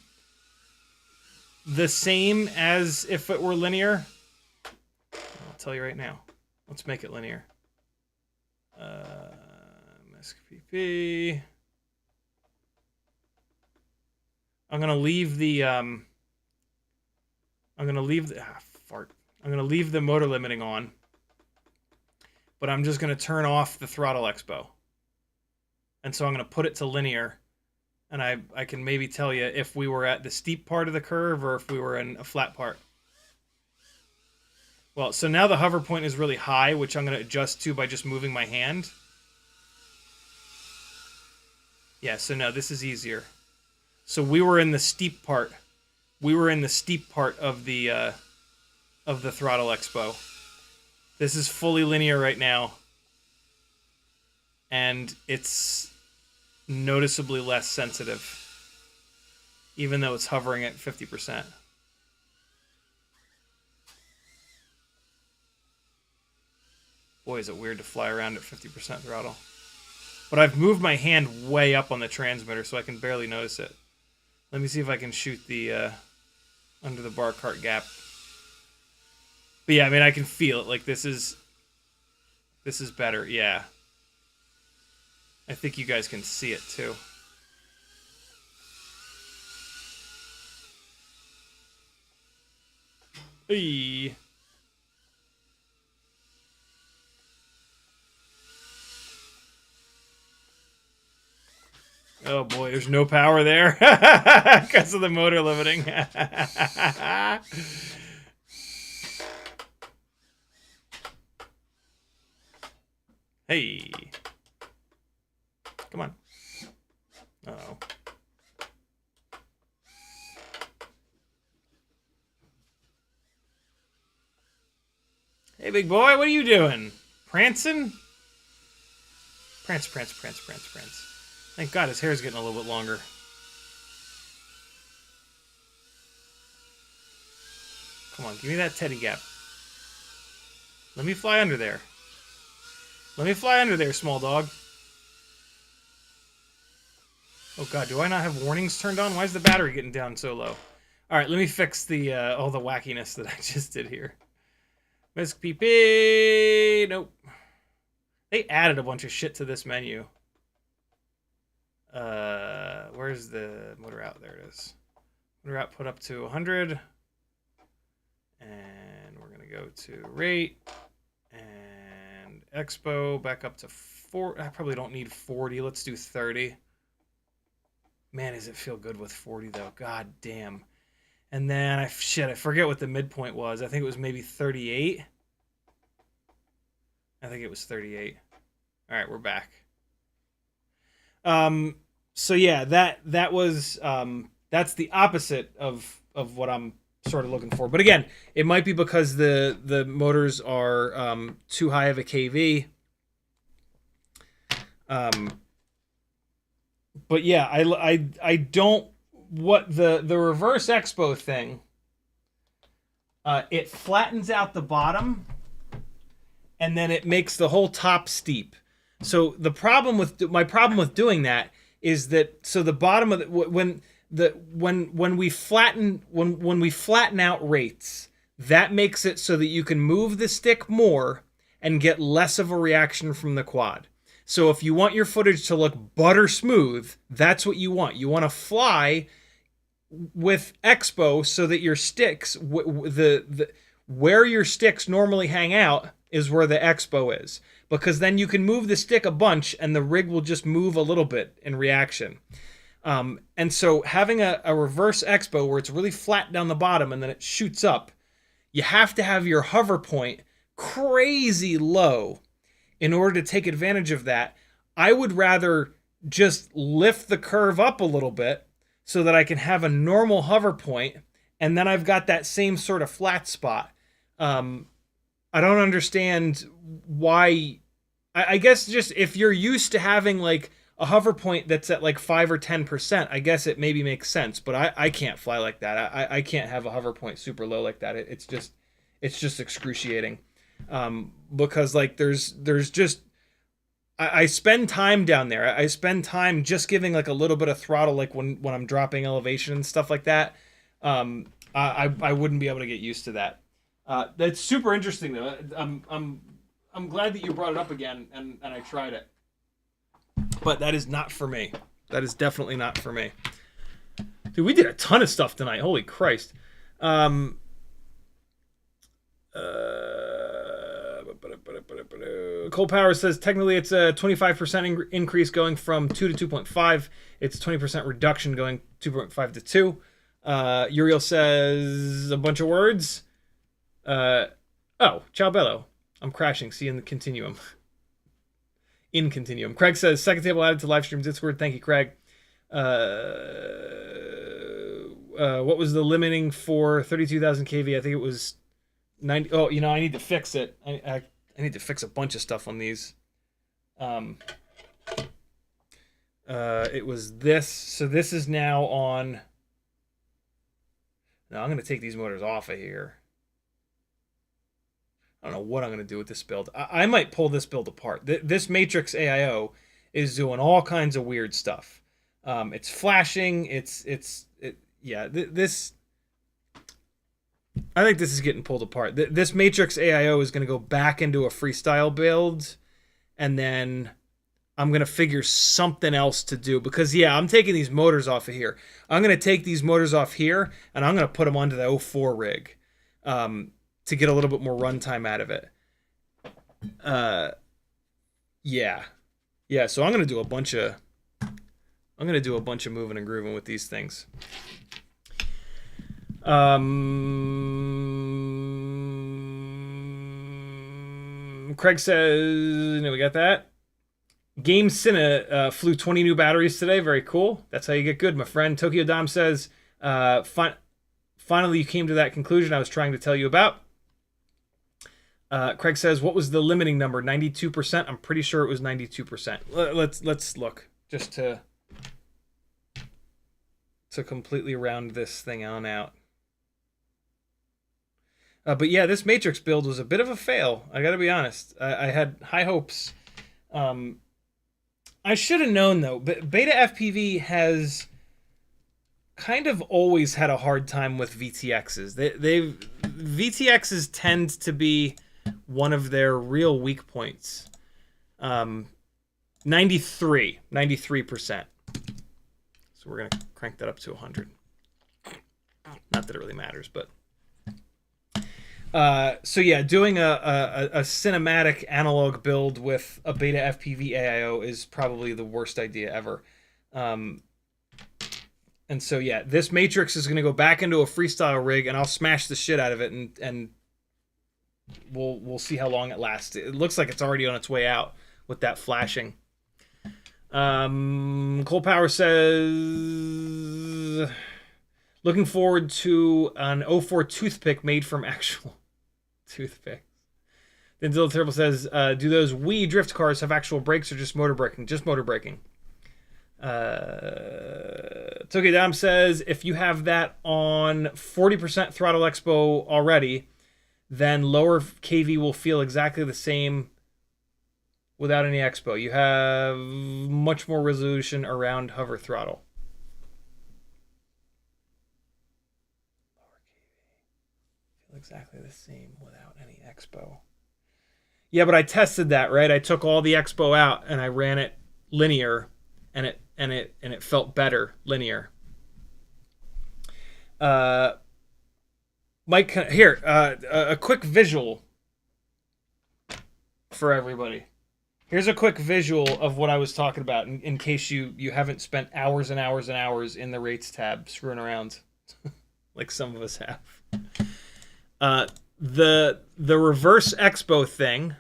the same as if it were linear. I'll tell you right now. Let's make it linear. SPP. I'm gonna leave the I'm gonna leave the motor limiting on, but I'm just gonna turn off the throttle expo. And so I'm gonna put it to linear, and I can maybe tell you if we were at the steep part of the curve or if we were in a flat part. Well, so now the hover point is really high, which I'm gonna adjust to by just moving my hand. Yeah, so no, this is easier. So we were in the steep part. We were in the steep part of the throttle expo. This is fully linear right now. And it's noticeably less sensitive. Even though it's hovering at 50%. Boy, is it weird to fly around at 50% throttle. But I've moved my hand way up on the transmitter, so I can barely notice it. Let me see if I can shoot the under the bar cart gap. But yeah, I mean, I can feel it. Like, this is better. Yeah. I think you guys can see it, too. Hey. Oh boy, there's no power there because of the motor limiting. Hey. Come on. Uh-oh. Hey, big boy, what are you doing? Prancing? Prance, prance, prance, prance, prance. Thank God his hair's getting a little bit longer. Come on, give me that teddy gap. Let me fly under there. Let me fly under there, small dog. Oh God, do I not have warnings turned on? Why is the battery getting down so low? All right, let me fix the all the wackiness that I just did here. Miss PP. Nope. They added a bunch of shit to this menu. Where's the motor out? There it is. Motor output up to 100. And we're going to go to rate. And expo back up to 4. I probably don't need 40. Let's do 30. Man, does it feel good with 40 though. God damn. And then, I forget what the midpoint was. I think it was maybe 38. I think it was 38. All right, we're back. So yeah, that was that's the opposite of what I'm sort of looking for. But again, it might be because the motors are too high of a kV. But yeah, I don't, what the reverse expo thing, it flattens out the bottom and then it makes the whole top steep. So my problem with doing that is that, so the bottom of when when we flatten out rates, that makes it so that you can move the stick more and get less of a reaction from the quad. So if you want your footage to look butter smooth, that's what you want. You want to fly with expo so that your sticks, where your sticks normally hang out is where the expo is, because then you can move the stick a bunch and the rig will just move a little bit in reaction. And so having a reverse expo where it's really flat down the bottom and then it shoots up, you have to have your hover point crazy low in order to take advantage of that. I would rather just lift the curve up a little bit so that I can have a normal hover point, and then I've got that same sort of flat spot. I don't understand why. I guess just if you're used to having like a hover point that's at like 5 or 10%, I guess it maybe makes sense, but I can't fly like that. I can't have a hover point super low like that. It's just excruciating. Because like there's just, I spend time down there. I spend time just giving like a little bit of throttle, like when I'm dropping elevation and stuff like that. I wouldn't be able to get used to that. That's super interesting though. I'm glad that you brought it up again and I tried it. But that is not for me. That is definitely not for me. Dude, we did a ton of stuff tonight. Holy Christ. Cole Power says technically it's a 25% increase going from 2 to 2.5. It's a 20% reduction going 2.5 to 2. Uriel says a bunch of words. Oh, ciao bello. I'm crashing. See you in the continuum. In continuum. Craig says second table added to live stream Discord. Thank you, Craig. What was the limiting for 32,000 kV? I think it was 90. Oh, you know, I need to fix it. I need to fix a bunch of stuff on these. It was this. So this is now on. Now I'm going to take these motors off of here. I don't know what I'm going to do with this build. I might pull this build apart. This Matrix AIO is doing all kinds of weird stuff. It's flashing. This. I think this is getting pulled apart. This Matrix AIO is going to go back into a freestyle build, and then I'm going to figure something else to do. Because, yeah, I'm taking these motors off of here. I'm going to take these motors off here, and I'm going to put them onto the 04 rig to get a little bit more runtime out of it. Yeah, so I'm going to do a bunch of moving and grooving with these things. Craig says, we got that. Game Cine flew 20 new batteries today. Very cool. That's how you get good, my friend. Tokyo Dom says, finally you came to that conclusion I was trying to tell you about. Craig says, what was the limiting number? 92%? I'm pretty sure it was 92%. Let's look just to completely round this thing on out. But yeah, this Matrix build was a bit of a fail. I got to be honest. I had high hopes. I should have known though. But Betaflight has kind of always had a hard time with VTXs. VTXs tend to be one of their real weak points. 93%. So we're gonna crank that up to 100. Not that it really matters, but. So yeah, doing a cinematic analog build with a Betaflight AIO is probably the worst idea ever. And so yeah, this Matrix is going to go back into a freestyle rig, and I'll smash the shit out of it, and we'll see how long it lasts. It looks like it's already on its way out with that flashing. Cole Power says, looking forward to an 04 toothpick made from actual toothpicks. Then Zilla Terrible says, do those Wii drift cars have actual brakes or just motor braking? Just motor braking. Tokyo Dom says, if you have that on 40% throttle expo already, then lower KV will feel exactly the same without any expo. You have much more resolution around hover throttle. exactly the same without any expo. Yeah, but I tested that, right? I took all the expo out and I ran it linear, and it felt better linear. Mike, here, a quick visual for everybody. Here's a quick visual of what I was talking about in case you haven't spent hours and hours and hours in the rates tab screwing around like some of us have. The reverse expo thing.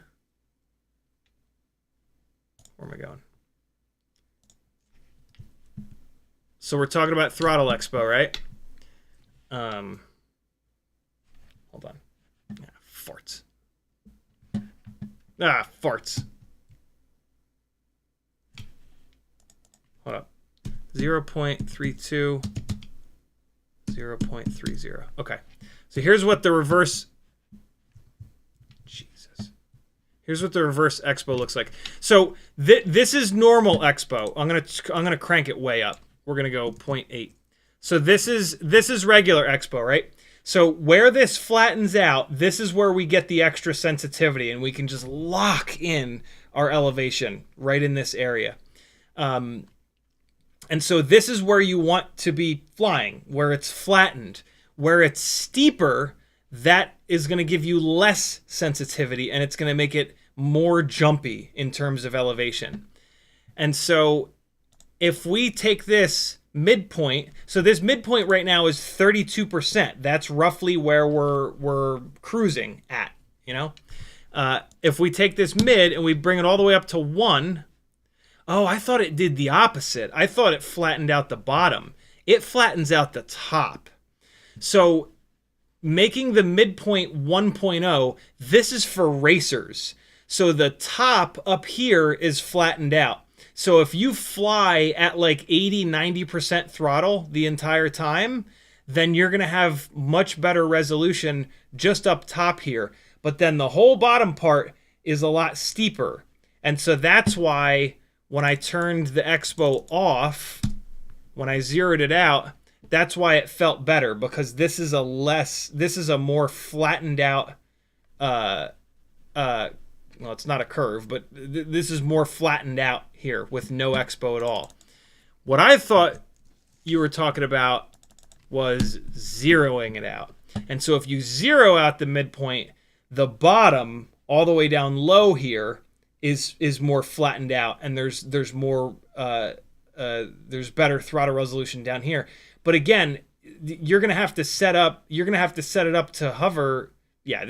Where am I going? So we're talking about throttle expo, right? Hold on. Farts. Farts. Hold up. 0.32. 0.30. Okay. So here's what the reverse... Jesus. Here's what the reverse expo looks like. So this is normal expo. I'm gonna crank it way up. We're gonna go 0.8. So this is regular expo, right? So where this flattens out, this is where we get the extra sensitivity, and we can just lock in our elevation right in this area. And so this is where you want to be flying, where it's flattened. Where it's steeper, that is going to give you less sensitivity, and it's going to make it more jumpy in terms of elevation. And so if we take this midpoint, so this midpoint right now is 32%. That's roughly where we're cruising at, you know? If we take this mid and we bring it all the way up to 1, oh, I thought it did the opposite. I thought it flattened out the bottom. It flattens out the top. So making the midpoint 1.0, this is for racers. So the top up here is flattened out. So if you fly at like 80, 90% throttle the entire time, then you're going to have much better resolution just up top here. But then the whole bottom part is a lot steeper. And so that's why when I turned the expo off, when I zeroed it out, that's why it felt better, because this is a more flattened out, well, it's not a curve, but this is more flattened out here with no expo at all. What I thought you were talking about was zeroing it out. And so if you zero out the midpoint, the bottom all the way down low here is more flattened out, and there's more there's better throttle resolution down here. But again, you're gonna have to set it up to hover. Yeah,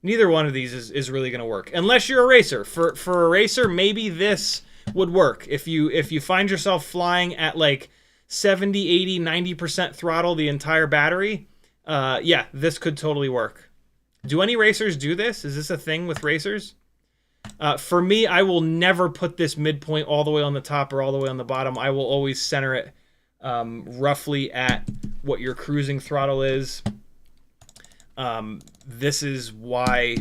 neither one of these is really gonna work unless you're a racer. For a racer, maybe this would work. If you find yourself flying at like 70, 80, 90% throttle the entire battery, yeah, this could totally work. Do any racers do this? Is this a thing with racers? For me, I will never put this midpoint all the way on the top or all the way on the bottom. I will always center it roughly at what your cruising throttle is. This is why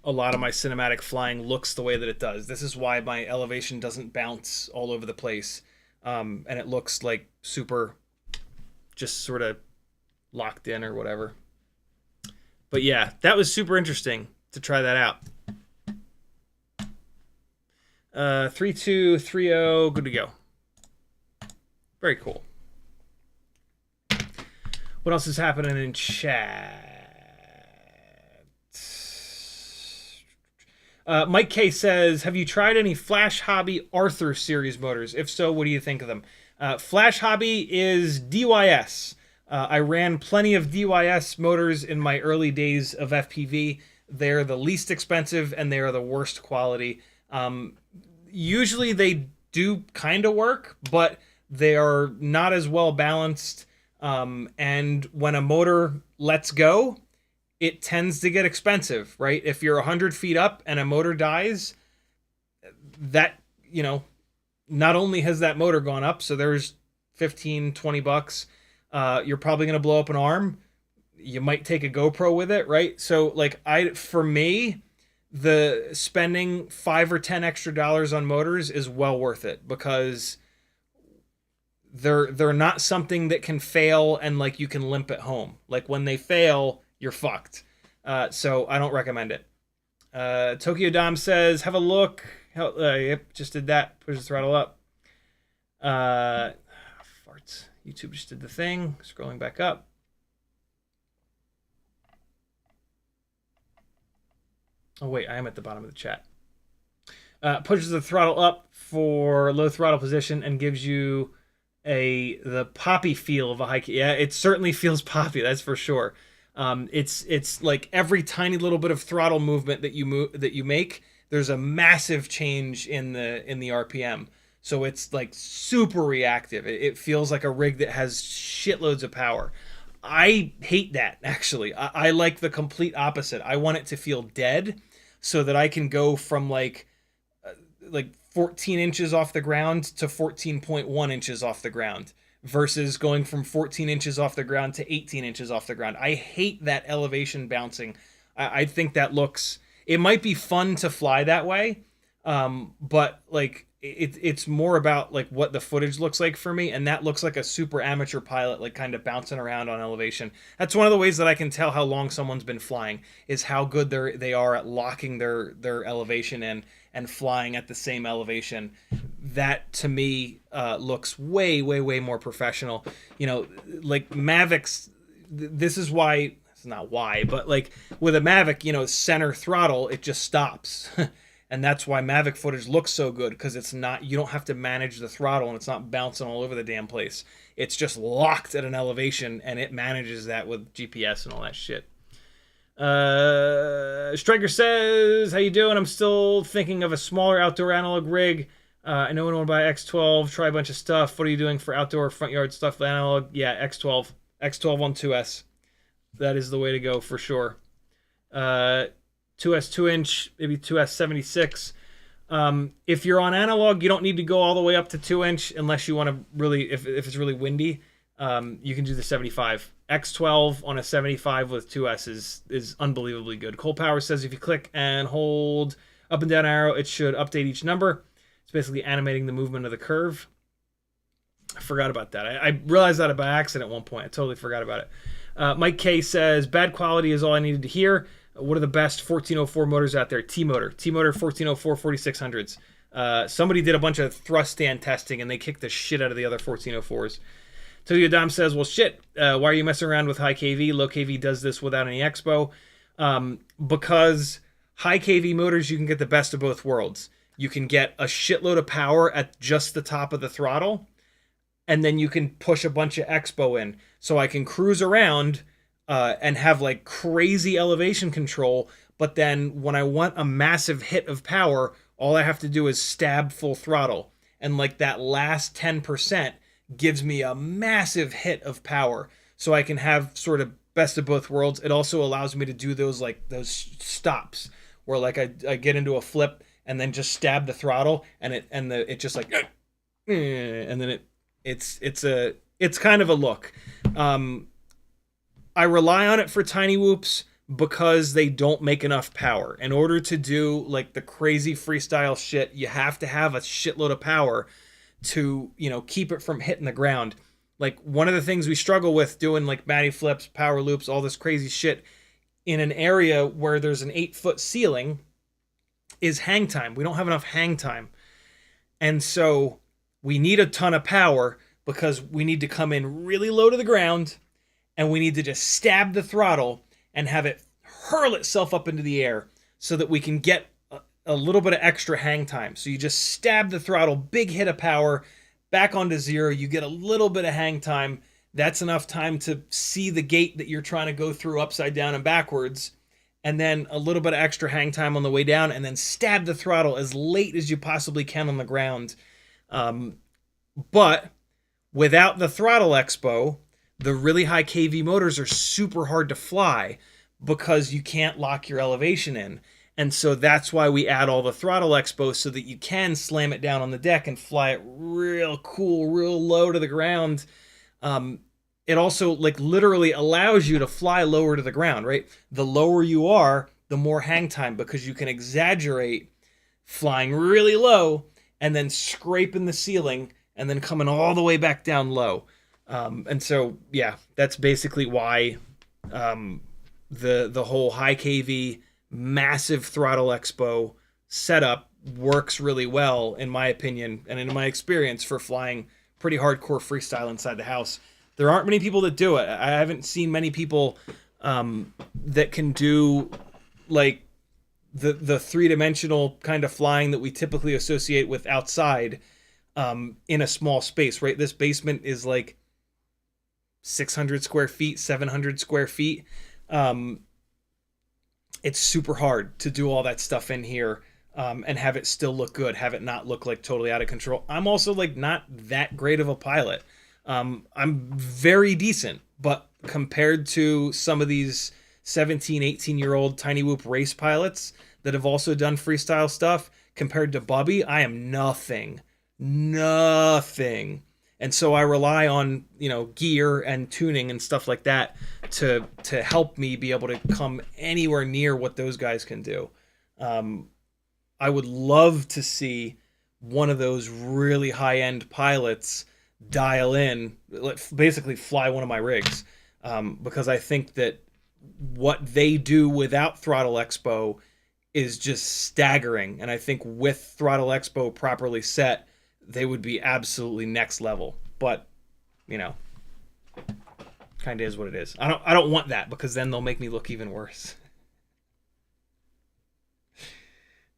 a lot of my cinematic flying looks the way that it does. This is why my elevation doesn't bounce all over the place. And it looks like super just sort of locked in or whatever. But yeah, that was super interesting to try that out. 3230, good to go. Very cool. What else is happening in chat? Mike K says, have you tried any Flash Hobby Arthur series motors? If so, what do you think of them? Flash Hobby is DYS. I ran plenty of DYS motors in my early days of FPV. They're the least expensive and they are the worst quality. Usually they do kind of work, but they are not as well balanced. And when a motor lets go, it tends to get expensive, right? If you're 100 feet up and a motor dies, that, you know, not only has that motor gone up, so there's 15, 20 bucks. You're probably going to blow up an arm. You might take a GoPro with it, right? So like for me, the spending $5 or $10 extra on motors is well worth it, because they're not something that can fail and like you can limp at home. Like when they fail, you're fucked. So I don't recommend it. Tokyo Dom says, have a look. Yep, just did that. Push the throttle up. Farts. YouTube just did the thing. Scrolling back up. Oh, wait, I am at the bottom of the chat. Pushes the throttle up for low throttle position and gives you the poppy feel of a high. Yeah, it certainly feels poppy, that's for sure. It's like every tiny little bit of throttle movement that you make, there's a massive change in the RPM. So it's like super reactive. It feels like a rig that has shitloads of power. I hate that, actually. I like the complete opposite. I want it to feel dead so that I can go from like 14 inches off the ground to 14.1 inches off the ground versus going from 14 inches off the ground to 18 inches off the ground. I hate that elevation bouncing. I think that it might be fun to fly that way, but like it's more about like what the footage looks like for me, and that looks like a super amateur pilot like kind of bouncing around on elevation. That's one of the ways that I can tell how long someone's been flying, is how good they are at locking their elevation in and flying at the same elevation. That to me looks way more professional. You know, like Mavics, this is why, it's not why, but like with a Mavic, you know, center throttle, it just stops. And that's why Mavic footage looks so good, because it's not, you don't have to manage the throttle and it's not bouncing all over the damn place. It's just locked at an elevation and it manages that with GPS and all that shit. Striker says, how you doing? I'm still thinking of a smaller outdoor analog rig. I know I want to buy X12, try a bunch of stuff. What are you doing for outdoor front yard stuff? Analog? Yeah, X12 on 2S. That is the way to go for sure. 2S 2-inch, maybe 2S 76. If you're on analog, you don't need to go all the way up to 2-inch unless you want to really, if it's really windy, you can do the 75. X12 on a 75 with 2S is unbelievably good. Cole Power says if you click and hold up and down arrow, it should update each number. It's basically animating the movement of the curve. I forgot about that. I realized that by accident at one point. I totally forgot about it. Mike K says, bad quality is all I needed to hear. What are the best 1404 motors out there? T-Motor 1404 4600s. Somebody did a bunch of thrust stand testing and they kicked the shit out of the other 1404s. Tokyo Dom says, well, shit, why are you messing around with high KV? Low KV does this without any expo. Because high KV motors, you can get the best of both worlds. You can get a shitload of power at just the top of the throttle, and then you can push a bunch of expo in. So I can cruise around and have like crazy elevation control, but then when I want a massive hit of power, all I have to do is stab full throttle. And like that last 10% gives me a massive hit of power. So I can have sort of best of both worlds. It also allows me to do those stops where like I get into a flip and then just stab the throttle and it just like, and then it's kind of a look. I rely on it for tiny whoops because they don't make enough power. In order to do like the crazy freestyle shit, you have to have a shitload of power to, you know, keep it from hitting the ground. Like one of the things we struggle with doing like Matty flips, power loops, all this crazy shit in an area where there's an 8-foot ceiling is hang time. We don't have enough hang time. And so we need a ton of power because we need to come in really low to the ground and we need to just stab the throttle and have it hurl itself up into the air so that we can get a little bit of extra hang time. So you just stab the throttle, big hit of power, back onto zero. You get a little bit of hang time. That's enough time to see the gate that you're trying to go through upside down and backwards. And then a little bit of extra hang time on the way down, and then stab the throttle as late as you possibly can on the ground. But without the throttle expo, the really high KV motors are super hard to fly because you can't lock your elevation in. And so that's why we add all the throttle expo so that you can slam it down on the deck and fly it real cool, real low to the ground. It also like literally allows you to fly lower to the ground, right? The lower you are, the more hang time because you can exaggerate flying really low and then scraping the ceiling and then coming all the way back down low. And so, yeah, that's basically why the whole high KV massive throttle expo setup works really well, in my opinion and in my experience, for flying pretty hardcore freestyle inside the house. There aren't many people that do it. I haven't seen many people that can do like the three-dimensional kind of flying that we typically associate with outside in a small space, right? This basement is like 600 square feet, 700 square feet. It's super hard to do all that stuff in here and have it still look good, have it not look like totally out of control. I'm also like not that great of a pilot. I'm very decent, but compared to some of these 17, 18-year-old Tiny Whoop race pilots that have also done freestyle stuff, compared to Bubby, I am nothing. Nothing. And so I rely on, you know, gear and tuning and stuff like that to help me be able to come anywhere near what those guys can do. I would love to see one of those really high-end pilots dial in, basically fly one of my rigs, because I think that what they do without Throttle Expo is just staggering. And I think with Throttle Expo properly set, they would be absolutely next level. But, you know, kind of is what it is. I don't want that, because then they'll make me look even worse.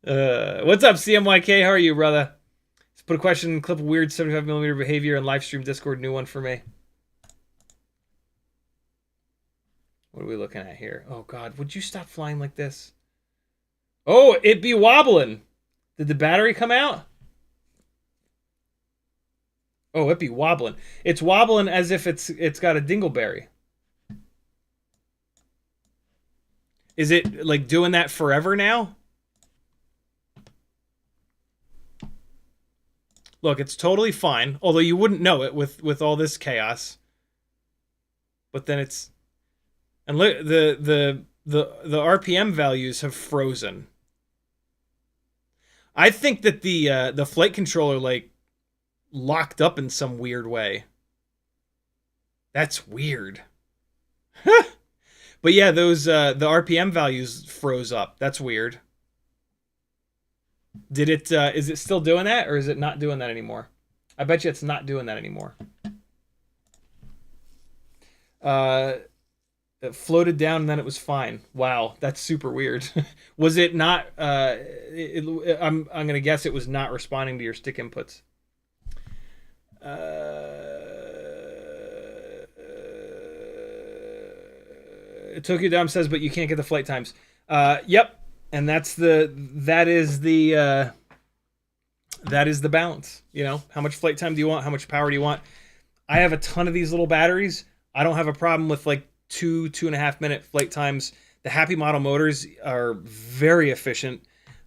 What's up, CMYK? How are you, brother? Let's put a question, clip of weird 75mm behavior in live stream Discord. New one for me. What are we looking at here? Oh, God. Would you stop flying like this? Oh, it be wobbling. Did the battery come out? Oh, it be wobbling. It's wobbling as if it's got a dingleberry. Is it like doing that forever now? Look, it's totally fine. Although you wouldn't know it with all this chaos. But then it's, and look, the RPM values have frozen. I think that the flight controller like locked up in some weird way. That's weird. But yeah, those the RPM values froze up. That's weird. Did it is it still doing that, or is it not doing that anymore? I bet you it's not doing that anymore. It floated down and then it was fine. Wow, that's super weird. Was it not I'm going to guess it was not responding to your stick inputs. Tokyo Dom says, but you can't get the flight times. Yep, and that is the balance. You know, how much flight time do you want? How much power do you want? I have a ton of these little batteries. I don't have a problem with like 2.5 minute flight times. The Happy Model motors are very efficient,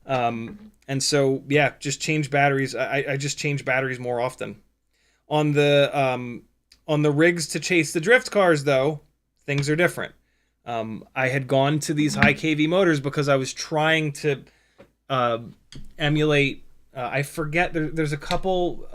and so yeah, just change batteries. I just change batteries more often. On the rigs to chase the drift cars, though, things are different. I had gone to these high KV motors because I was trying to emulate. I forget, there's a couple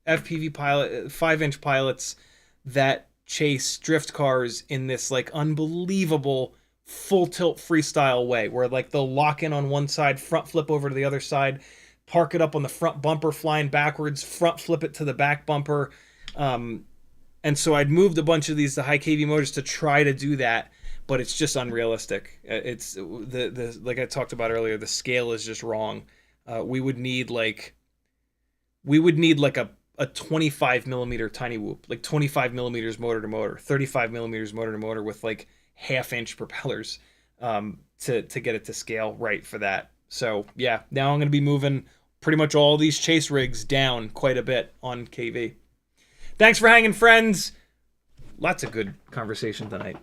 FPV pilot 5-inch pilots that chase drift cars in this like unbelievable full tilt freestyle way, where like they'll lock in on one side, front flip over to the other side, park it up on the front bumper flying backwards, front flip it to the back bumper. And so I'd moved a bunch of these to high KV motors to try to do that, but it's just unrealistic. It's the like I talked about earlier, the scale is just wrong. We would need like a 25 millimeter Tiny Whoop, like 25 millimeters motor to motor, 35 millimeters motor to motor with like 1/2-inch propellers to get it to scale right for that. So yeah, now I'm going to be moving pretty much all these chase rigs down quite a bit on KV. Thanks for hanging, friends. Lots of good conversation tonight.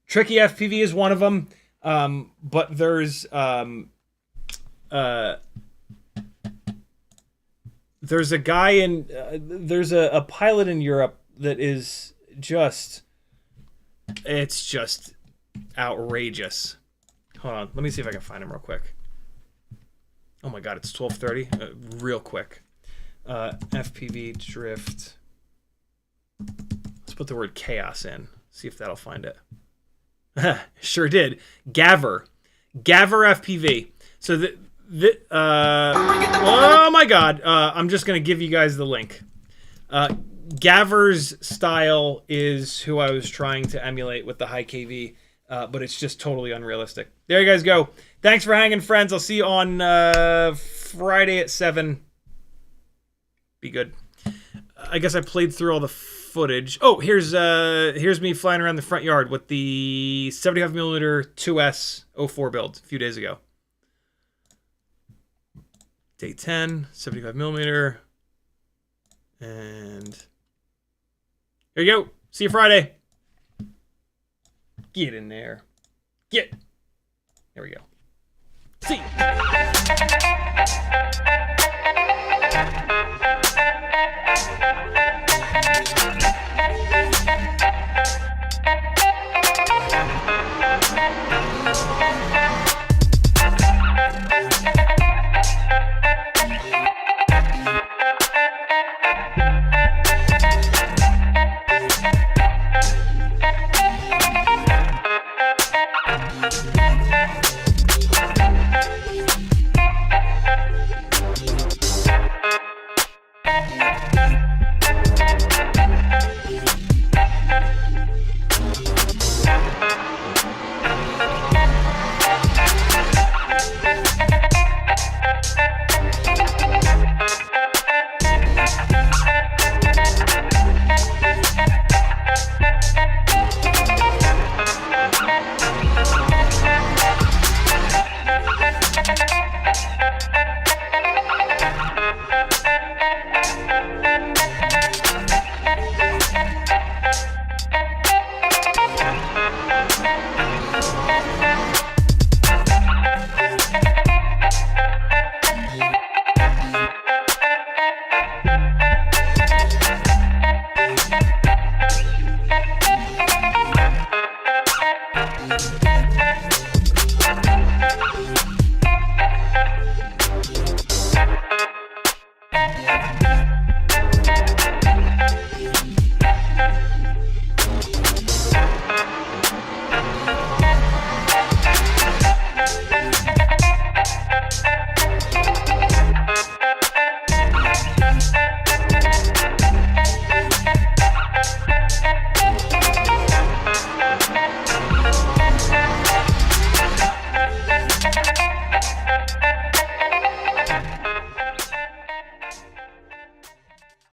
Tricky FPV is one of them, but there's a guy in there's a pilot in Europe that is just, it's just outrageous. Hold on, let me see if I can find him real quick. Oh my god, it's 12:30. Real quick. FPV drift. Let's put the word chaos in. See if that'll find it. Sure did. Gaver FPV. So oh my God. I'm just going to give you guys the link. Gaver's style is who I was trying to emulate with the high KV, but it's just totally unrealistic. There you guys go. Thanks for hanging, friends. I'll see you on Friday at 7. Be good. I guess I played through all the footage. Oh, here's me flying around the front yard with the 75mm 2S 04 build a few days ago. Day 10, 75mm. And there you go. See you Friday. Get in there. Get. There we go. See.